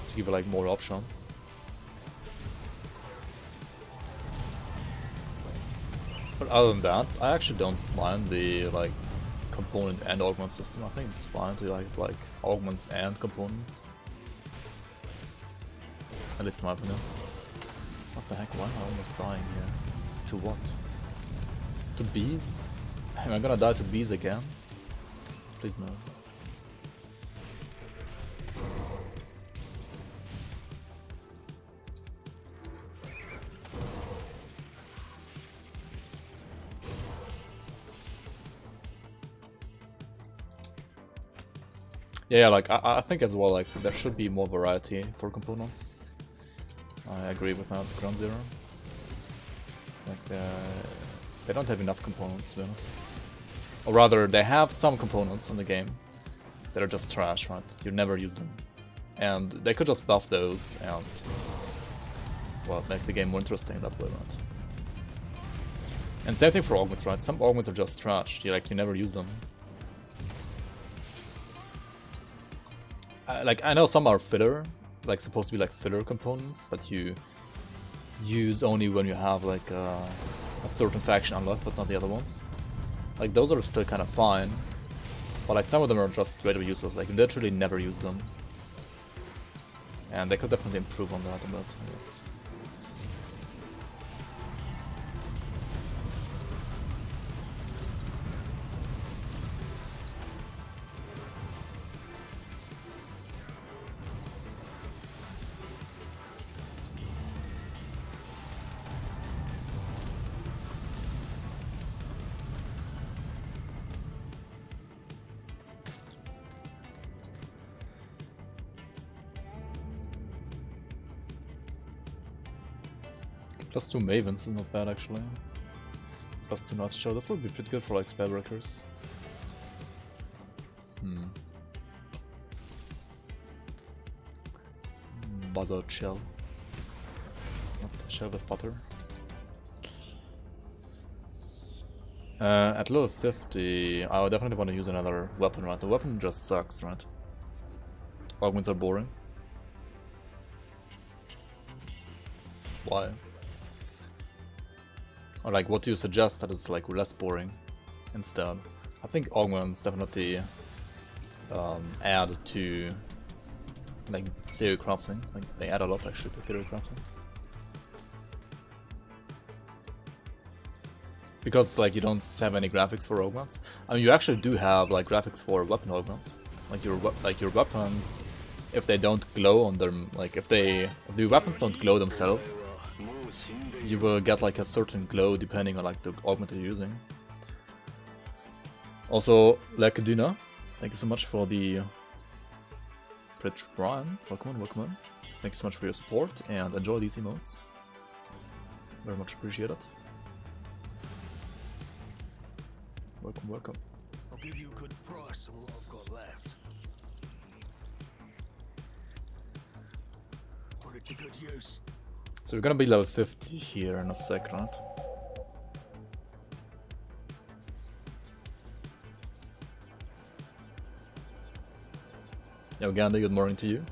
To give it like more options. But other than that, I actually don't mind the like component and augment system. I think it's fine to like augments and components. At least in my opinion. What the heck, why am I almost dying here? To what? To bees? Am I gonna die to bees again? Please no. Yeah, like I think as well, like there should be more variety for components. I agree with that, Ground Zero. Like they don't have enough components, to be honest. Or rather, they have some components in the game that are just trash, right? You never use them. And they could just buff those and, well, make the game more interesting that way, right? And same thing for augments, right? Some augments are just trash. You never use them. I know some are filler, like supposed to be like filler components that you use only when you have like a certain faction unlocked, but not the other ones. Like those are still kind of fine, but like some of them are just straight up useless. Like literally never use them, and they could definitely improve on that a bit, I guess. +2 Mavens is not bad actually. +2 Nice Show, that would be pretty good for like Spellbreakers. Butter shell. Not a shell with butter. At level 50, I would definitely want to use another weapon, right? The weapon just sucks, right? Augments are boring. Why? Or like, what do you suggest that is like less boring instead? I think augments definitely add to like theory crafting. Like they add a lot actually to theory crafting. Because like you don't have any graphics for augments. I mean, you actually do have like graphics for weapon augments. Like your weapons, if they don't glow on them, like if the weapons don't glow themselves, you will get like a certain glow depending on like the augment you're using. Also, Lekaduna, thank you so much for the Pritch Brian. Welcome on, welcome on. Thank you so much for your support and enjoy these emotes. Very much appreciated. Welcome, welcome. I'll give you a good price on what I've got left. Put it to good use. So we're gonna be level 50 here in a sec, right? Yo, Gandhi, good morning to you.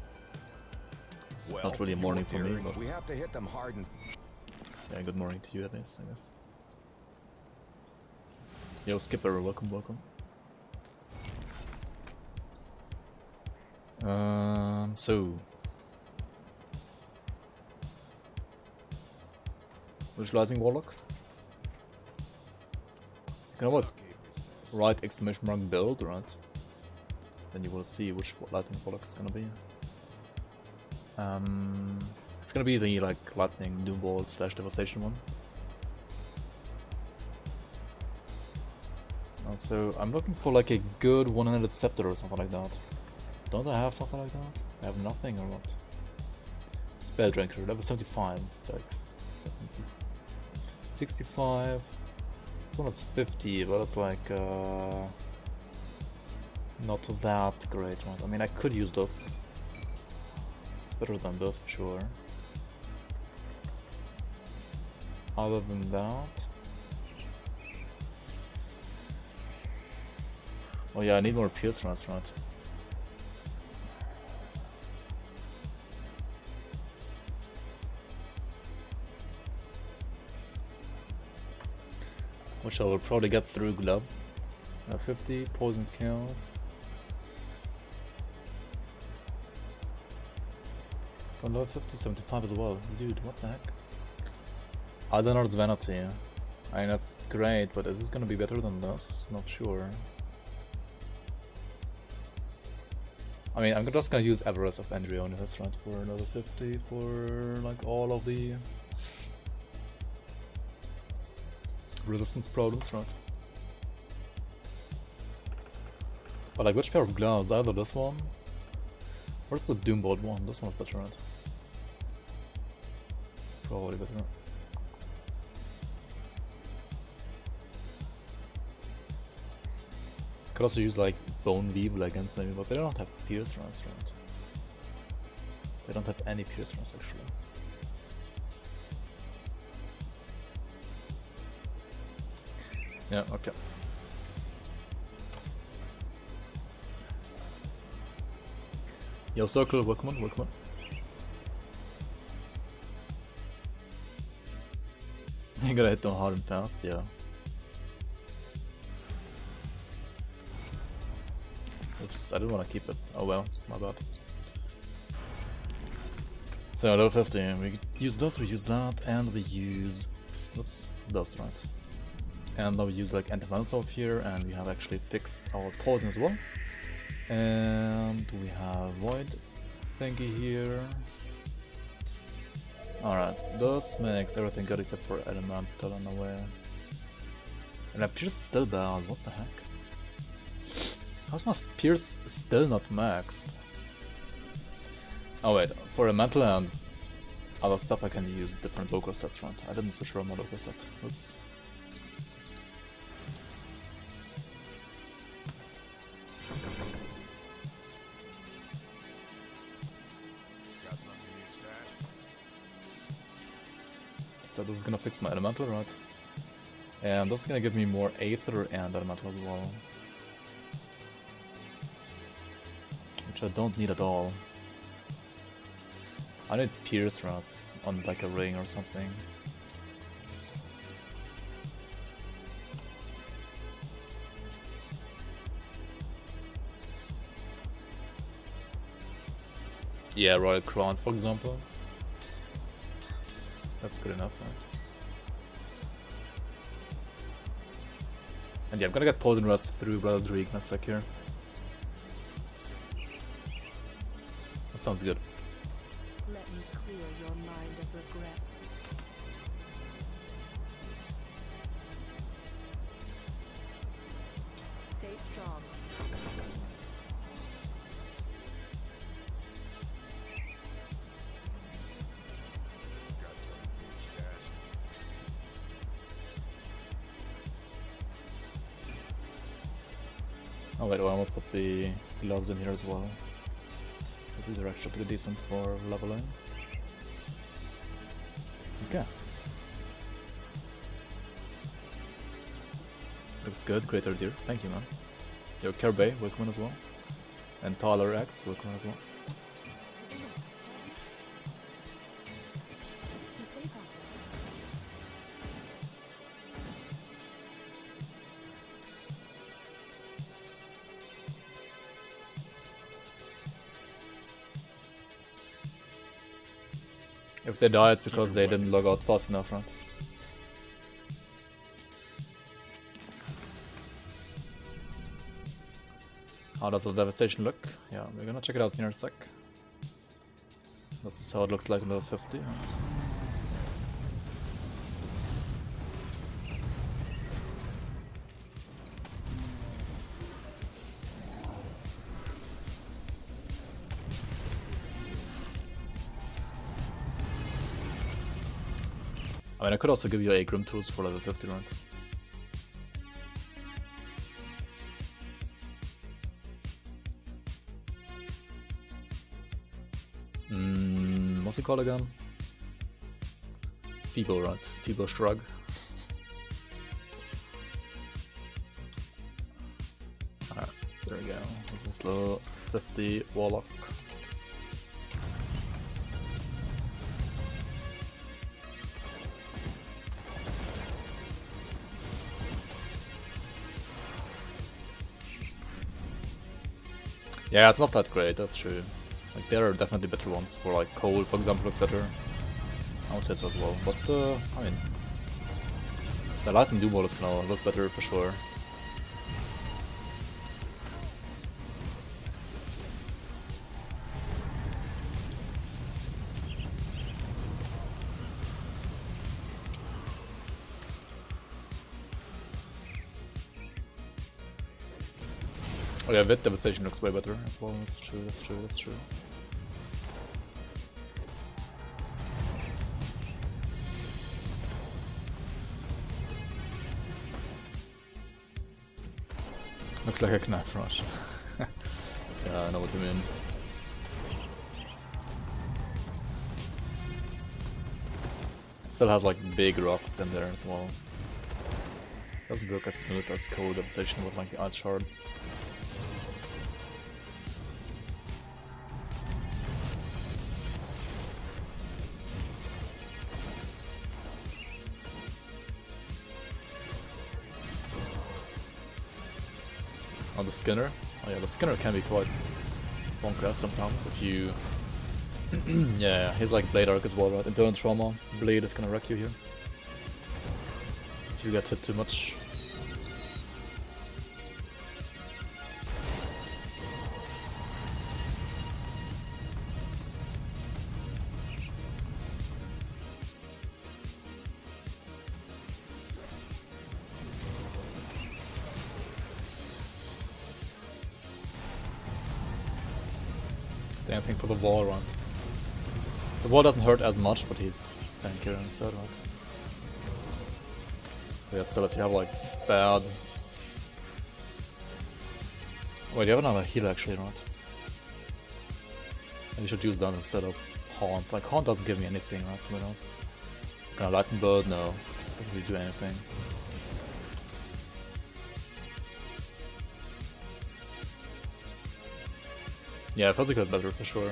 It's not really a morning for me, but we have to hit them hard and yeah, good morning to you at least, I guess. Yo, Skipper, welcome, welcome. So which Lightning Warlock? You can always write !! build, right? Then you will see which Lightning Warlock is gonna be. It's gonna be the like Lightning Doombolt / Devastation one. Also, I'm looking for like a good one-handed scepter or something like that. Don't I have something like that? I have nothing or what? Spell Drinker, level 75, like 70. 65. This one is 50, but it's like not that great, right? I mean, I could use this. It's better than this for sure. Other than that, oh yeah, I need more Pierce Rust, right? Which I will probably get through gloves. 50 poison kills. So level 50, 75 as well. Dude, what the heck? Adenar's Vanity. I mean, that's great, but is it gonna be better than this? Not sure. I mean, I'm just gonna use Avarice of Andrion this right for another 50 for like all of the resistance problems, right? But like, which pair of gloves? Either this one, where's the Doombolt one? This one's better, right? Probably better. Could also use like Bone Weave leggings maybe, but they don't have Pierce Rust, right? They don't have any Pierce Rust actually. Yeah, okay. Yo, circle, welcome on, welcome on. You gotta hit them hard and fast, yeah. Oops, I didn't want to keep it. Oh well, my bad. So level 50, we use this, we use that, and we use... Oops, that's right. And now we use like anti-venom off here, and we have actually fixed our poison as well. And we have void thingy here. Alright, this makes everything good except for elemental in a way. And that Pierce is still bad, what the heck? How's my Pierce still not maxed? Oh wait, for elemental and other stuff I can use different local sets, right? I didn't switch around my local set, oops. So this is gonna fix my elemental, right? And this is gonna give me more aether and elemental as well. Which I don't need at all. I need pierce runs on like a ring or something. Yeah, Royal Crown for example. That's good enough, right? And yeah, I'm gonna get Poison Rust through Brother Drake in a sec here. That sounds good. Let me clear your mind of regret. Stay strong. Oh wait, well, I'm gonna put the gloves in here as well. These are actually pretty decent for leveling. Okay. Looks good, Greater Deer. Thank you, man. Yo, Kerbay, welcome in as well. And Taller X, welcome in as well. If they die, it's because they didn't log out fast enough, right? How does the devastation look? Yeah, we're gonna check it out in a sec. This is how it looks like in level 50. Right? I mean, I could also give you a Grim Tools for level 50, right? What's it called again? Feeble, right? Feeble Shrug. Alright, there we go. This is level 50 Warlock. Yeah, it's not that great, that's true. Like, there are definitely better ones. For like Coal, for example, looks better. I would say so as well. But I mean, the Lightning Doom Ball is gonna look better for sure. Oh yeah, Vid Devastation looks way better as well. That's true, that's true, that's true. Looks like a knife rush. Yeah, I know what you mean. Still has like big rocks in there as well. Doesn't work as smooth as cold devastation with like the ice shards. On the Skinner? Oh yeah, the Skinner can be quite bonkers sometimes if you... yeah, he's like Blade Arc as well, right? Endurance Trauma, Blade is gonna wreck you here. If you get hit too much. Same thing for the wall, right? The wall doesn't hurt as much, but he's tankier instead, right? But yeah, still if you have like bad... Wait, you have another heal actually, right? And you should use that instead of Haunt. Like, Haunt doesn't give me anything, right, to be honest. Gonna Lightning Bird? No. Doesn't really do anything. Yeah, physical better for sure.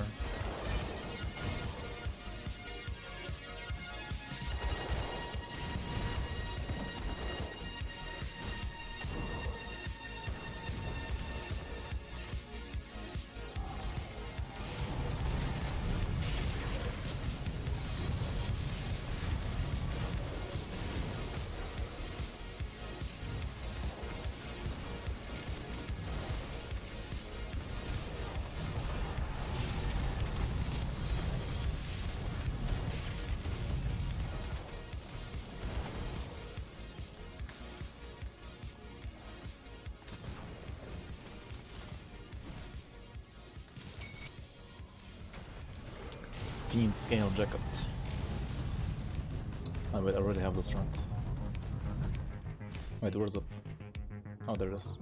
Fiend Scale Jacket. Oh wait, I already have this right. Wait, where's it? Oh, there it is.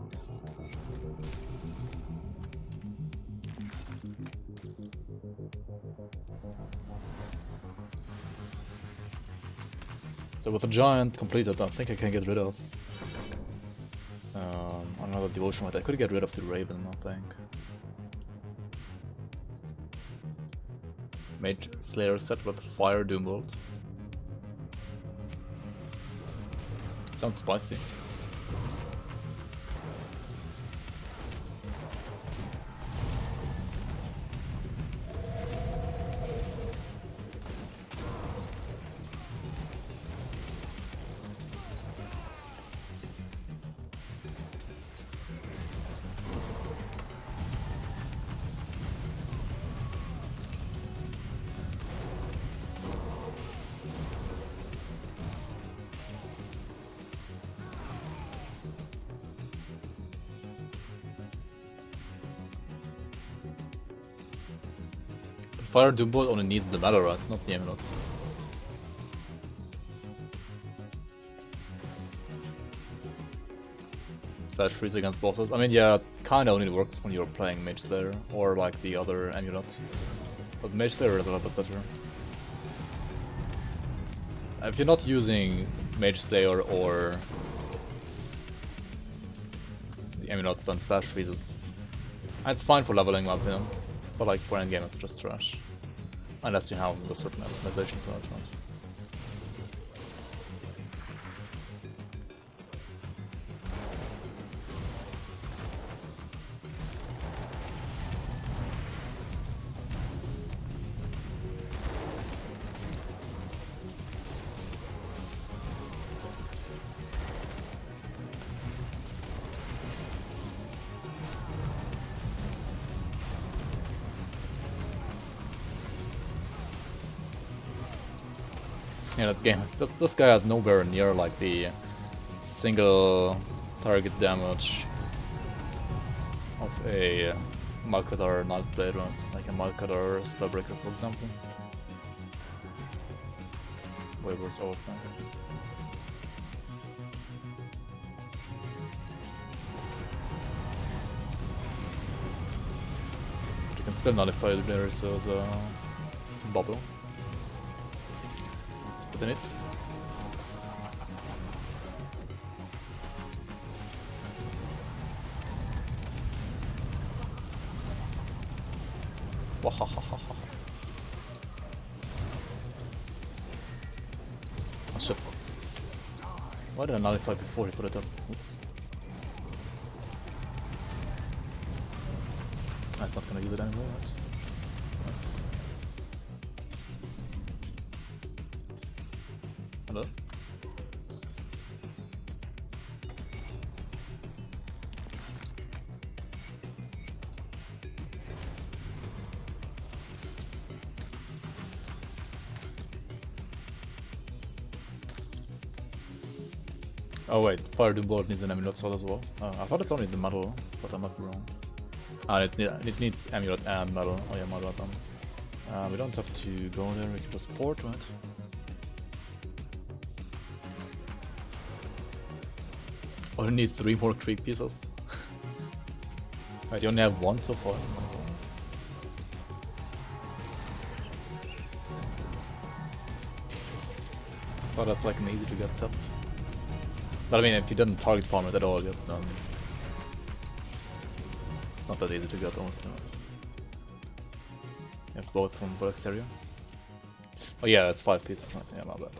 So with the giant completed, I think I can get rid of another devotion right. I could get rid of the Raven, I think. Mage Slayer set with Fire Doombolt. Sounds spicy. Fire Doombolt only needs the Metal Rat, not the Amulet. Flash freeze against bosses. I mean, yeah, kinda only works when you're playing Mage Slayer or like the other Amulet. But Mage Slayer is a little bit better. If you're not using Mage Slayer or the Amulet, then Flash freeze is... It's fine for leveling, in my opinion. But like for endgame it's just trash. Unless you have the certain optimization for it, right? Yeah, this game. This guy has nowhere near like the single target damage of a Malkadar Nightblade, right? Like a Malkadar Spellbreaker, for example. Waver's always tank. But you can still nullify the player, so as a bubble. In it. Oh shit. Why did I nullify before he put it up? Oops. It's not gonna use it anymore, right? Nice. Hello? Oh wait, Fire Doom Bolt needs an amulet slot as well. I thought it's only the metal, but I might be wrong. It needs amulet and metal. Oh yeah, metal weapon. We don't have to go there, we can just port, right? Oh, you need 3 more creep pieces. Wait, you only have 1 so far? Oh, that's like an easy to get set. But I mean, if you didn't target farm it at all yet, then it's not that easy to get, honestly. You have both from for exterior. Oh yeah, that's 5 pieces, right? Yeah, my bad.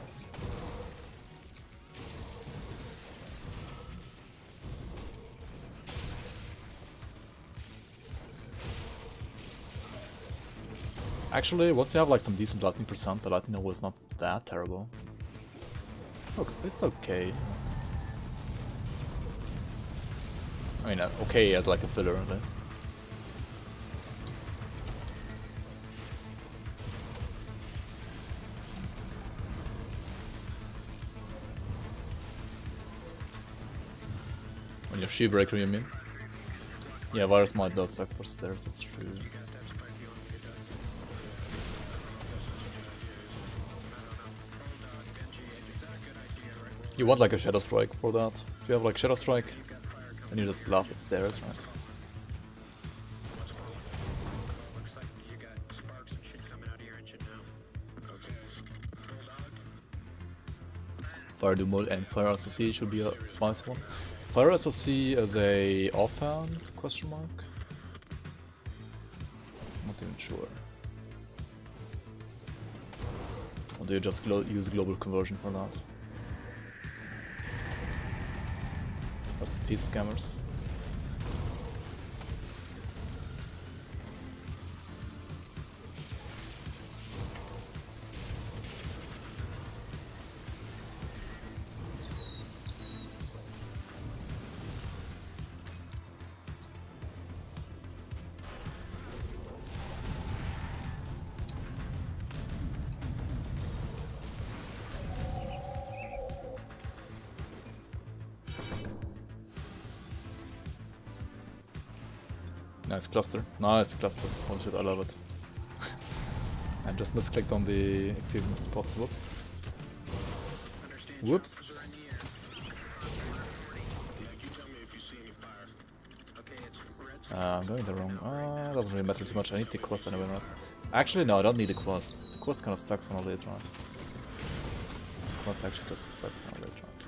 Actually, once you have like some decent lightning percent, the lightning novel is not that terrible. It's okay. I mean, okay as like a filler at least. On your shoe breaker, you mean? Yeah, Virus Might does suck for stairs, that's true. You want like a Shadow Strike for that. If you have like Shadow Strike, then you just laugh at stairs, right? Fire Doom and Fire SOC should be a spice one. Fire SOC as a offhand? Question mark? Not even sure. Or do you just use global conversion for that? That's the peace scammers. Nice cluster. Nice cluster. Holy shit, I love it. I just misclicked on the experiment spot. Whoops. Whoops. I'm going the wrong. Doesn't really matter too much. I need the quest anyway, right? Actually, no, I don't need the quest. The quest kind of sucks on a late, right? The quest actually just sucks on a late, right?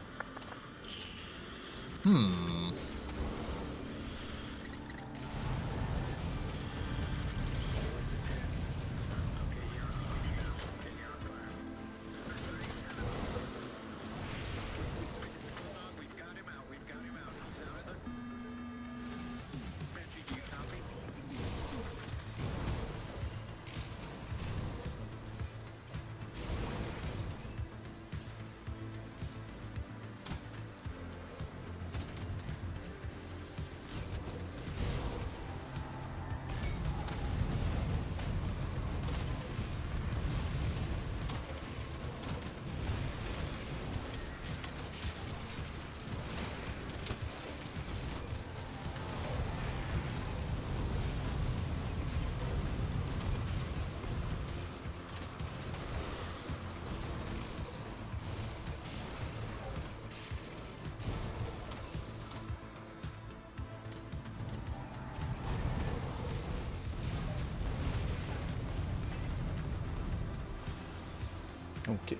Okay,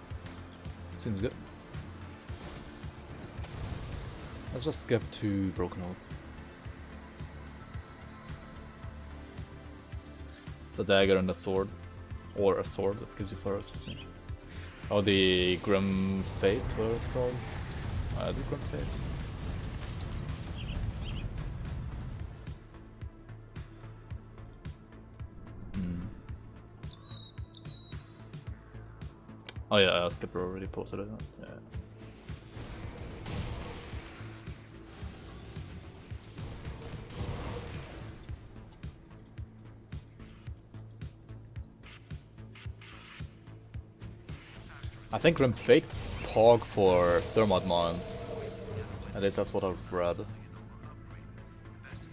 seems good. Let's just skip to Broken Holes. It's a dagger and a sword. Or a sword that gives you fire assassin. Oh, the Grim Fate, what it's called? Is it Grim Fate? Oh yeah, Skipper already posted it. Yeah. I think Grim Fate's POG for Thermite Mines. At least that's what I've read.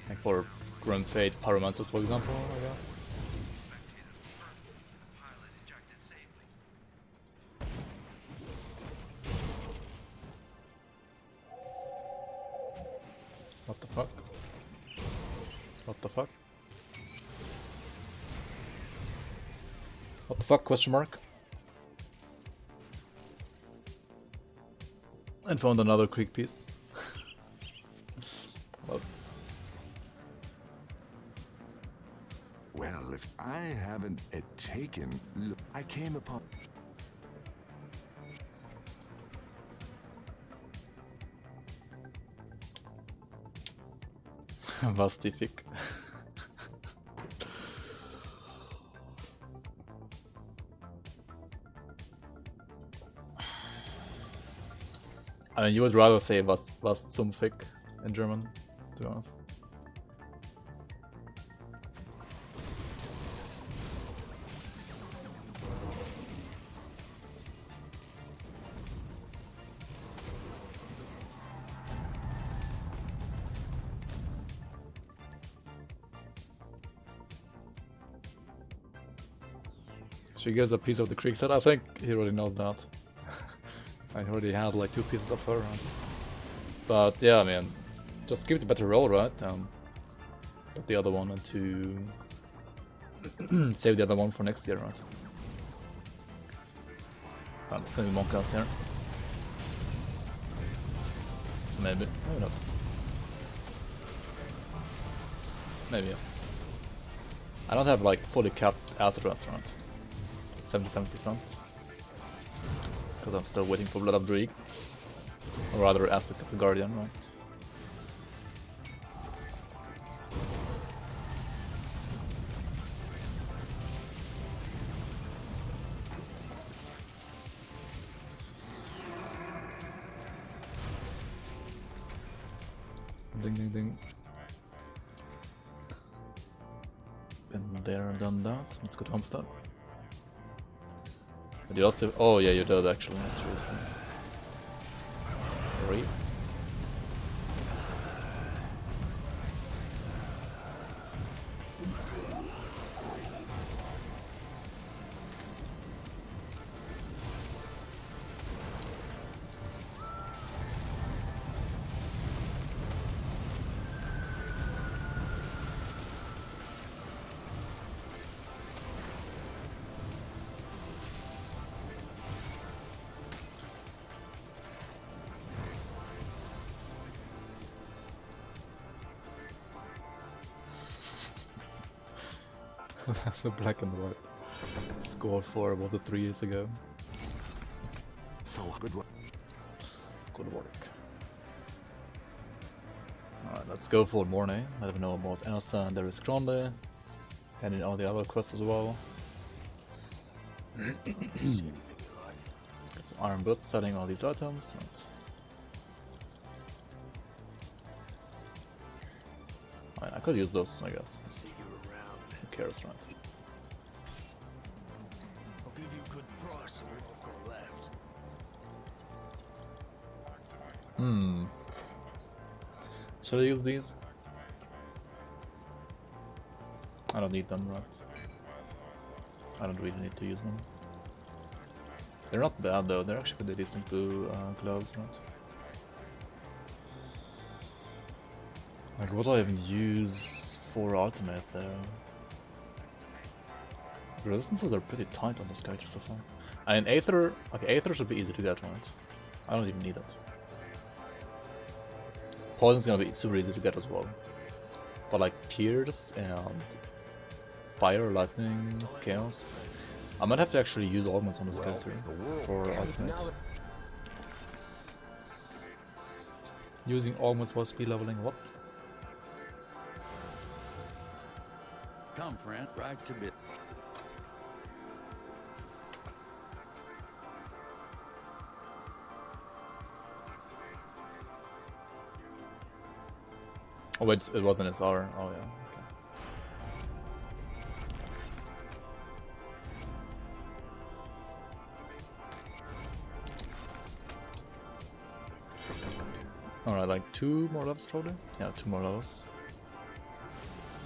Like for Grim Fate Pyromancers, for example, I guess. What the fuck? What the fuck? What the fuck? Question mark? And found another creek piece. Well, Well, if I haven't taken, look, I came upon. Vastific. I mean, you would rather say was zum Fick in German, to be honest. She gives a piece of the creek set. I think he already knows that. I already has like 2 pieces of her. Right? But yeah, I mean, just give it a better roll, right? Put the other one into save the other one for next year, right? It's gonna be Monkas here. Maybe, maybe not. Maybe yes. I don't have like fully capped acid restaurant. 77%. Because I'm still waiting for Blood of Druid. Or rather, Aspect of the Guardian, right? Ding ding ding. Been there, done that. Let's go to Homestead. Did you also? Oh yeah, you did actually. That's really funny. 3. The black and white score 4 was it 3 years ago. So good work. Good work. Alright, let's go for Mornay. Let me know about Elsa and there is Grande. And in all the other quests as well. It's Iron Boots selling all these items. Right. I could use those, I guess. Who cares, right? I'll give you a good price on what I've got left. Should I use these? I don't need them, right? I don't really need to use them. They're not bad though, they're actually pretty decent blue gloves, right? Like, what do I even use for ultimate though? The resistances are pretty tight on this character so far. I mean, Aether, okay, Aether should be easy to get, right? I don't even need it. Poison's gonna be super easy to get as well. But like Pierce and fire, lightning, chaos. I might have to actually use augments on this character for ultimate. Using augments while speed leveling, what? Come, friend, right to bit. Oh wait, it wasn't SR. Oh yeah, okay. Alright, like 2 more levels probably? Yeah, 2 more levels.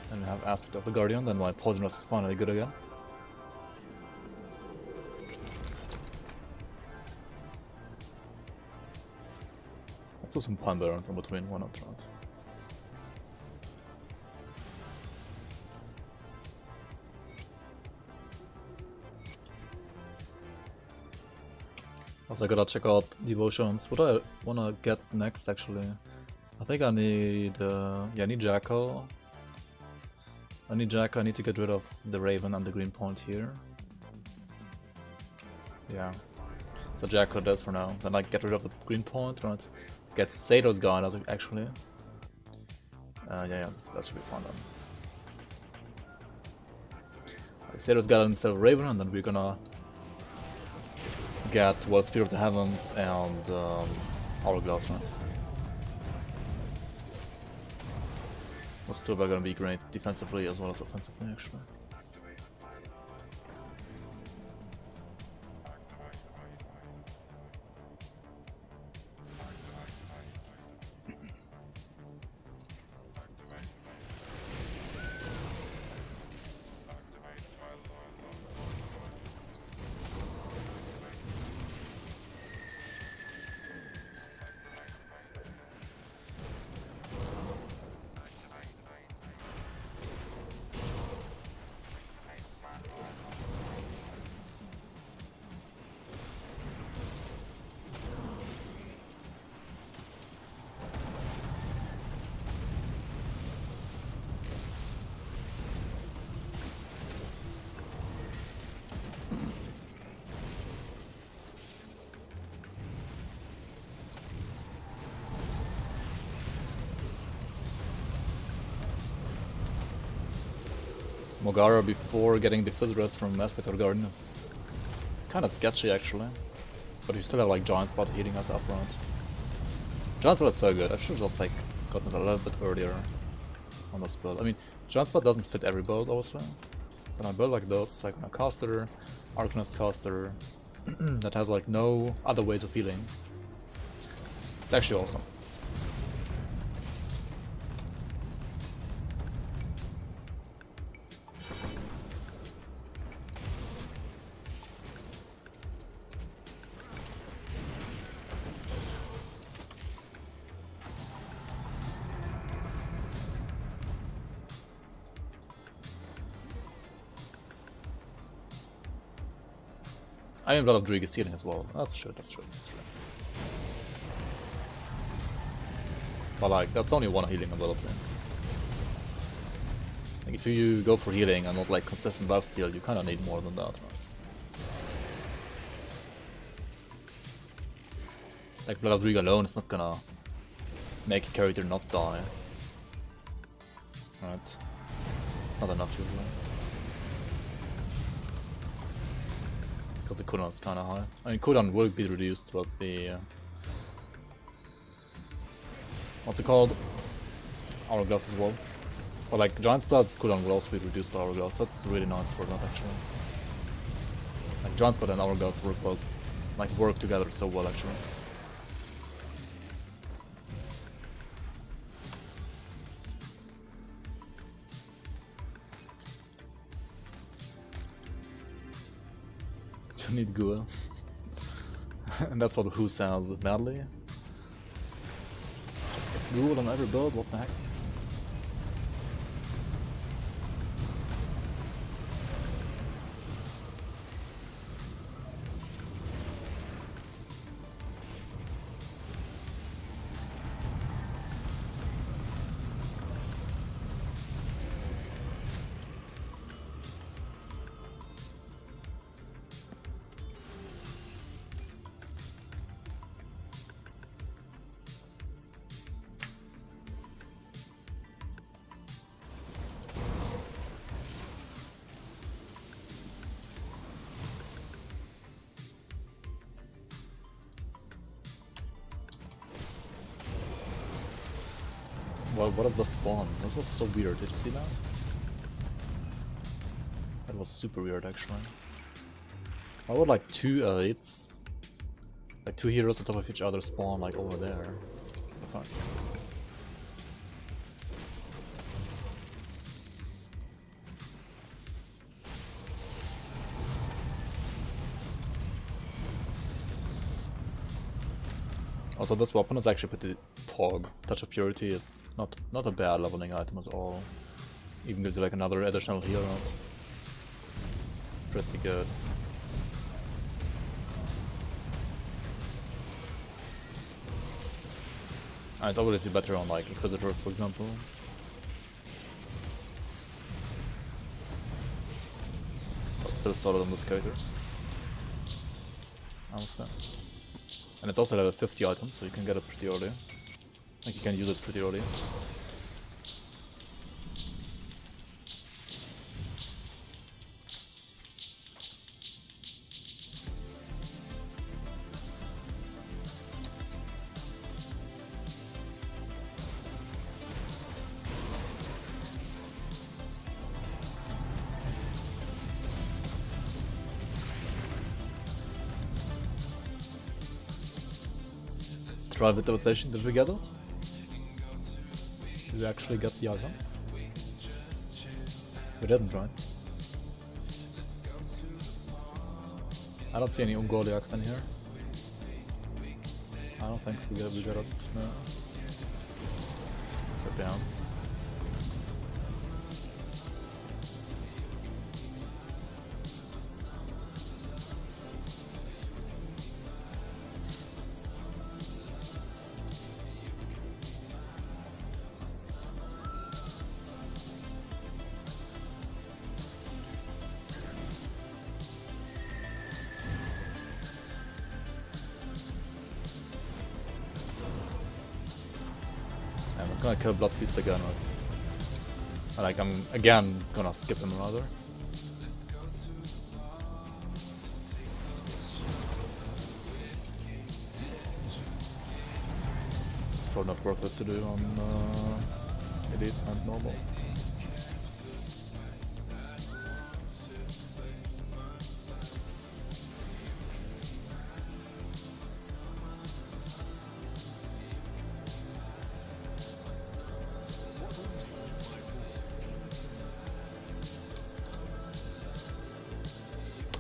Then we have Aspect of the Guardian, then my Poisonous is finally good again. Let's do some Pine Barrens in between, why not, right? Also, I gotta check out Devotions. What do I wanna get next, actually? I think I need, yeah, I need Jackal. I need Jackal, I need to get rid of the Raven and the green point here. Yeah. So Jackal does for now. Then I get rid of the green point, right? Get Sato's guy, actually. Yeah, that should be fine then. Sato's guy instead of Raven, and then we're gonna get Spirit of the Heavens and Hourglass, right? Those two are gonna be great defensively as well as offensively, actually. Mogara before getting the Fizz Rest from Aspect of the Guardian is kinda sketchy actually. But you still have like Giant Spot heating us up, right? Giant Spot is so good, I should just like gotten it a little bit earlier on this build. I mean, Giant Spot doesn't fit every build obviously. But I build like this, like a caster, Arcanist caster, that has like no other ways of healing. It's actually awesome. I mean, a lot of Druid is healing as well. That's true, that's true, that's true. But like, that's only one healing ability. Like, if you go for healing and not like consistent lifesteal, you kinda need more than that, right? Like, Blood of Druid alone is not gonna make a character not die. Right? It's not enough usually. Because the cooldown is kinda high. I mean, cooldown will be reduced with the... what's it called? Hourglass as well. But like, Giant Splat's cooldown will also be reduced by Hourglass. That's really nice for that actually. Like, Giant Splat and Hourglass work well, like, work together so well actually. You need Gua. And that's what Who sounds badly. Just get Ghoul on every build, what the heck? What is the spawn? That was so weird. Did you see that? That was super weird, actually. I would like 2 elites, like 2 heroes on top of each other spawn like over there. What the fuck? Also, this weapon is actually pretty pog. Touch of Purity is not a bad leveling item at all. Even gives you like another additional heal round. It's pretty good. It's obviously better on like Inquisitors, for example. But still solid on this character, I would say. And it's also level 50 item, so you can get it pretty early. Like you can use it pretty early. Try with devastation, did we get it? Did we actually get the item? We didn't, right? I don't see any Ungoliacs in here. I don't think so. We got it. No. The bounce. I'm gonna kill Bloodfeast again, or like I'm again gonna skip him rather. It's probably not worth it to do on Elite and Normal.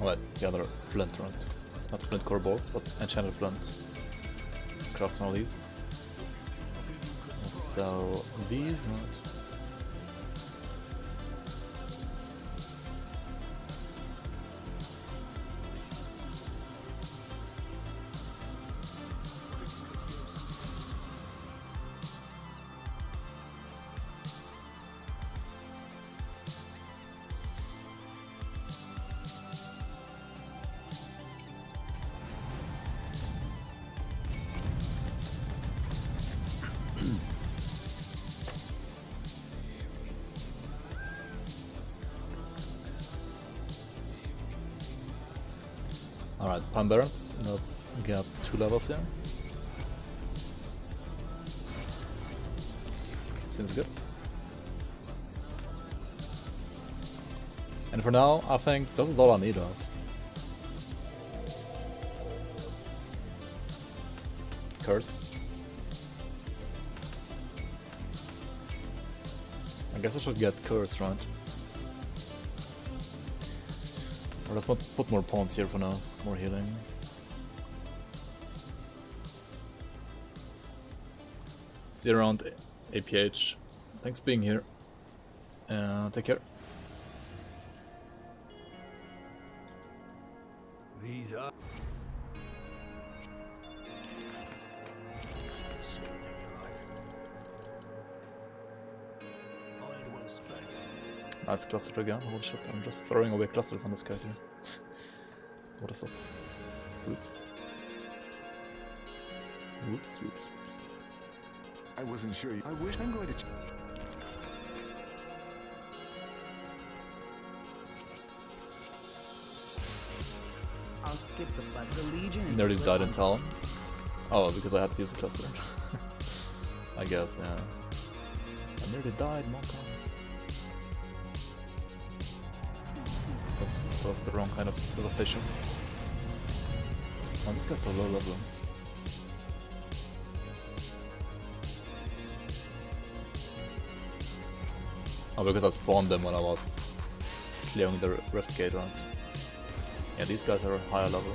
Alright, the other flint, right? Not flint core bolts, but enchanted flint. Let's craft some of these. Let's sell these, not. Alright, Palm Barrens, let's get 2 levels here. Seems good. And for now, I think this is all I need, right? Curse. I guess I should get Curse, right? Or let's put more pawns here for now, more healing. See you around APH. Thanks for being here. Take care. These up. Nice cluster again. Holy shit, I'm just throwing away clusters on this guy here. What is this? Oops. Oops, oops, oops. I wasn't sure. I wish I'm going to. I'll skip the fight. The Legion is Nearly still died in on. Talon. Oh, because I had to use the cluster. I guess, yeah. I nearly died, Monkans. Oops, that was the wrong kind of devastation. Oh, this guy's so low level. Oh, because I spawned them when I was clearing the rift gate, right? Yeah, these guys are higher level.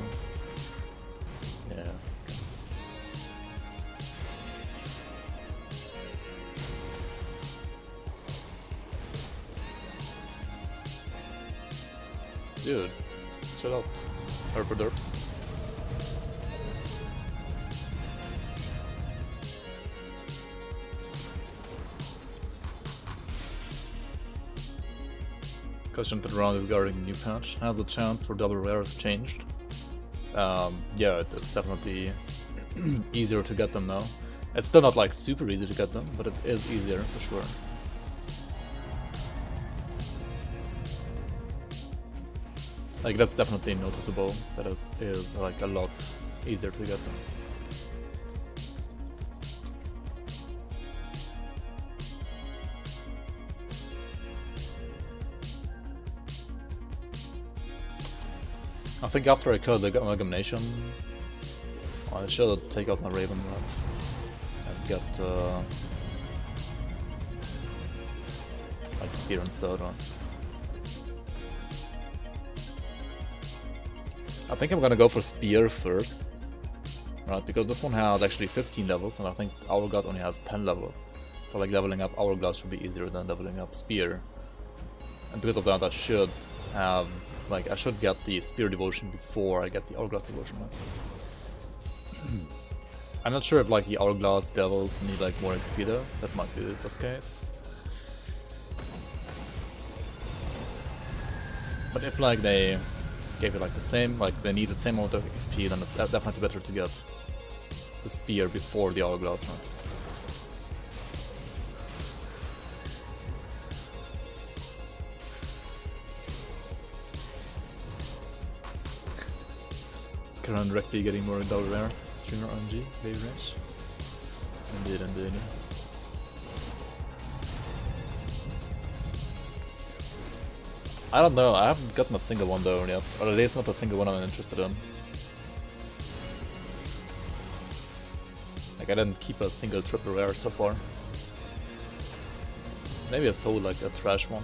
Yeah. Okay. Dude, chill out. Herperderps. Question to the round regarding the new patch. Has the chance for double rares changed? Yeah, it's definitely easier to get them now. It's still not like super easy to get them, but it is easier for sure. Like that's definitely noticeable that it is like a lot easier to get them. I think after I killed the amalgamation, I should take out my Raven Rat and get like Spear instead, right? I think I'm gonna go for Spear first, right? Because this one has actually 15 levels and I think Hourglass only has 10 levels. So like leveling up Hourglass should be easier than leveling up Spear. And because of that I should have, like I should get the Spear Devotion before I get the Hourglass Devotion, right? I'm not sure if like the Hourglass Devils need like more XP though, that might be this case. But if like they gave it like the same, like they need the same amount of XP, then it's definitely better to get the Spear before the Hourglass, right? Current Rekby getting more double rares, streamer RNG, very rich. Indeed, indeed. I don't know, I haven't gotten a single one though yet, or at least not a single one I'm interested in. Like I didn't keep a single triple rare so far. Maybe I sold like a trash one.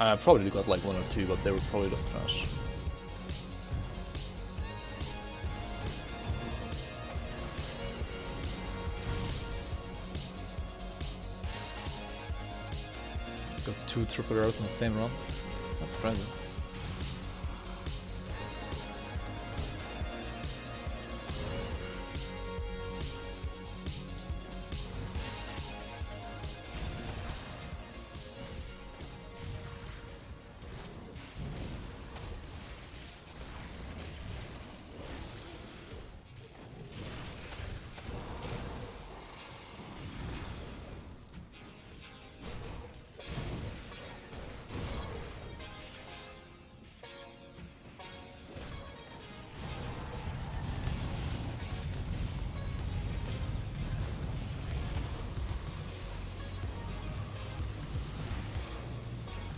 I probably got like one or two, but they were probably just trash. Got 2 triple rares in the same run. That's surprising.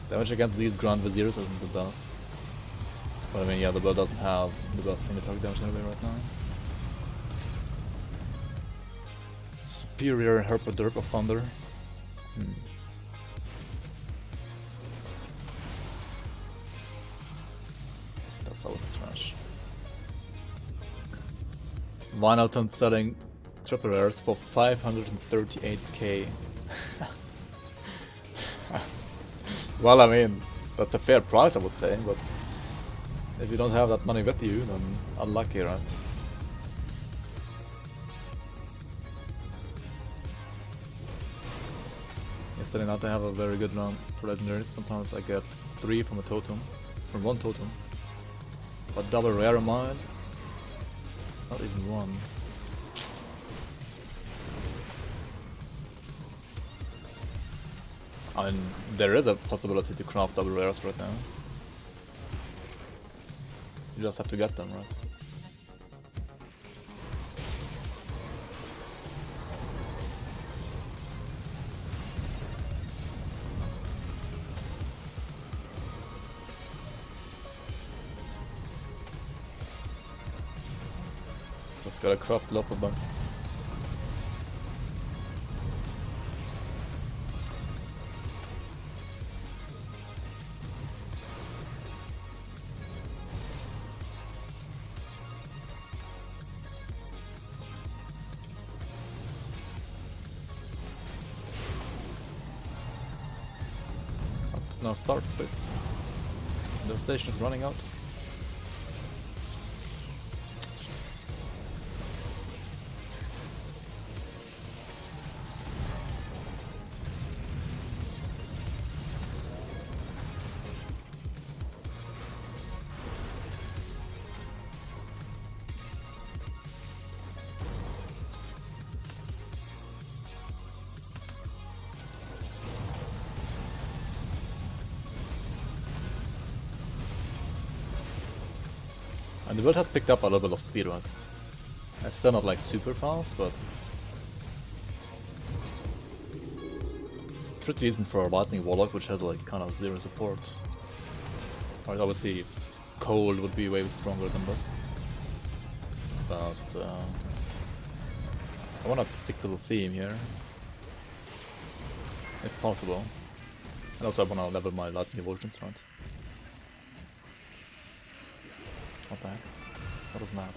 Damage against these Grand Viziers isn't the best. But I mean, yeah, the bow doesn't have the best single target damage anyway right now. Superior Herpaderp of Thunder. That's always the trash. Vinalton selling triple rares for 538k. Well, I mean, that's a fair price, I would say, but if you don't have that money with you, then unlucky, right? Yesterday night I have a very good run for legendaries. Sometimes I get 3 from a totem, from 1 totem. But double rare mines, not even 1. I mean, there is a possibility to craft double rares right now. You just have to get them, right? Just gotta craft lots of them. Now start, please. Devastation is running out. And the build has picked up a little bit of speed, right? It's still not like super fast, but pretty decent for a lightning Warlock, which has like kind of zero support. Right, obviously if cold would be way stronger than this. But I wanna stick to the theme here. If possible. And also I wanna level my lightning evolutions, right? Not bad. What is that?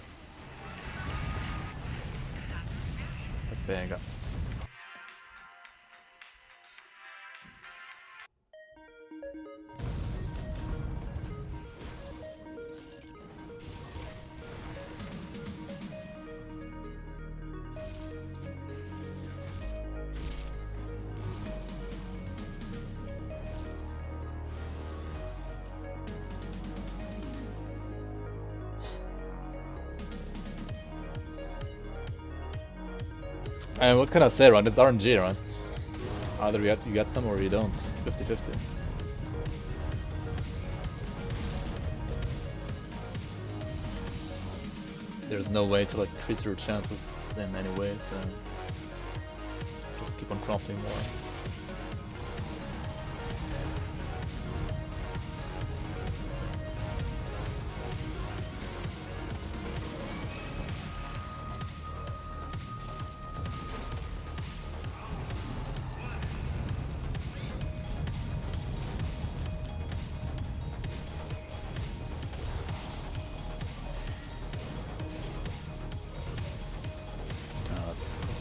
Pega. And what can I say, right? It's RNG, right? Either you get them or you don't. It's 50-50. There's no way to like increase your chances in any way, so just keep on crafting more.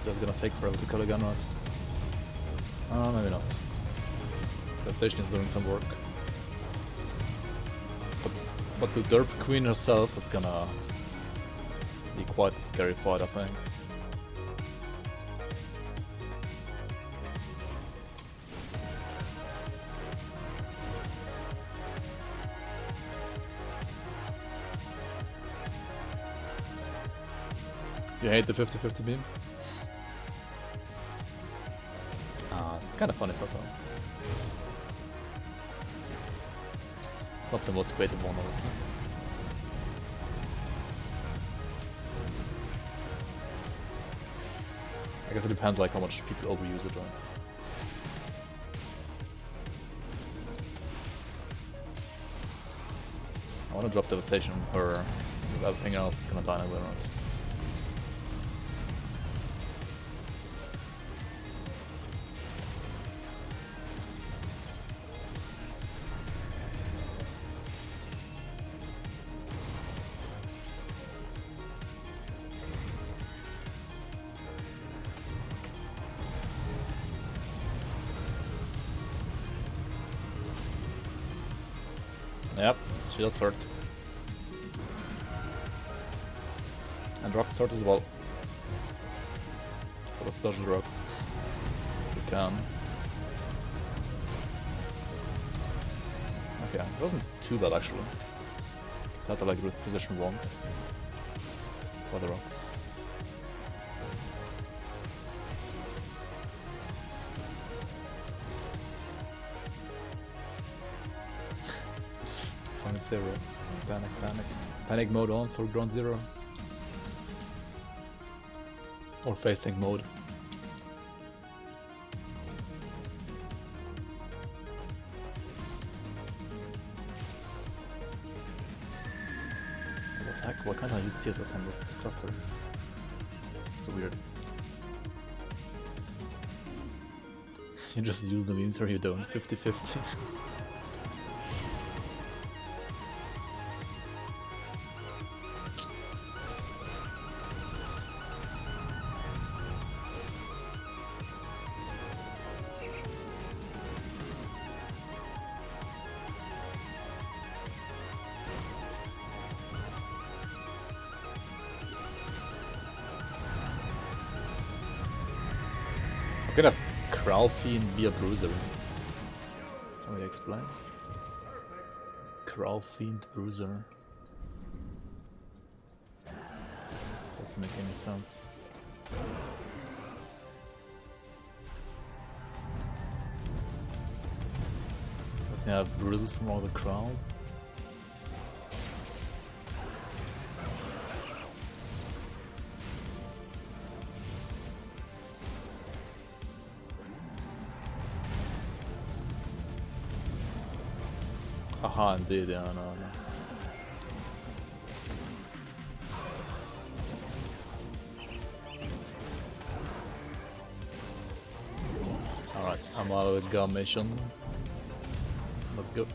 That's gonna take forever to kill a gun, right? Maybe not. The station is doing some work. But the Derp Queen herself is gonna be quite a scary fight, I think. You hate the 50-50 beam? It's kind of funny sometimes. It's not the most creative one, obviously. I guess it depends like how much people overuse it, right? I want to drop Devastation or everything else is gonna die anyway, right? Yep, she does hurt. And rocks hurt as well. So let's dodge the rocks. We can. Okay, it wasn't too bad actually. Just had to like reposition once for the rocks. Sonic Zeros. Panic, panic. Panic mode on for ground zero. Or face tank mode. What the heck? Why can't I use TSS on this cluster? So weird. You just use the means or you don't. 50-50. I could have Crow Fiend be a bruiser. Somebody explain? Crow Fiend bruiser. Doesn't make any sense. Does he have bruises from all the crowds? Haha, indeed, yeah, no. Alright, I'm out of the gun mission. Let's go.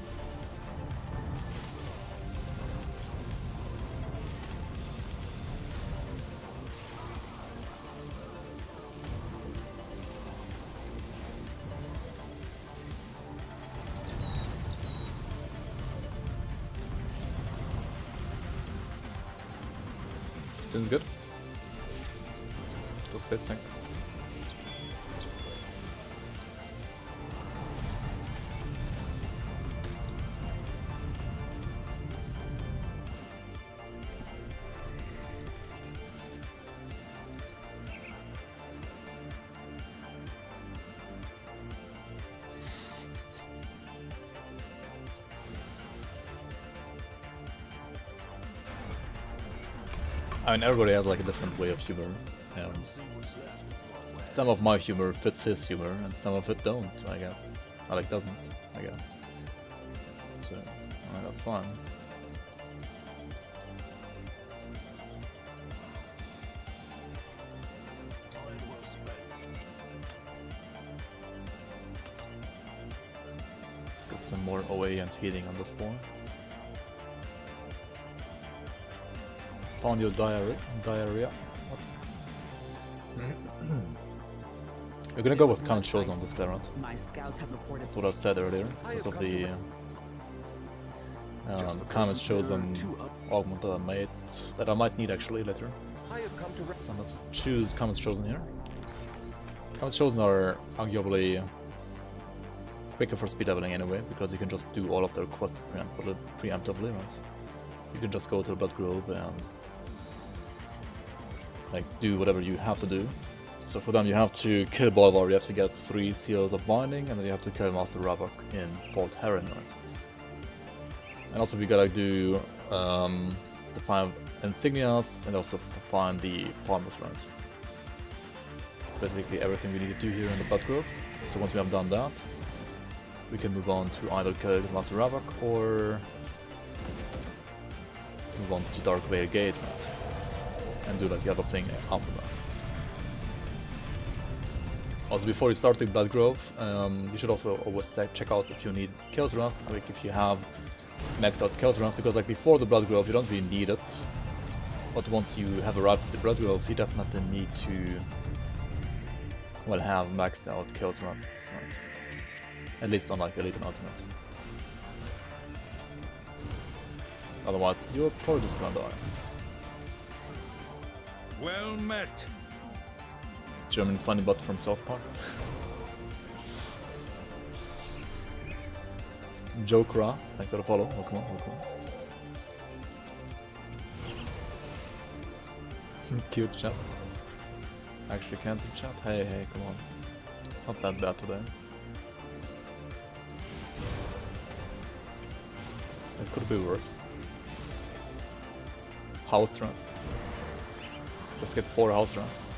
Seems good. Just fisting. I mean, everybody has like a different way of humor. Some of my humor fits his humor, and some of it don't, I guess. I like doesn't, I guess. So, that's fine. Let's get some more OA and healing on this boy. Found your diarrhea. What? You're gonna go with Comet Trozan on this guy, right? My scouts have reported. That's what I said earlier, because of the Comet Trozan augment that I might need actually later. So let's choose Comet Trozan here. Comet Trozan are arguably quicker for speed leveling anyway, because you can just do all of their quests preemptively, right? You can just go to the Blood Grove and like do whatever you have to do. So for them you have to kill Bolvar, you have to get 3 seals of binding, and then you have to kill Master Ravok in Fort Heron, right? And also we gotta do the 5 insignias and also find the farmers, right? It's basically everything we need to do here in the Blood Grove. So once we have done that, we can move on to either kill Master Ravok or move on to Dark Veil Gate, right? And do like the other thing after that. Also, before you start the Blood Grove, you should also always check out if you need Chaos Runs, like if you have maxed out Chaos Runs, because like before the Blood Grove you don't really need it, but once you have arrived at the Blood Grove you definitely need to, well, have maxed out Chaos Runs, right? At least on like Elite and Ultimate. So otherwise you're probably just gonna die. Well met. German funny bot from South Park. Jokra, thanks for the follow. Welcome. Cute chat. Actually cancel chat. Hey, come on. It's not that bad today. It could be worse. House runs. Just get 4 house runs.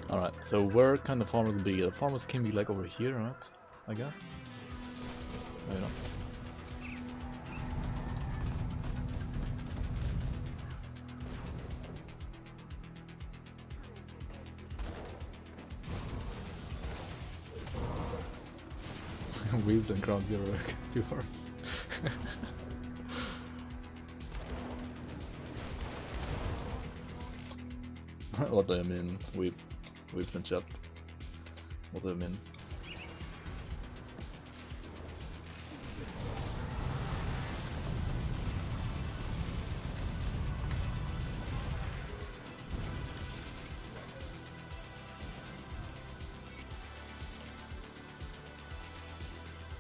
Alright, so where can the farmers be? The farmers can be like over here, right? I guess? Maybe not. Weaves and ground zero viewers. What do you mean, weaves? Weaves in chat. What do you mean?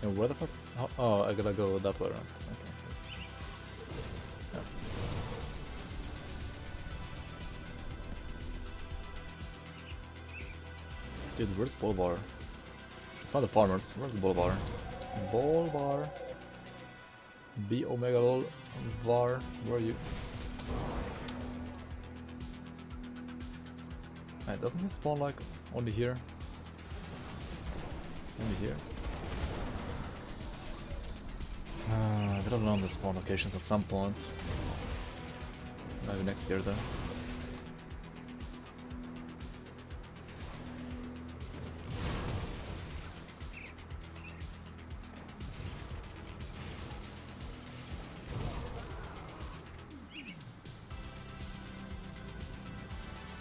And where the fuck? Oh, I gotta go that way around. Okay. Yeah. Dude, where's Bolvar? Found the farmers. Where's Bolvar? Bolvar. B Omega Lol Var. Where are you? Hey, doesn't it spawn like only here? Only here? I gotta learn the spawn locations at some point. Maybe next year though.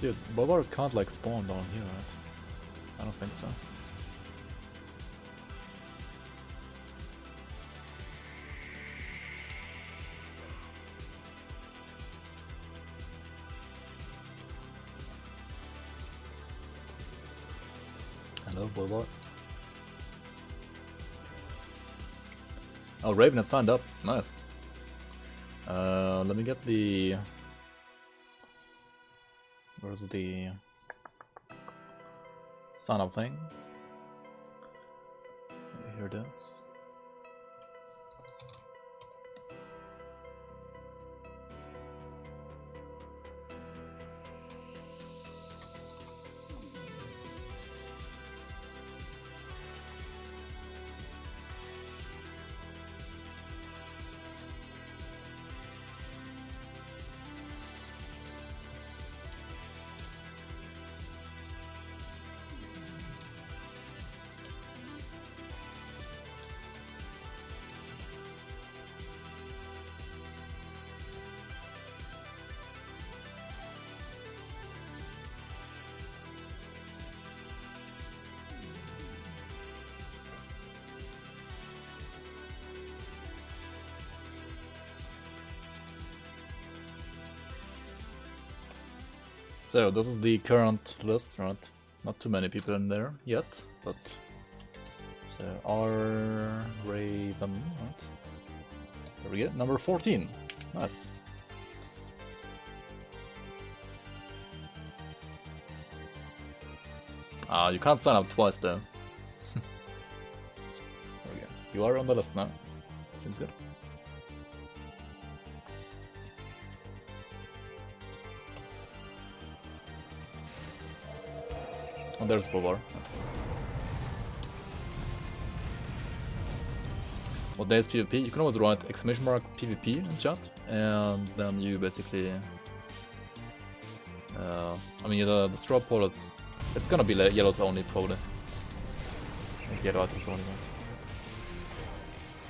Dude, Bobar can't like spawn down here, right? I don't think so. Hello, Bobar. Oh, Raven has signed up. Nice. Let me get the... Where's the sign up thing? Here it is. So this is the current list, right? Not too many people in there yet, but so R Raven, right? There we go, number 14. Nice. You can't sign up twice though. There we go. You are on the list now. Seems good. Oh, there's Bovar. Nice. What day is PvP? You can always write exclamation mark PvP in chat, and then you basically... I mean, the straw poll is... It's gonna be yellows only, probably. Like yellow items only, right?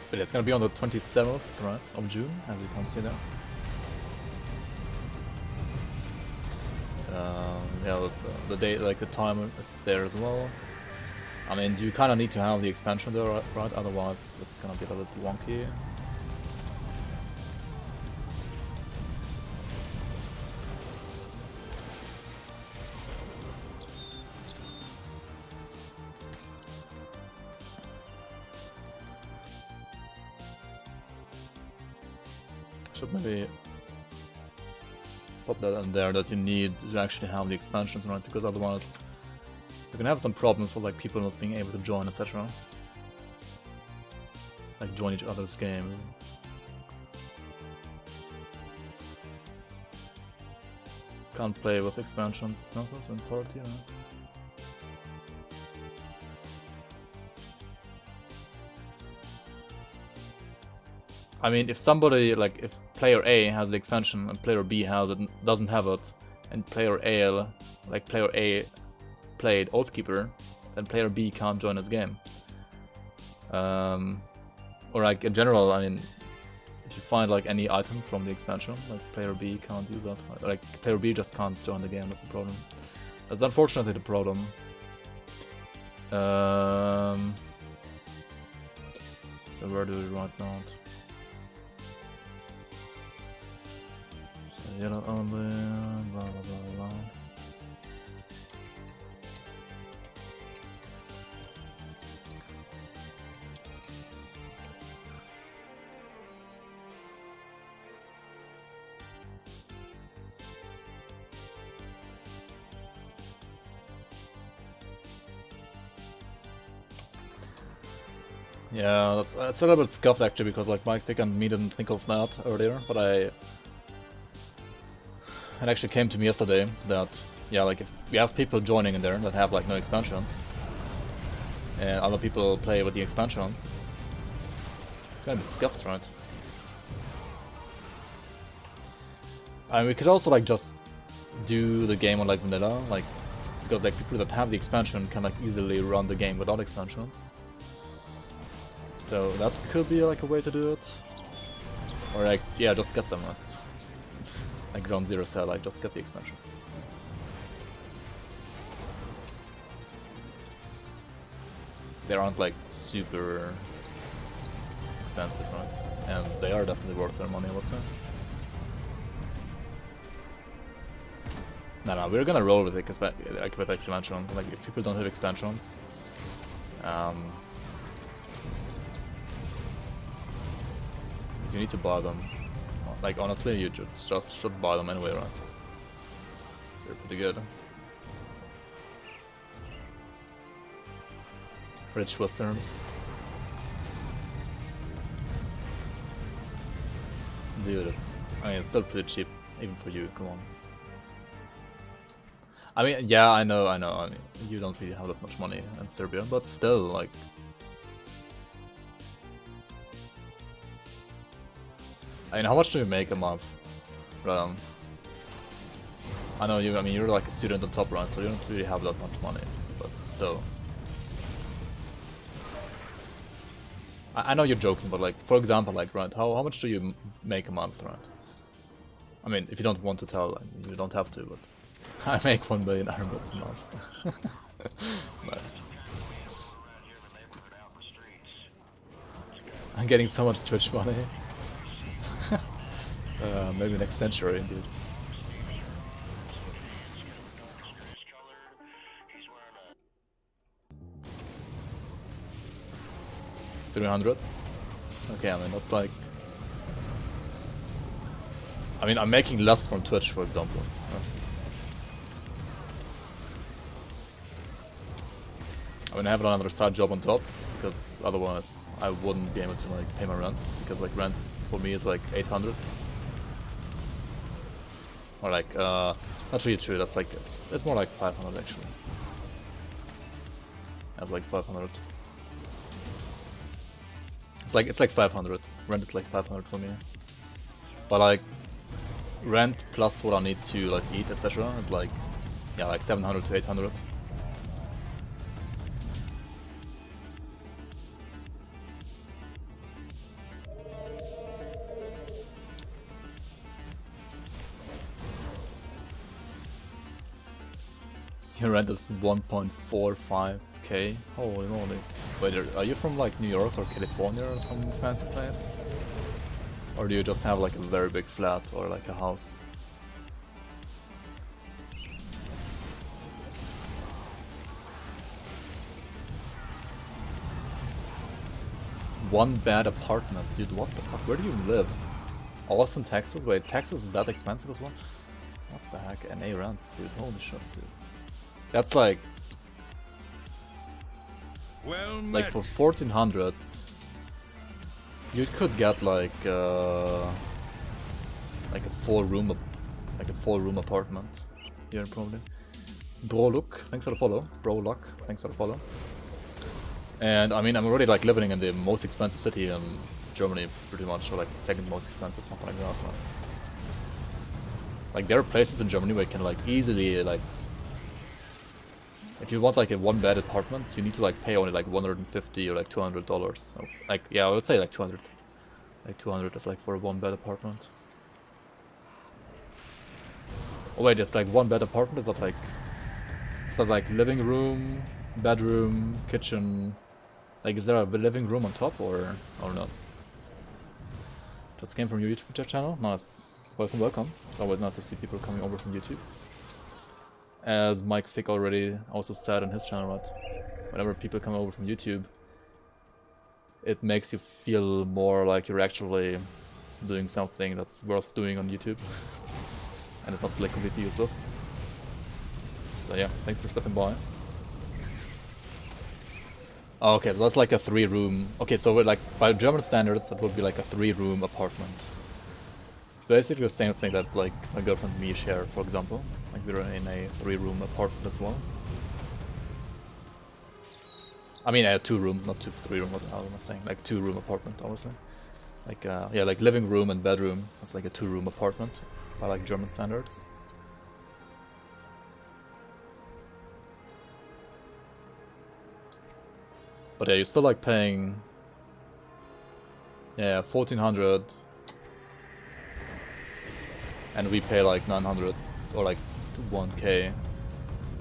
But yeah, it's gonna be on the 27th, right, of June, as you can see there. Yeah, the date, like the time is there as well. I mean, you kind of need to have the expansion there, right? Otherwise, it's gonna be a little bit wonky. Should maybe put that in there, that you need to actually have the expansions, right? Because otherwise you can have some problems with like people not being able to join, etc. Like join each other's games. Can't play with expansions, nonsense in party, right? I mean, if somebody, like, if player A has the expansion and player B has it, doesn't have it, and player A, like player A played Oathkeeper, then player B can't join his game. Or like in general, I mean, if you find like any item from the expansion, like player B can't use that. Like player B just can't join the game. That's the problem. That's unfortunately the problem. So where do we write now? So yellow only, blah blah blah blah. Yeah, that's a little bit scuffed actually, because like Mike Thick and me didn't think of that earlier, but it actually came to me yesterday that, yeah, like if we have people joining in there that have like no expansions, and other people play with the expansions, it's gonna be scuffed, right? I mean, we could also like just do the game on like vanilla, like, because like people that have the expansion can like easily run the game without expansions. So that could be like a way to do it. Or like, yeah, just get them. Like Ground Zero said, like just get the expansions. They aren't like super expensive, right? And they are definitely worth their money, I would say. No, we're gonna roll with it, like with expansions. Like if people don't have expansions, you need to buy them. Like honestly, you just should buy them anyway, right? They're pretty good. Rich Westerns. Dude, I mean, it's still pretty cheap, even for you, come on. I mean, yeah, I know, I mean, you don't really have that much money in Serbia, but still, like... I mean, how much do you make a month? Right. I know you. I mean, you're like a student on top, right? So you don't really have that much money, but still. I know you're joking, but like, for example, like, right? How much do you make a month, right? I mean, if you don't want to tell, like, you don't have to, but I make 1 million Iron Bits a month. Nice. I'm getting so much Twitch money. Maybe next century, indeed. $300? Okay, I mean, that's like... I mean, I'm making less from Twitch, for example. I mean, I have another side job on top, because otherwise I wouldn't be able to like pay my rent, because like rent for me is like 800. Or like, not really true, that's like, it's more like 500 actually. That's like 500. It's like 500. Rent is like 500 for me. But like, rent plus what I need to like eat, etc. is like, yeah, like 700 to 800. Your rent is 1.45k. Holy moly. Wait, are you from like New York or California or some fancy place? Or do you just have like a very big flat or like a house? One bad apartment. Dude, what the fuck? Where do you live? Austin, Texas? Wait, Texas is that expensive as well? What the heck? NA rents, dude. Holy shit, dude. That's like... Well, like for 1400, you could get like a 4-room apartment here probably. Warlock, thanks for the follow. Warlock, thanks for the follow. And I mean, I'm already like living in the most expensive city in Germany pretty much, or like the second most expensive, something like that. Like there are places in Germany where you can like easily like, if you want like a one bed apartment, you need to like pay only like $150 or like $200. So it's like, yeah, I would say like 200. Like 200 is like for a one bed apartment. Oh wait, it's like one bed apartment. Is that like living room, bedroom, kitchen? Like, is there a living room on top or not? Just came from your YouTube channel. Nice. Welcome, welcome. It's always nice to see people coming over from YouTube. As Mike Fick already also said on his channel, right? Whenever people come over from YouTube, it makes you feel more like you're actually doing something that's worth doing on YouTube. And it's not like completely useless. So yeah, thanks for stopping by. Oh, okay, so that's like a 3-room. Okay, so we're like by German standards, that would be like a 3-room apartment. It's basically the same thing that like my girlfriend and me share, for example. Like we're in a 3-room apartment as well. I mean a 2-room, not 3-room. What am I saying? Like 2-room apartment, obviously. Like yeah, like living room and bedroom. That's like a 2-room apartment by like German standards. But yeah, you're still like paying, yeah, 1,400, and we pay like 900 or like 1K.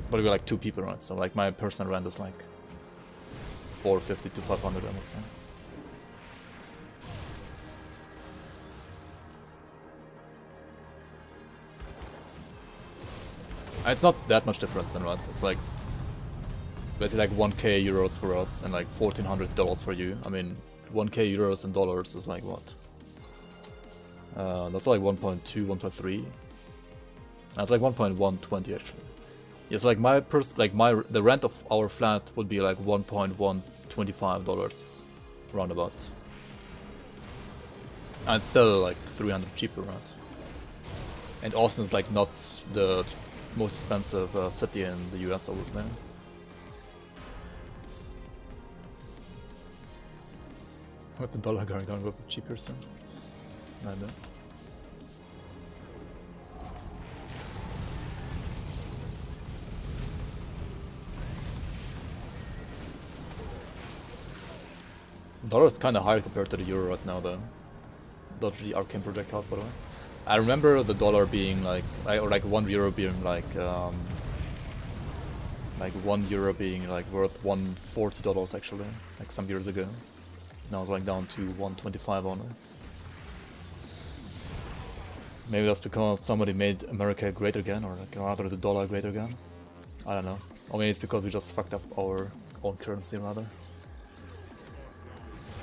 But we're like 2 people, right? So like my personal rent is like 450 to 500, I would say. It's not that much difference then, right? It's like basically like 1K euros for us and like $1,400 for you. I mean, 1K euros in dollars is like what? That's like 1.2, 1.3. That's like 1.120 actually. Yes, like the rent of our flat would be like $1.125 roundabout. And it's still like 300 cheaper, right? And Austin is like not the most expensive city in the US, obviously. With the dollar going down, would be cheaper soon. I know. Dollar is kind of higher compared to the euro right now, though. Dodge the arcane projectiles, by the way. I remember the dollar being like, or like €1 being like €1 being like worth $140 actually, like some years ago. Now it's like down to 125 only. Maybe that's because somebody made America great again, or like rather the dollar great again. I don't know. Or maybe it's because we just fucked up our own currency rather.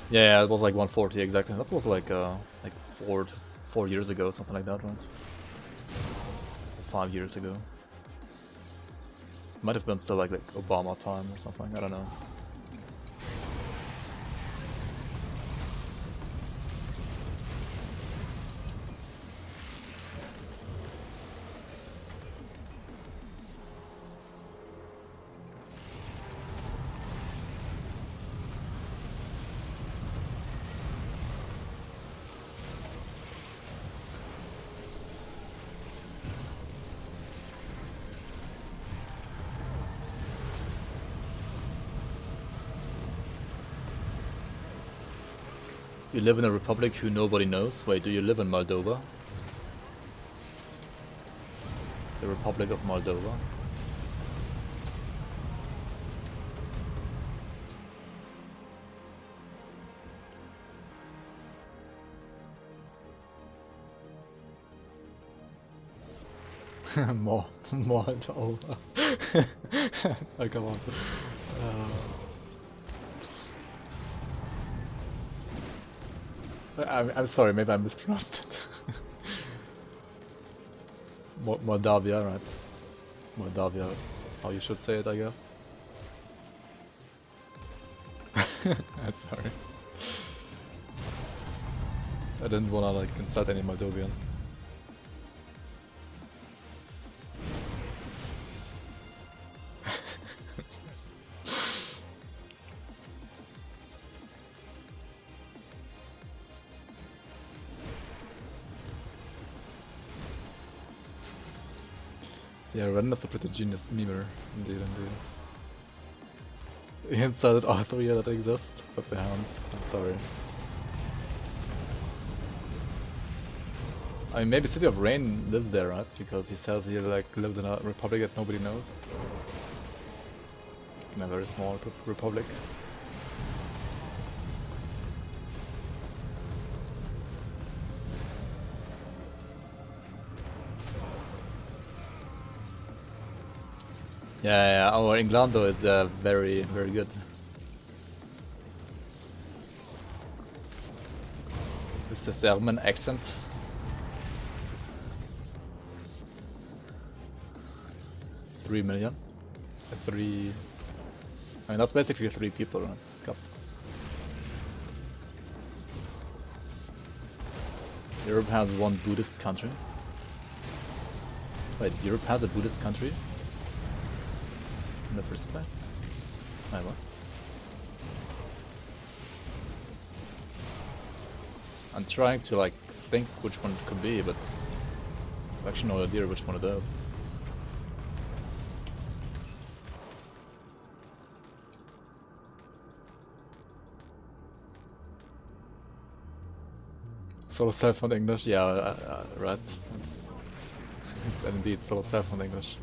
Yeah, it was like 140 exactly. That was like 4 years ago, something like that, right? 5 years ago. Might have been still like Obama time or something. I don't know. You live in a republic who nobody knows? Wait, do you live in Moldova? The Republic of Moldova? Moldova. Oh, come on. I'm sorry, maybe I mispronounced it. Moldavia, right? Moldavia is how you should say it, I guess. I'm sorry. I didn't wanna like insult any Moldovians. Yeah, Ren is a pretty genius memer, indeed, indeed. He insulted all three that exist, but the hounds. I'm sorry. I mean, maybe City of Rain lives there, right? Because he says he like lives in a republic that nobody knows. In a very small republic. Yeah, our Inglando is very, very good. This is German accent. $3 million. Three. I mean, that's basically 3 people, right? Cup. Europe has one Buddhist country. Wait, Europe has a Buddhist country? In the first place? Wait, what? I'm trying to like think which one it could be, but I have actually no idea which one it is. Solo self-found English? Yeah, right. It's indeed solo self-found English.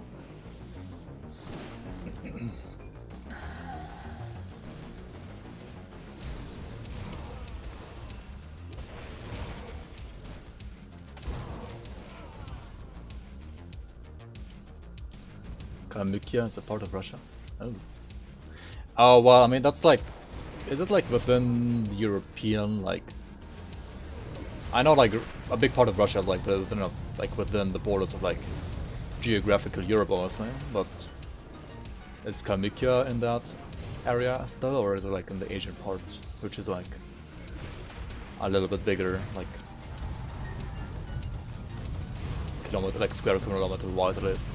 Kalmykia is a part of Russia. Oh. Oh, well, I mean, that's like... Is it like within the European, like... I know like a big part of Russia is like within the borders of like geographical Europe, honestly, but is Kalmykia in that area still, or is it like in the Asian part, which is like a little bit bigger, like kilometer, like square kilometer wide at least?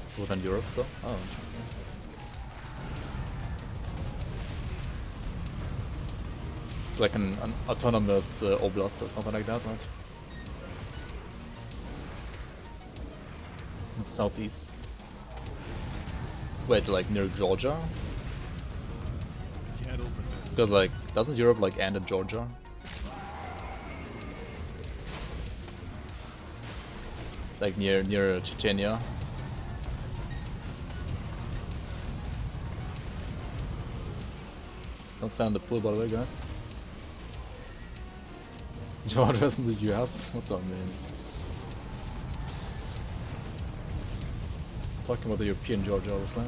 It's within Europe still? Oh, interesting. It's like an autonomous oblast or something like that, right? In southeast. Wait, like near Georgia? Can't open that. Because like, doesn't Europe like end in Georgia? Like near Chechnya? Don't stay in the pool, by the way, guys. Georgia's in the US? What do I mean? I'm talking about the European Georgia, obviously.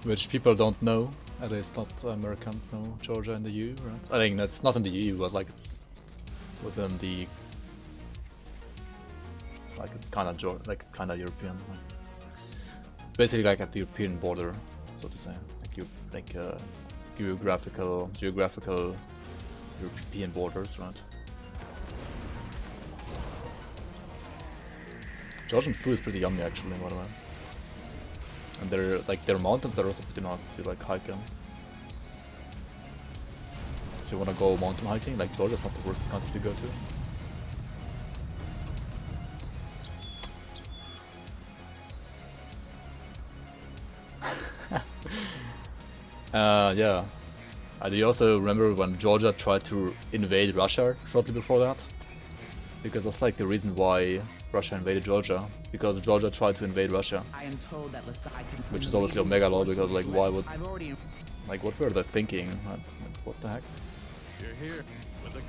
Which people don't know. At least not Americans know Georgia in the EU, right? I think that's not in the EU, but like it's within the... Like it's kinda European. It's basically like at the European border, so to say. Like geographical European borders, right? Georgian food is pretty yummy actually, by the way. And their mountains are also pretty nice to like hike in. If you wanna go mountain hiking, like Georgia's not the worst country to go to. Yeah. Do you also remember when Georgia tried to invade Russia shortly before that? Because that's like the reason why Russia invaded Georgia. Because Georgia tried to invade Russia. I am told that Which is obviously a mega law, because like why would... Like what were they thinking? Like, what the heck? You're here with the...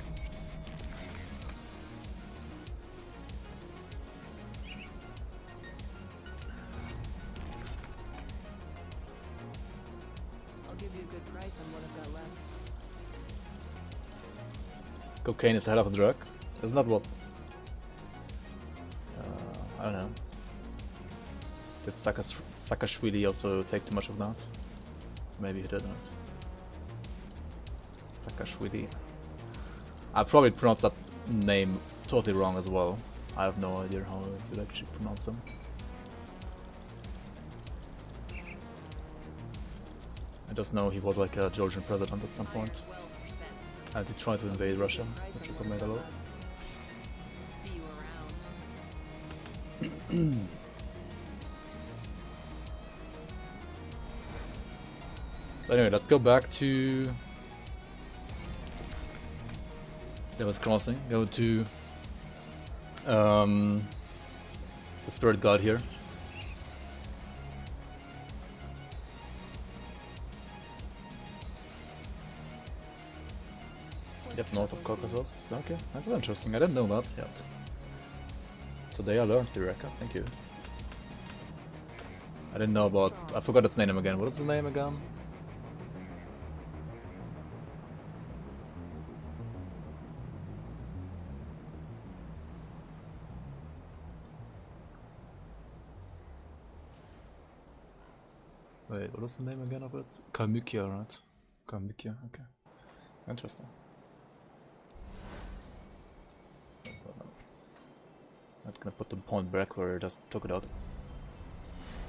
I'll give you a good price on what I've got left. Cocaine is a hell of a drug? Isn't that what... I don't know. Did Saakashvili also take too much of that? Maybe he didn't. Saakashvili. I probably pronounced that name totally wrong as well. I have no idea how you actually pronounce him. I just know he was like a Georgian president at some point. And he tried to invade Russia, which is made a lot. See you around. So anyway, let's go back to Devil's Crossing. Go to the Spirit God here. Yep, north of Caucasus. Okay, that's interesting. I didn't know that yet. Today I learned the record. Thank you. I didn't know about. I forgot its name again. What is the name again? Wait, what was the name again of it? Kalmykia, right? Kalmykia, okay. Interesting. I'm gonna put the point back where I just took it out.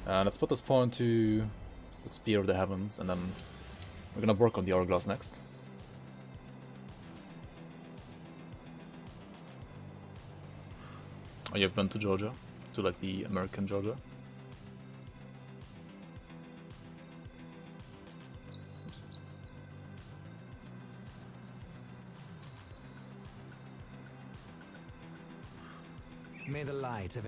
Let's put this pawn to the Spear of the Heavens, and then we're gonna work on the Hourglass next. Oh, you've been to Georgia? To like the American Georgia? Oops. May the light of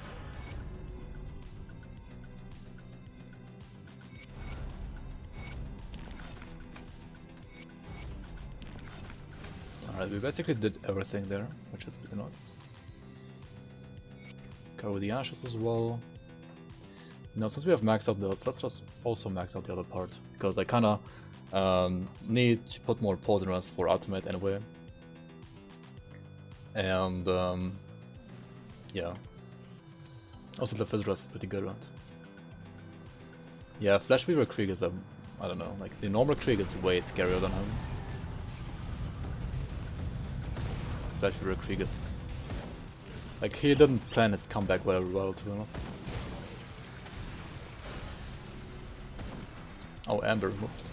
Alright, we basically did everything there, which is pretty nice. Cover the ashes as well. Now, since we have maxed out those, let's just also max out the other part, because I kinda need to put more poison runs for ultimate anyway. And yeah. Also the Fizz Rust is pretty good, right? Yeah, Flash Weaver Krieg is I don't know, like the normal Krieg is way scarier than him. Flash Weaver Krieg is... like, he didn't plan his comeback very well, to be honest. Oh, Amber moves.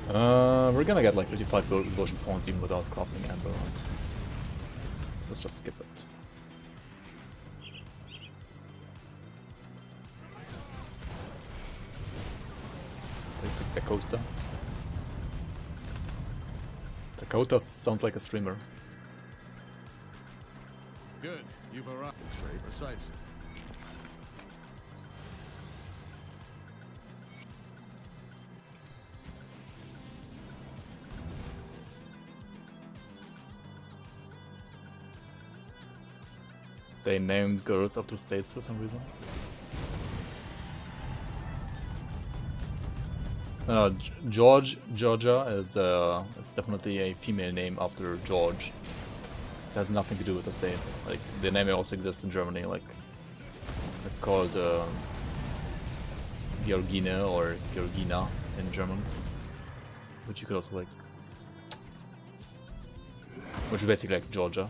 We're gonna get like 55 devotion points even without crafting Amber, right? So let's just skip it. Take Dakota. Dakota sounds like a streamer. Good. You've arrived. Very precise. They named girls after states for some reason. No, Georgia is definitely a female name after George. It has nothing to do with the state. Like, the name also exists in Germany. Like, it's called Georgine or Georgina in German, which you could also like, which is basically like Georgia.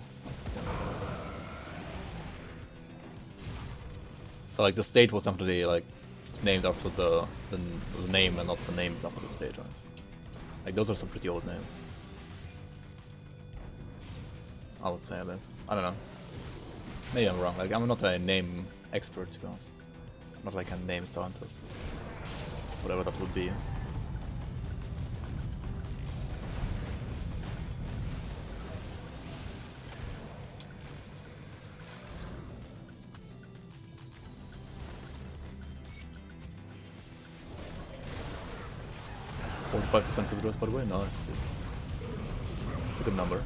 So like the state was simply like named after the name and not the names after the state, right? Like those are some pretty old names, I would say at least. I don't know. Maybe I'm wrong. Like I'm not a name expert, to be honest. I'm not like a name scientist. Whatever that would be. %5 for the rest, by the way. No, it's a good number.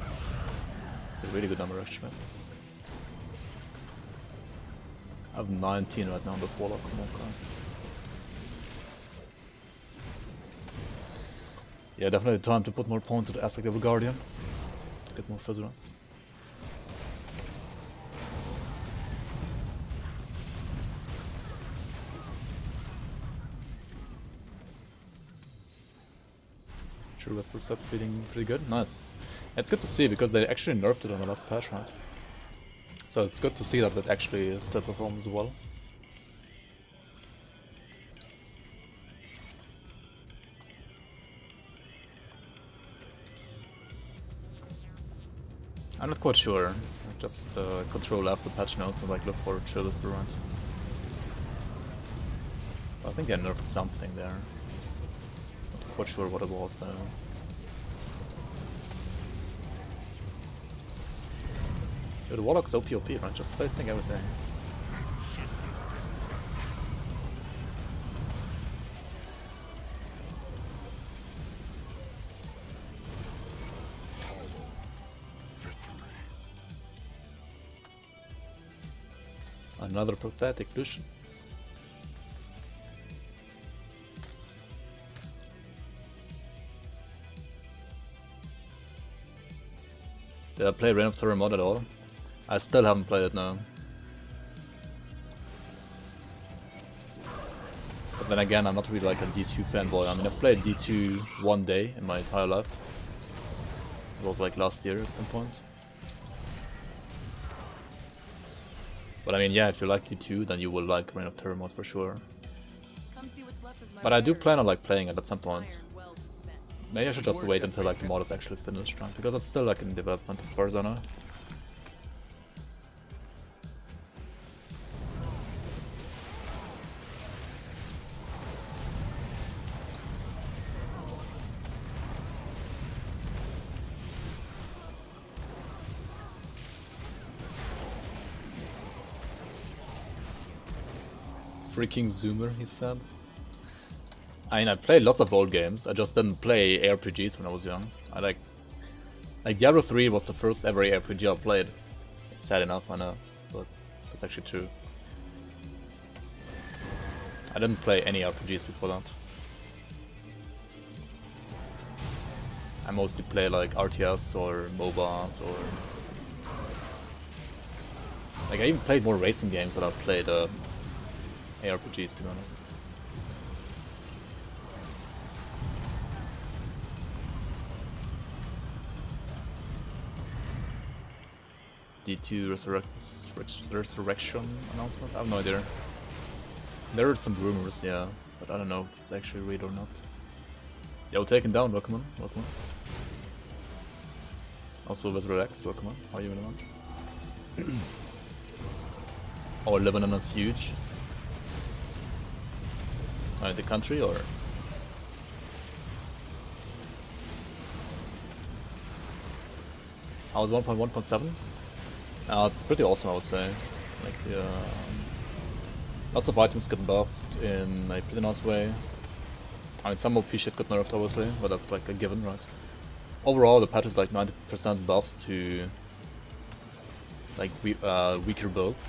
It's a really good number, actually. I have 19 right now on this Warlock. More cards. Yeah, definitely time to put more points to the aspect of a Guardian. Get more Fizzers. Sure, Westward set feeling pretty good. Nice. It's good to see because they actually nerfed it on the last patch, right? So it's good to see that it actually still performs well. I'm not quite sure. I just control F the patch notes and like look for Chill Whisper, right? I think they nerfed something there. Not quite sure what it was though. Yo, the Warlock's OP, right? Just facing everything. Another pathetic Lucius. Did I play Reign of Terror mod at all? I still haven't played it now. But then again, I'm not really like a D2 fanboy. I mean, I've played D2 one day in my entire life. It was like last year at some point. But I mean, yeah, if you like D2, then you will like Reign of Terror mod for sure. But I do plan on like playing it at some point. Maybe I should just wait until like the mod is actually finished, right? Because it's still like in development as far as I know. Freaking Zoomer, he said. I mean, I played lots of old games, I just didn't play ARPGs when I was young. I like Diablo 3 was the first ever ARPG I played. Sad enough, I know, but that's actually true. I didn't play any RPGs before that. I mostly play like RTS or MOBAs or... Like I even played more racing games than I've played ARPGs, to be honest. D2 Resurrection announcement? I have no idea. There are some rumors, yeah, but I don't know if it's actually real or not. Yo, taken down, welcome on, welcome on. Also, Visual X, welcome on. How are you, everyone? Oh, Lebanon is huge. The country, or? How's 1.1.7? It's pretty awesome, I would say. Like, lots of items got buffed in a pretty nice way. I mean, some OP shit got nerfed, obviously, but that's like a given, right? Overall, the patch is like 90% buffs to like weaker builds.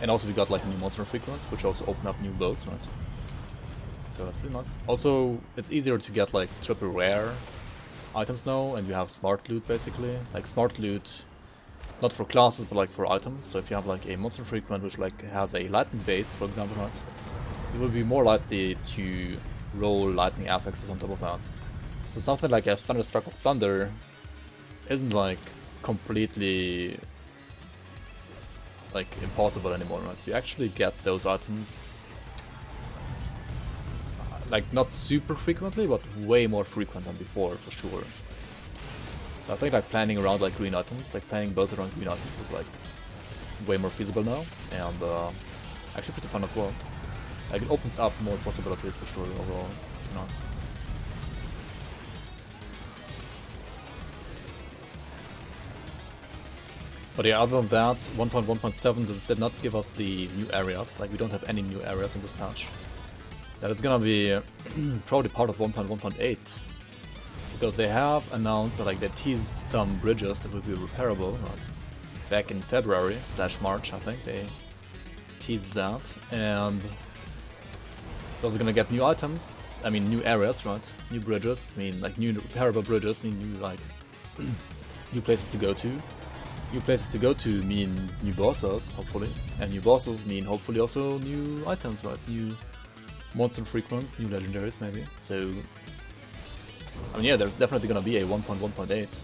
And also we got like new monster frequencies, which also open up new builds, right? So that's pretty nice. Also, it's easier to get like triple rare items now, and you have smart loot basically. Like smart loot, not for classes, but like for items. So if you have like a monster frequent which like has a lightning base, for example, right? It will be more likely to roll lightning affixes on top of that. So something like a Thunderstruck of Thunder isn't like completely like impossible anymore, right? You actually get those items like not super frequently, but way more frequent than before, for sure. So I think like planning around like green items, like planning builds around green items is like way more feasible now, and actually pretty fun as well. Like it opens up more possibilities for sure overall. Nice. But yeah, other than that, 1.1.7 did not give us the new areas. Like we don't have any new areas in this patch. That is gonna be probably part of 1.1.8, because they have announced that like they teased some bridges that will be repairable, right? Back in February/March, I think they teased that, and those are gonna get new items. I mean, new areas, right? New bridges. I mean, like new repairable bridges mean new like new places to go to. New places to go to mean new bosses, hopefully, and new bosses mean hopefully also new items, right? New monster frequencies, new legendaries maybe. So, I mean, yeah, there's definitely gonna be a 1.1.8.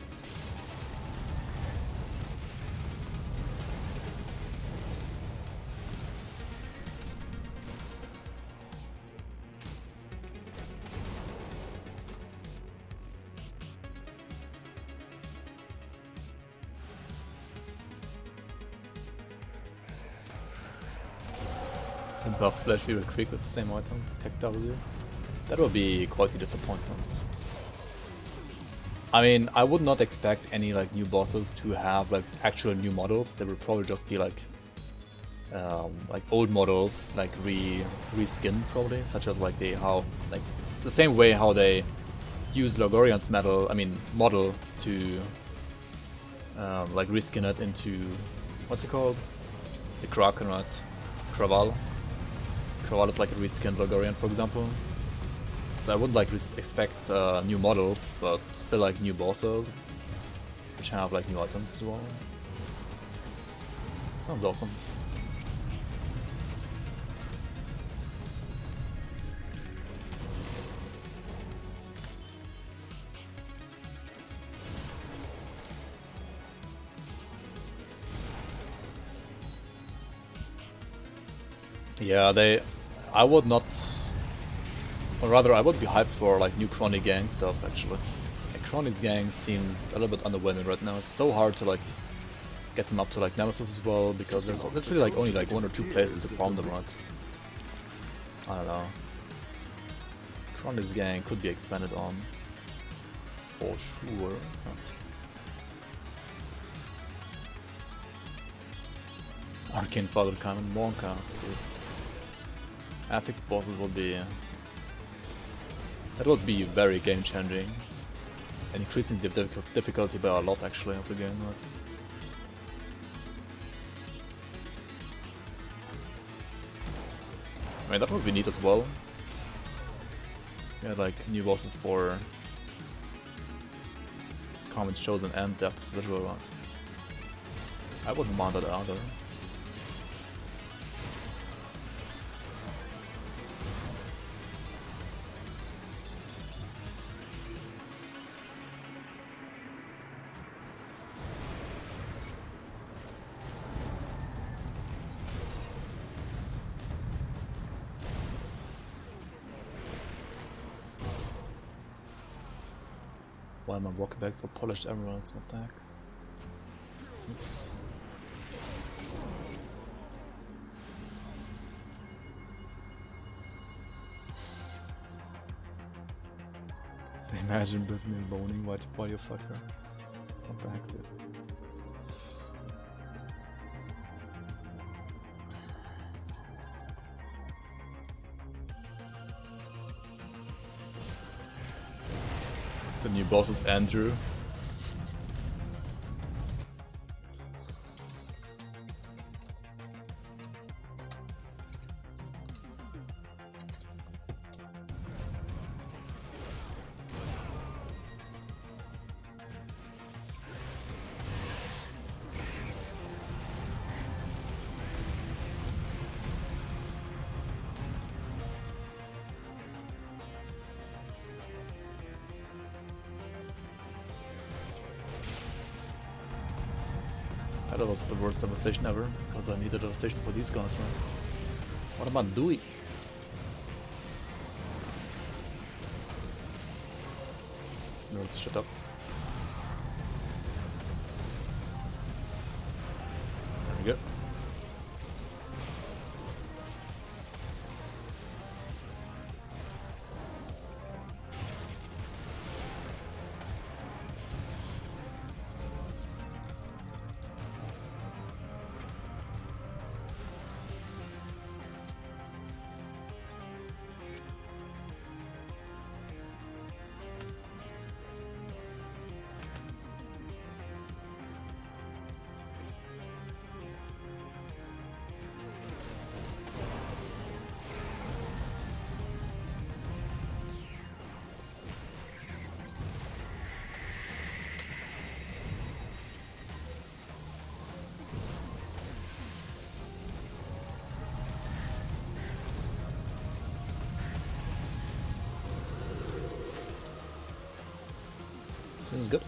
Some buff flash really quick with the same items, tech W. That would be quite a disappointment. I mean, I would not expect any like new bosses to have like actual new models. They would probably just be like old models, like reskinned probably, such as like the same way how they use Logorian's model to like reskin it into, what's it called? The Kraken, right? Kraval. Kraval is like a reskinned Logorian, for example. So I wouldn't like expect new models, but still like new bosses, which have like new items as well. Sounds awesome. Yeah, I would not, or rather I would be hyped for like new Chronic gang stuff actually. Like Chronic's gang seems a little bit underwhelming right now. It's so hard to like get them up to like Nemesis as well, because there's literally like only like 1 or 2 places to farm them, right? I don't know. Chronic's gang could be expanded on, for sure. Arcane Father Canon Moncast, dude. Affix bosses would be... that would be very game changing. And increasing the difficulty by a lot actually of the game, right? I mean, that would be neat as well. Yeah, like new bosses for Commons Chosen and Death's Visual, right? I wouldn't mind that either. Why am I walking back for polished emeralds? What the heck? Yes. Imagine Bismail moaning while you fuck her. What the heck, dude? The new boss is Andrew. That was the worst devastation ever, because I needed a devastation for these guys, right? What am I doing? Smirks, shut up. There we go. Seems good.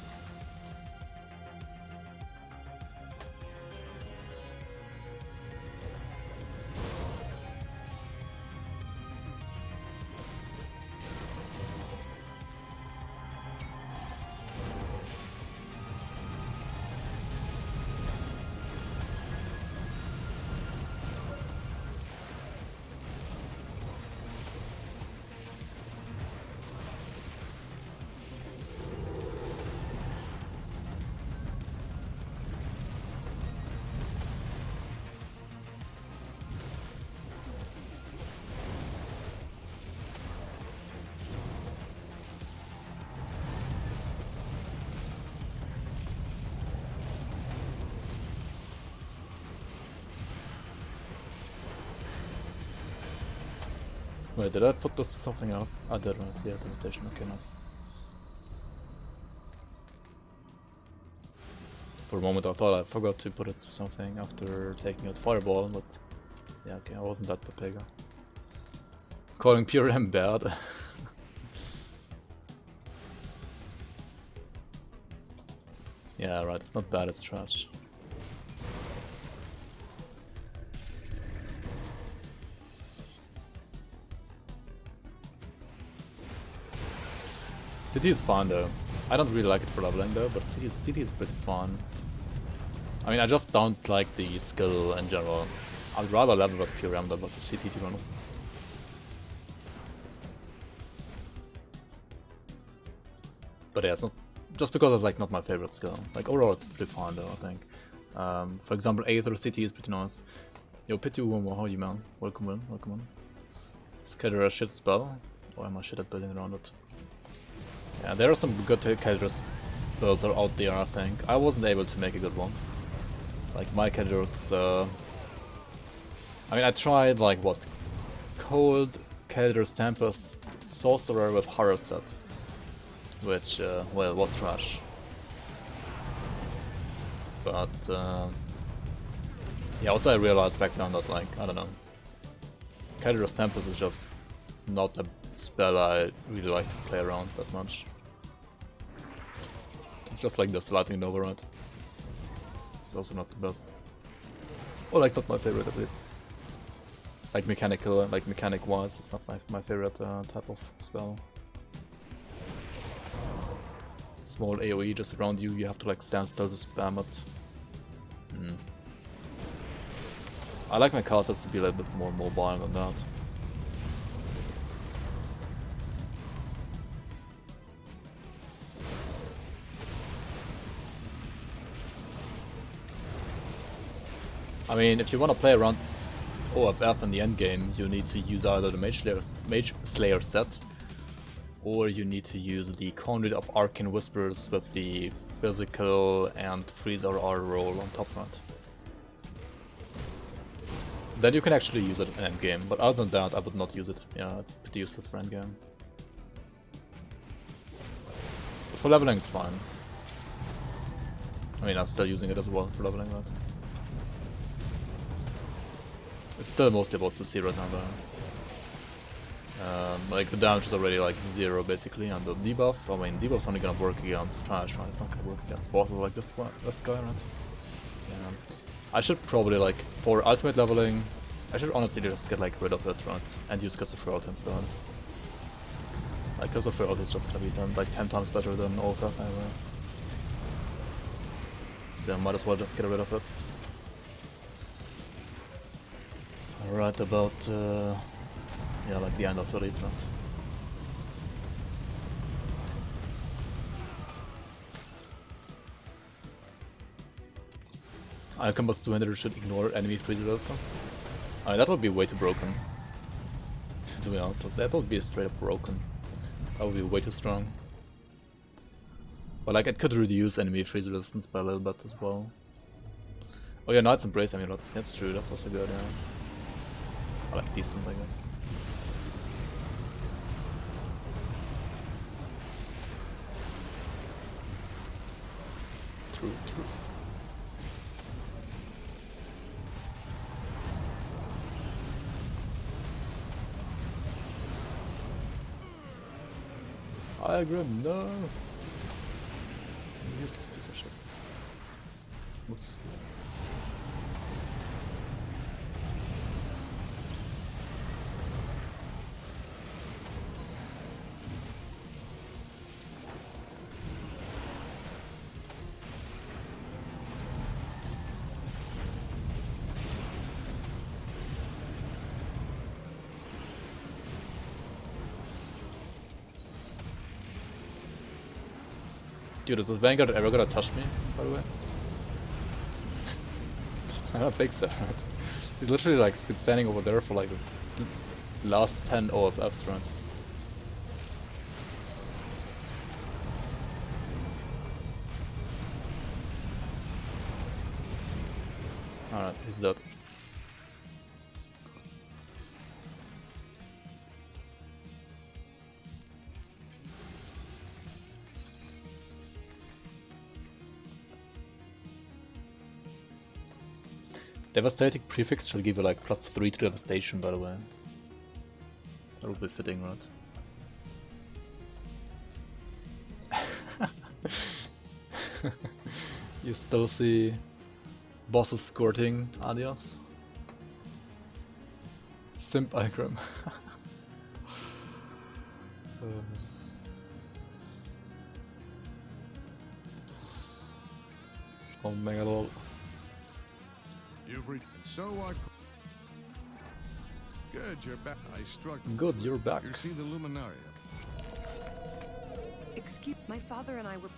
Wait, did I put this to something else? I did, right? Yeah, devastation. Okay, nice. For a moment I thought I forgot to put it to something after taking out fireball, but yeah, okay, I wasn't that Pepega. Calling pure M bad. Yeah, right, it's not bad, it's trash. City is fun though. I don't really like it for leveling though, but city is pretty fun. I mean, I just don't like the skill in general. I'd rather level with pure M than with city, to be honest. But yeah, it's not just because it's like not my favorite skill. Like overall, it's pretty fun though, I think. For example, Aether City is pretty nice. Yo, Pity Womo, how are you, man? Welcome in, welcome in. Is Kedra a shit spell? Or am I shit at building around it? Yeah, there are some good Kedra spells out there, I think. I wasn't able to make a good one. Like, my Kedra's, I mean, I tried, like, what? Cold, Kedra's Tempest, Sorcerer with Horror set. Which, well, was trash. But, yeah, also I realized back then that, like, I don't know. Kedra's Tempest is just not a spell I really like to play around that much. It's just like this lightning nova, right? It's also not the best. Or like not my favorite at least. Like mechanical, like mechanic wise, it's not my favorite type of spell. Small AoE just around you, you have to like stand still to spam it. I like my castles to be a little bit more mobile than that. I mean, if you want to play around OFF in the endgame, you need to use either the Mage Slayer set, or you need to use the Conduit of Arcane Whispers with the physical and freeze RR roll on top right. Then you can actually use it in endgame, but other than that I would not use it. Yeah, it's pretty useless for endgame. But for leveling it's fine. I mean, I'm still using it as well for leveling that. It's still mostly about CC right now though. Like the damage is already like 0 basically, and the debuff, I mean debuff's only gonna work against trash, right? It's not gonna work against bosses like this guy, right? Yeah. I should probably like, for ultimate leveling, I should honestly just get like rid of it, right? And use Curse of Ferality instead. Like Curse of Ferality is just gonna be done like 10 times better than OFF anyway. So might as well just get rid of it. Right about, yeah, like the end of the lead, right? Combat 200 should ignore enemy freeze resistance. I mean, that would be way too broken. To be honest, that would be straight up broken. That would be way too strong. But like, it could reduce enemy freeze resistance by a little bit as well. Oh yeah, Knight's Embrace Amulet. That's true, that's also good, yeah. I like decent, I guess. True, true. I agree, no! Useless piece of shit. Whoops. Dude, is this Vanguard ever gonna touch me, by the way? I don't think so, right? He's literally like been standing over there for like the last 10 OFFs, right? Alright, he's dead. Devastating prefix shall give you like +3 to devastation, by the way. That would be fitting, right? You still see bosses squirting alias? Simp Ikram. Oh mega lol. You've reached. So what? Good, you're back. I struck. Good, you're back. You see the Luminaria. Excuse my father and I were.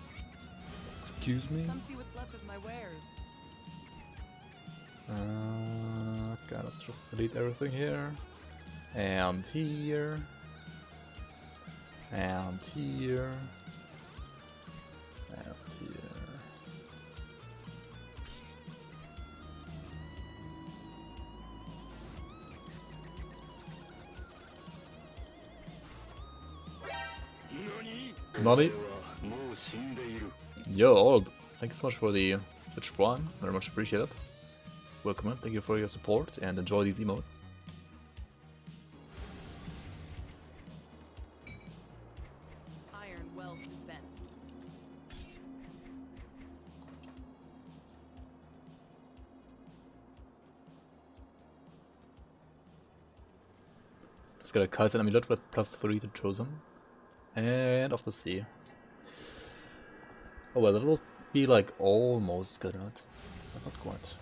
Excuse me? Come see what's left of my wares. Okay, let's just delete everything here. And here. And here. And here. Nani? Yo, Old, thank you so much for the Twitch Prime, very much appreciated. Welcome in, thank you for your support and enjoy these emotes. Iron well spent. Just got a Kaizen amulet with +3 to Trozan. And off the sea. Oh well, that will be like almost good, right? But not quite.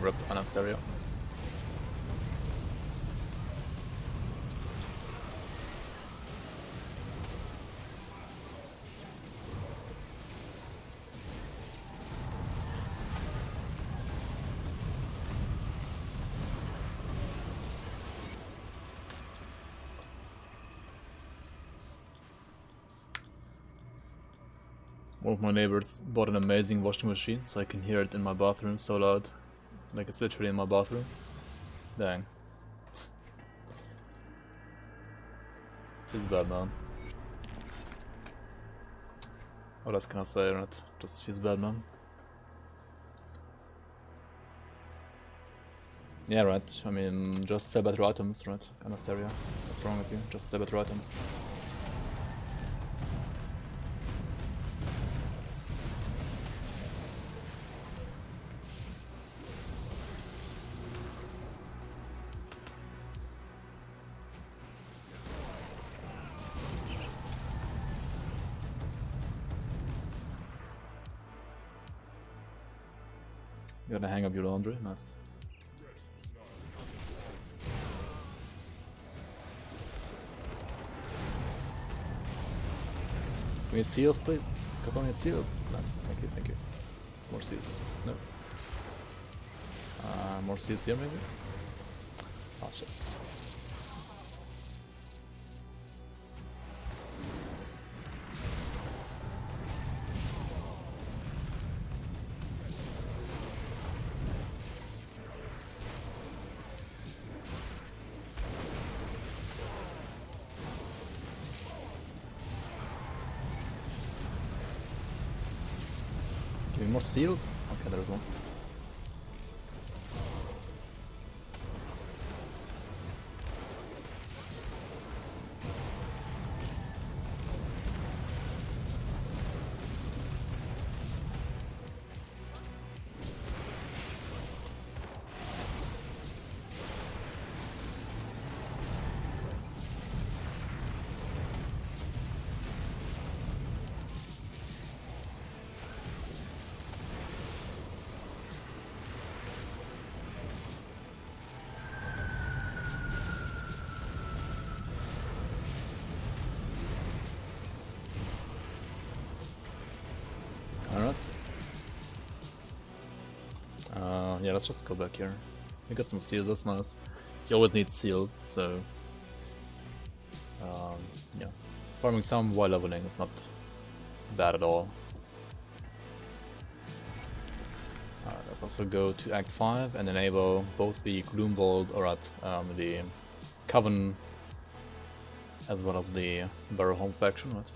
Rip Anasteria. One of my neighbors bought an amazing washing machine, so I can hear it in my bathroom so loud. Like it's literally in my bathroom. Dang. Feels bad, man. What else can I say on it? Just feels bad, man. Yeah, right. I mean, just sell better items, right? Anasteria. What's wrong with you? Just sell better items. You gotta hang up your laundry, nice. We need seals, please. California seals. Nice, thank you, thank you. More seals. No. More seals here, maybe? Oh shit. Give me more seals? Okay, there's one. Alright. Yeah, let's just go back here. We got some seals, that's nice. You always need seals, so... yeah. Farming some while leveling is not bad at all. Alright, let's also go to Act 5 and enable both the Gloomvold, or the Coven, as well as the Barrow Home faction, right?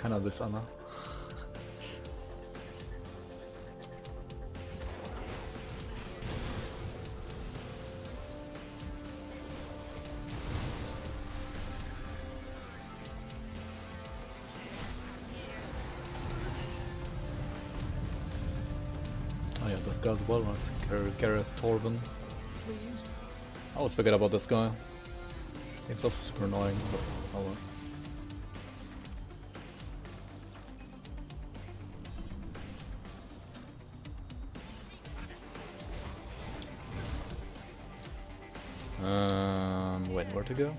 kinda dishonor. Oh yeah, this guy's well, right? Garrett Torben. I always forget about this guy. He's also super annoying, but oh well. Wait, where to go?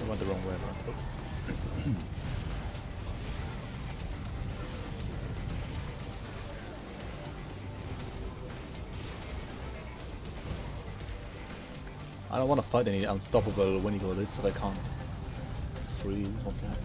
I went the wrong way around this. I don't want to fight any unstoppable Winnie Goalies that I can't freeze. What the heck?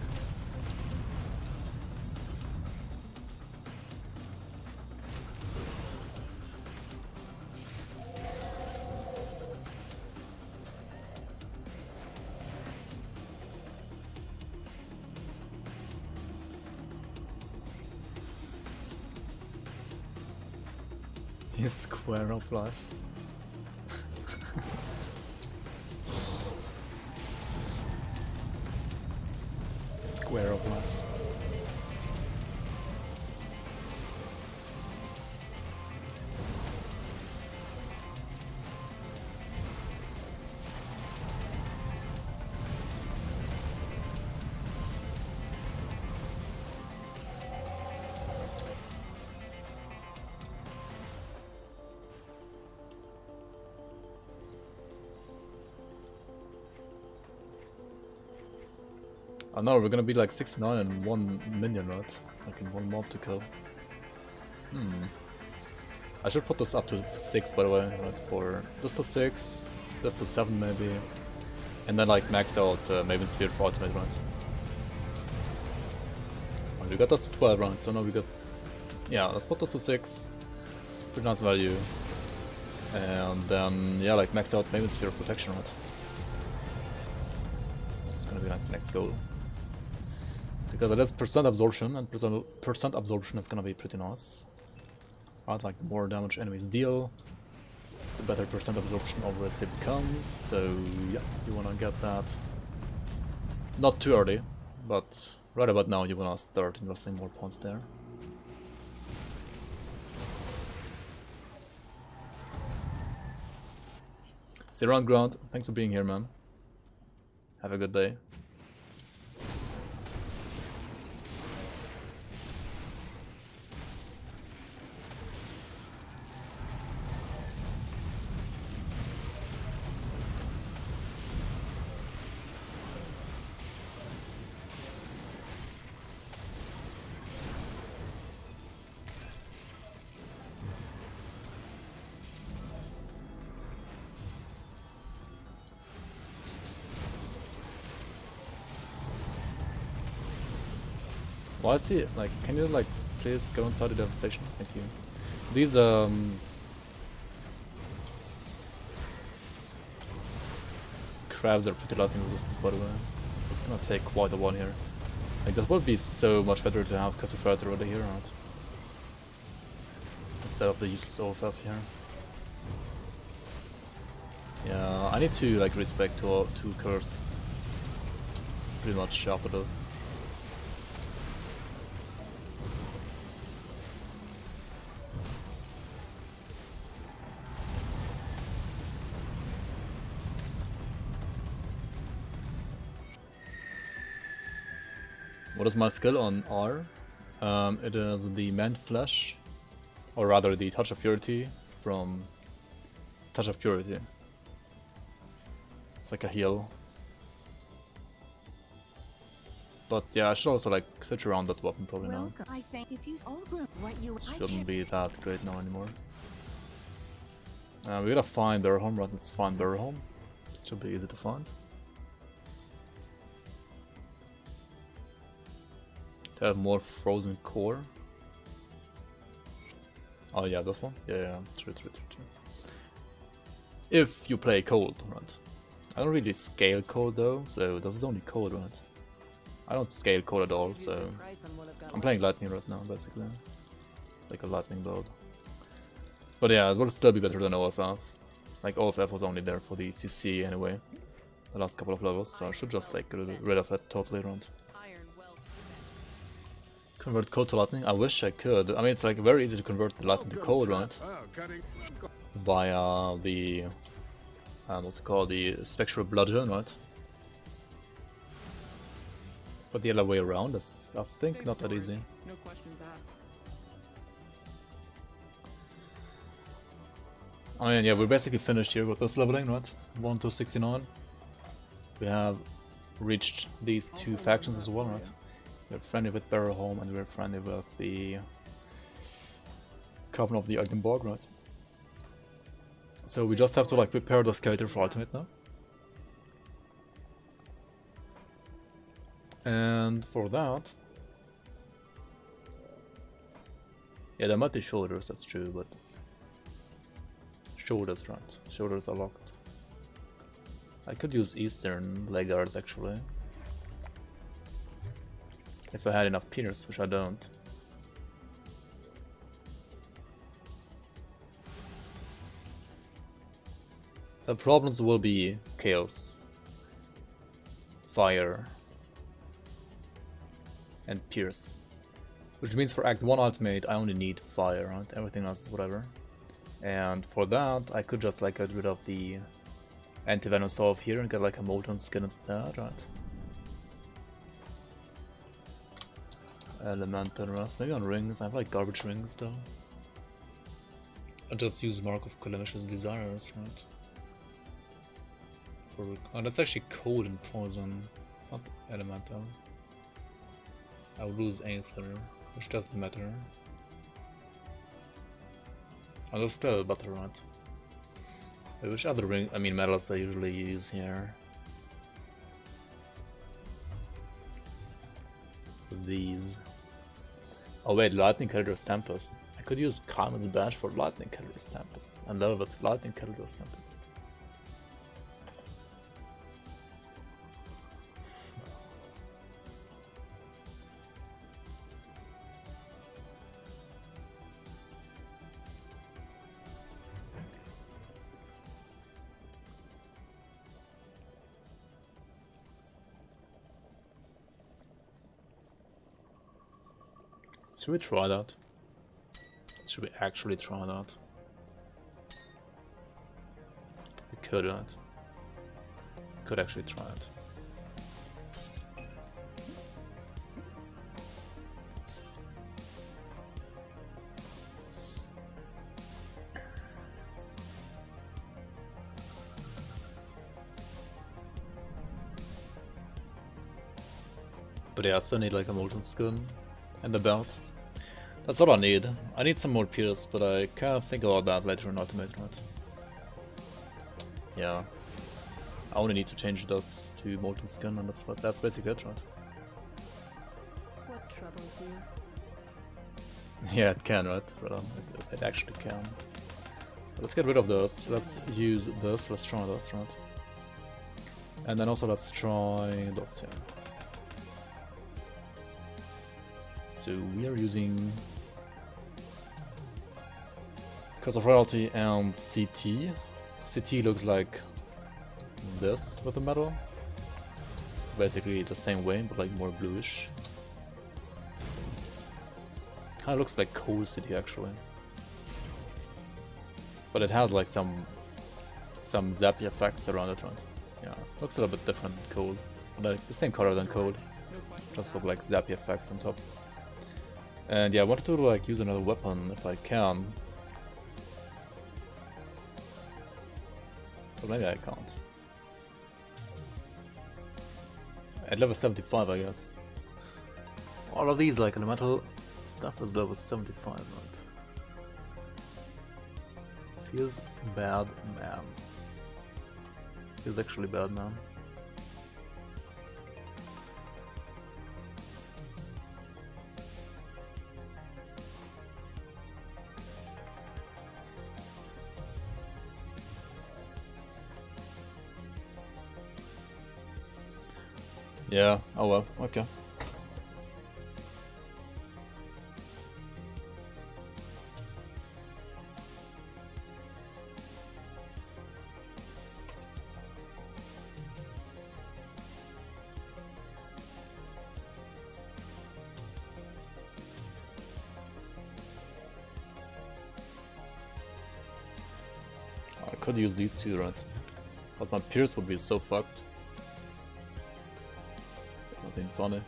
He's square of life. Square of life. Oh no, we're gonna be like 69 and 1 minion, right? Like in one mob to kill. I should put this up to 6, by the way, right? For this to 6, this to 7 maybe. And then like max out Maven Sphere for ultimate, right? Well, we got this to 12, right? So now we got... Yeah, let's put this to 6. Pretty nice value. And then, yeah, like max out Maven Sphere protection, right? It's gonna be like the next goal. Because it has percent absorption, and percent absorption is gonna be pretty nice. Right, like the more damage enemies deal, the better percent absorption obviously becomes. So yeah, you wanna get that. Not too early, but right about now you wanna start investing more points there. See you around, Ground. Thanks for being here, man. Have a good day. Why is he like? Can you like please go inside the devastation? Thank you. These crabs are pretty lightning resistant, by the way, so it's gonna take quite a while here. Like that would be so much better to have Castle already here, right? Instead of the useless OFF here. Yeah, I need to like respect two curse pretty much after this. What is my skill on R? It is the Mend Flesh, or rather the Touch of Purity from Touch of Purity. It's like a heal. But yeah, I should also like switch around that weapon probably now. I think if you all group what you It shouldn't be that great now anymore. We gotta find Burholm, right? Let's find Burholm. Should be easy to find. To have more frozen core. Oh yeah, this one? Yeah, true. If you play cold, right? I don't really scale cold though, so this is only cold, right? I don't scale cold at all, so I'm playing lightning right now, basically. It's like a lightning build. But yeah, it will still be better than OFF. Like OFF was only there for the CC anyway, the last couple of levels, so I should just like get rid of it totally around. Convert cold to lightning? I wish I could. I mean, it's like very easy to convert the lightning to cold, right? Via the what's it called, the spectral bludgeon, right? But the other way around, that's I think not that easy. No questions asked. I mean, yeah, we're basically finished here with this leveling, right? 1 to 69. We have reached these two factions as well, right? We're friendly with Barrowholm and we're friendly with the Coven of the Agdenborg, right? So we just have to like prepare this character for ultimate now. And for that... Yeah, there might be shoulders, that's true, but... Shoulders, right. Shoulders are locked. I could use Eastern leg guards, actually. If I had enough Pierce, which I don't. So problems will be Chaos, Fire, and Pierce. Which means for Act 1 Ultimate I only need Fire, right? Everything else is whatever. And for that I could just like get rid of the Anti-Venom Solve here and get like a Molten Skin instead, right? Elemental Rust, maybe on rings. I have like garbage rings though. I'll just use Mark of Calamitous Desires, right? Oh, that's actually cold and poison. It's not elemental. I'll lose Aether, which doesn't matter. Oh, that's still better, right? Which other ring? I mean, metals they usually use here. These. Oh wait, Lightning Calidus Tempest. I could use Carmen's Badge for Lightning Calidus Tempest and level with Lightning Calidus Tempest. Should we try that? Should we actually try that? We could, right? We could actually try it. But yeah, I still need like a Molten Skin and the belt. That's all I need. I need some more Pierce, but I can't think about that later in Ultimate, right? Yeah. I only need to change this to Molten Skin, and that's basically it, right? What troubles you? Yeah, it can, right? It actually can. So let's get rid of this. Let's use this. Let's try this, right? And then also let's try this here. So we are using Curse of Royalty and CT. CT looks like this with the metal. So basically the same way, but like more bluish. Kinda looks like cold CT actually. But it has like some zappy effects around it, right? Yeah, it looks a little bit different than cold. But like the same color than cold. Just with like zappy effects on top. And yeah, I wanted to like use another weapon if I can. But maybe I can't. At level 75, I guess. All of these like elemental stuff is level 75, right? Feels bad, man. Feels actually bad, man. Yeah, oh well, okay. I could use these two, right? But my Pierce would be so fucked. Nothing funny.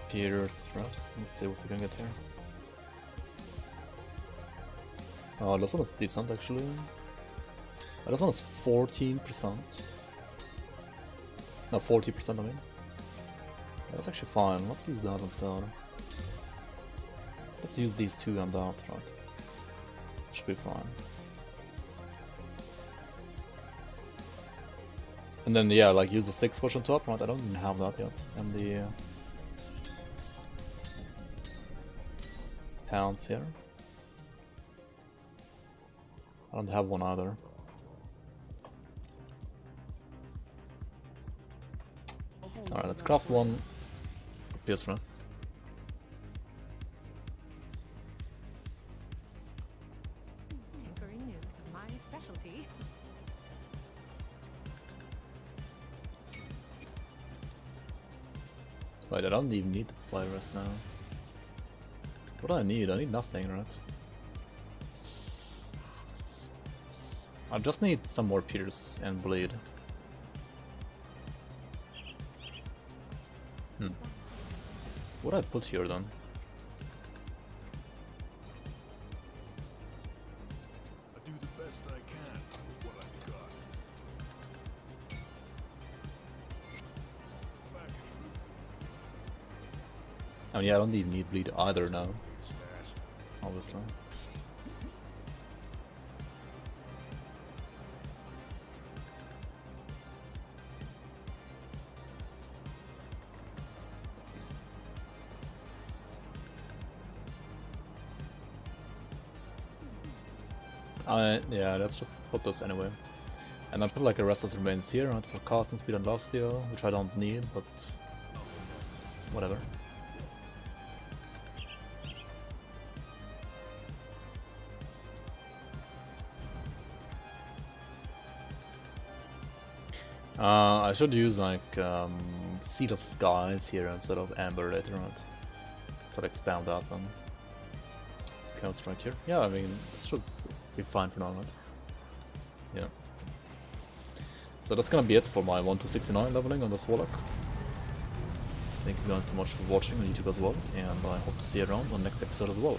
Pierce, Russ. Let's see what we can get here. Oh, this one is decent actually. Oh, this one is 14%. No, 40% I mean. That's actually fine. Let's use that instead. Let's use these two and that, right? Should be fine. And then, yeah, like use the 6 watch on top, right? I don't even have that yet. And the pounds here. I don't have one either. Alright, let's craft one for Pierce Russ. Tinkering is my specialty. Wait, I don't even need the Fly Rest now. What do I need? I need nothing, right? I just need some more Pierce and Bleed. What do I put here then? I do the best I can with what I've got. I mean, yeah, I don't even need Bleed either now. Obviously. Yeah, let's just put this anyway. And I put like a Restless Remains here, right, for casting speed and lifesteal, which I don't need, but whatever. I should use like Seed of Skies here instead of Amber later, right? To expand that then. Chaos Strike here. Yeah, I mean, this should be fine for now, right? Yeah. So that's gonna be it for my 1 to 69 leveling on this Warlock. Thank you guys so much for watching on YouTube as well, and I hope to see you around on the next episode as well.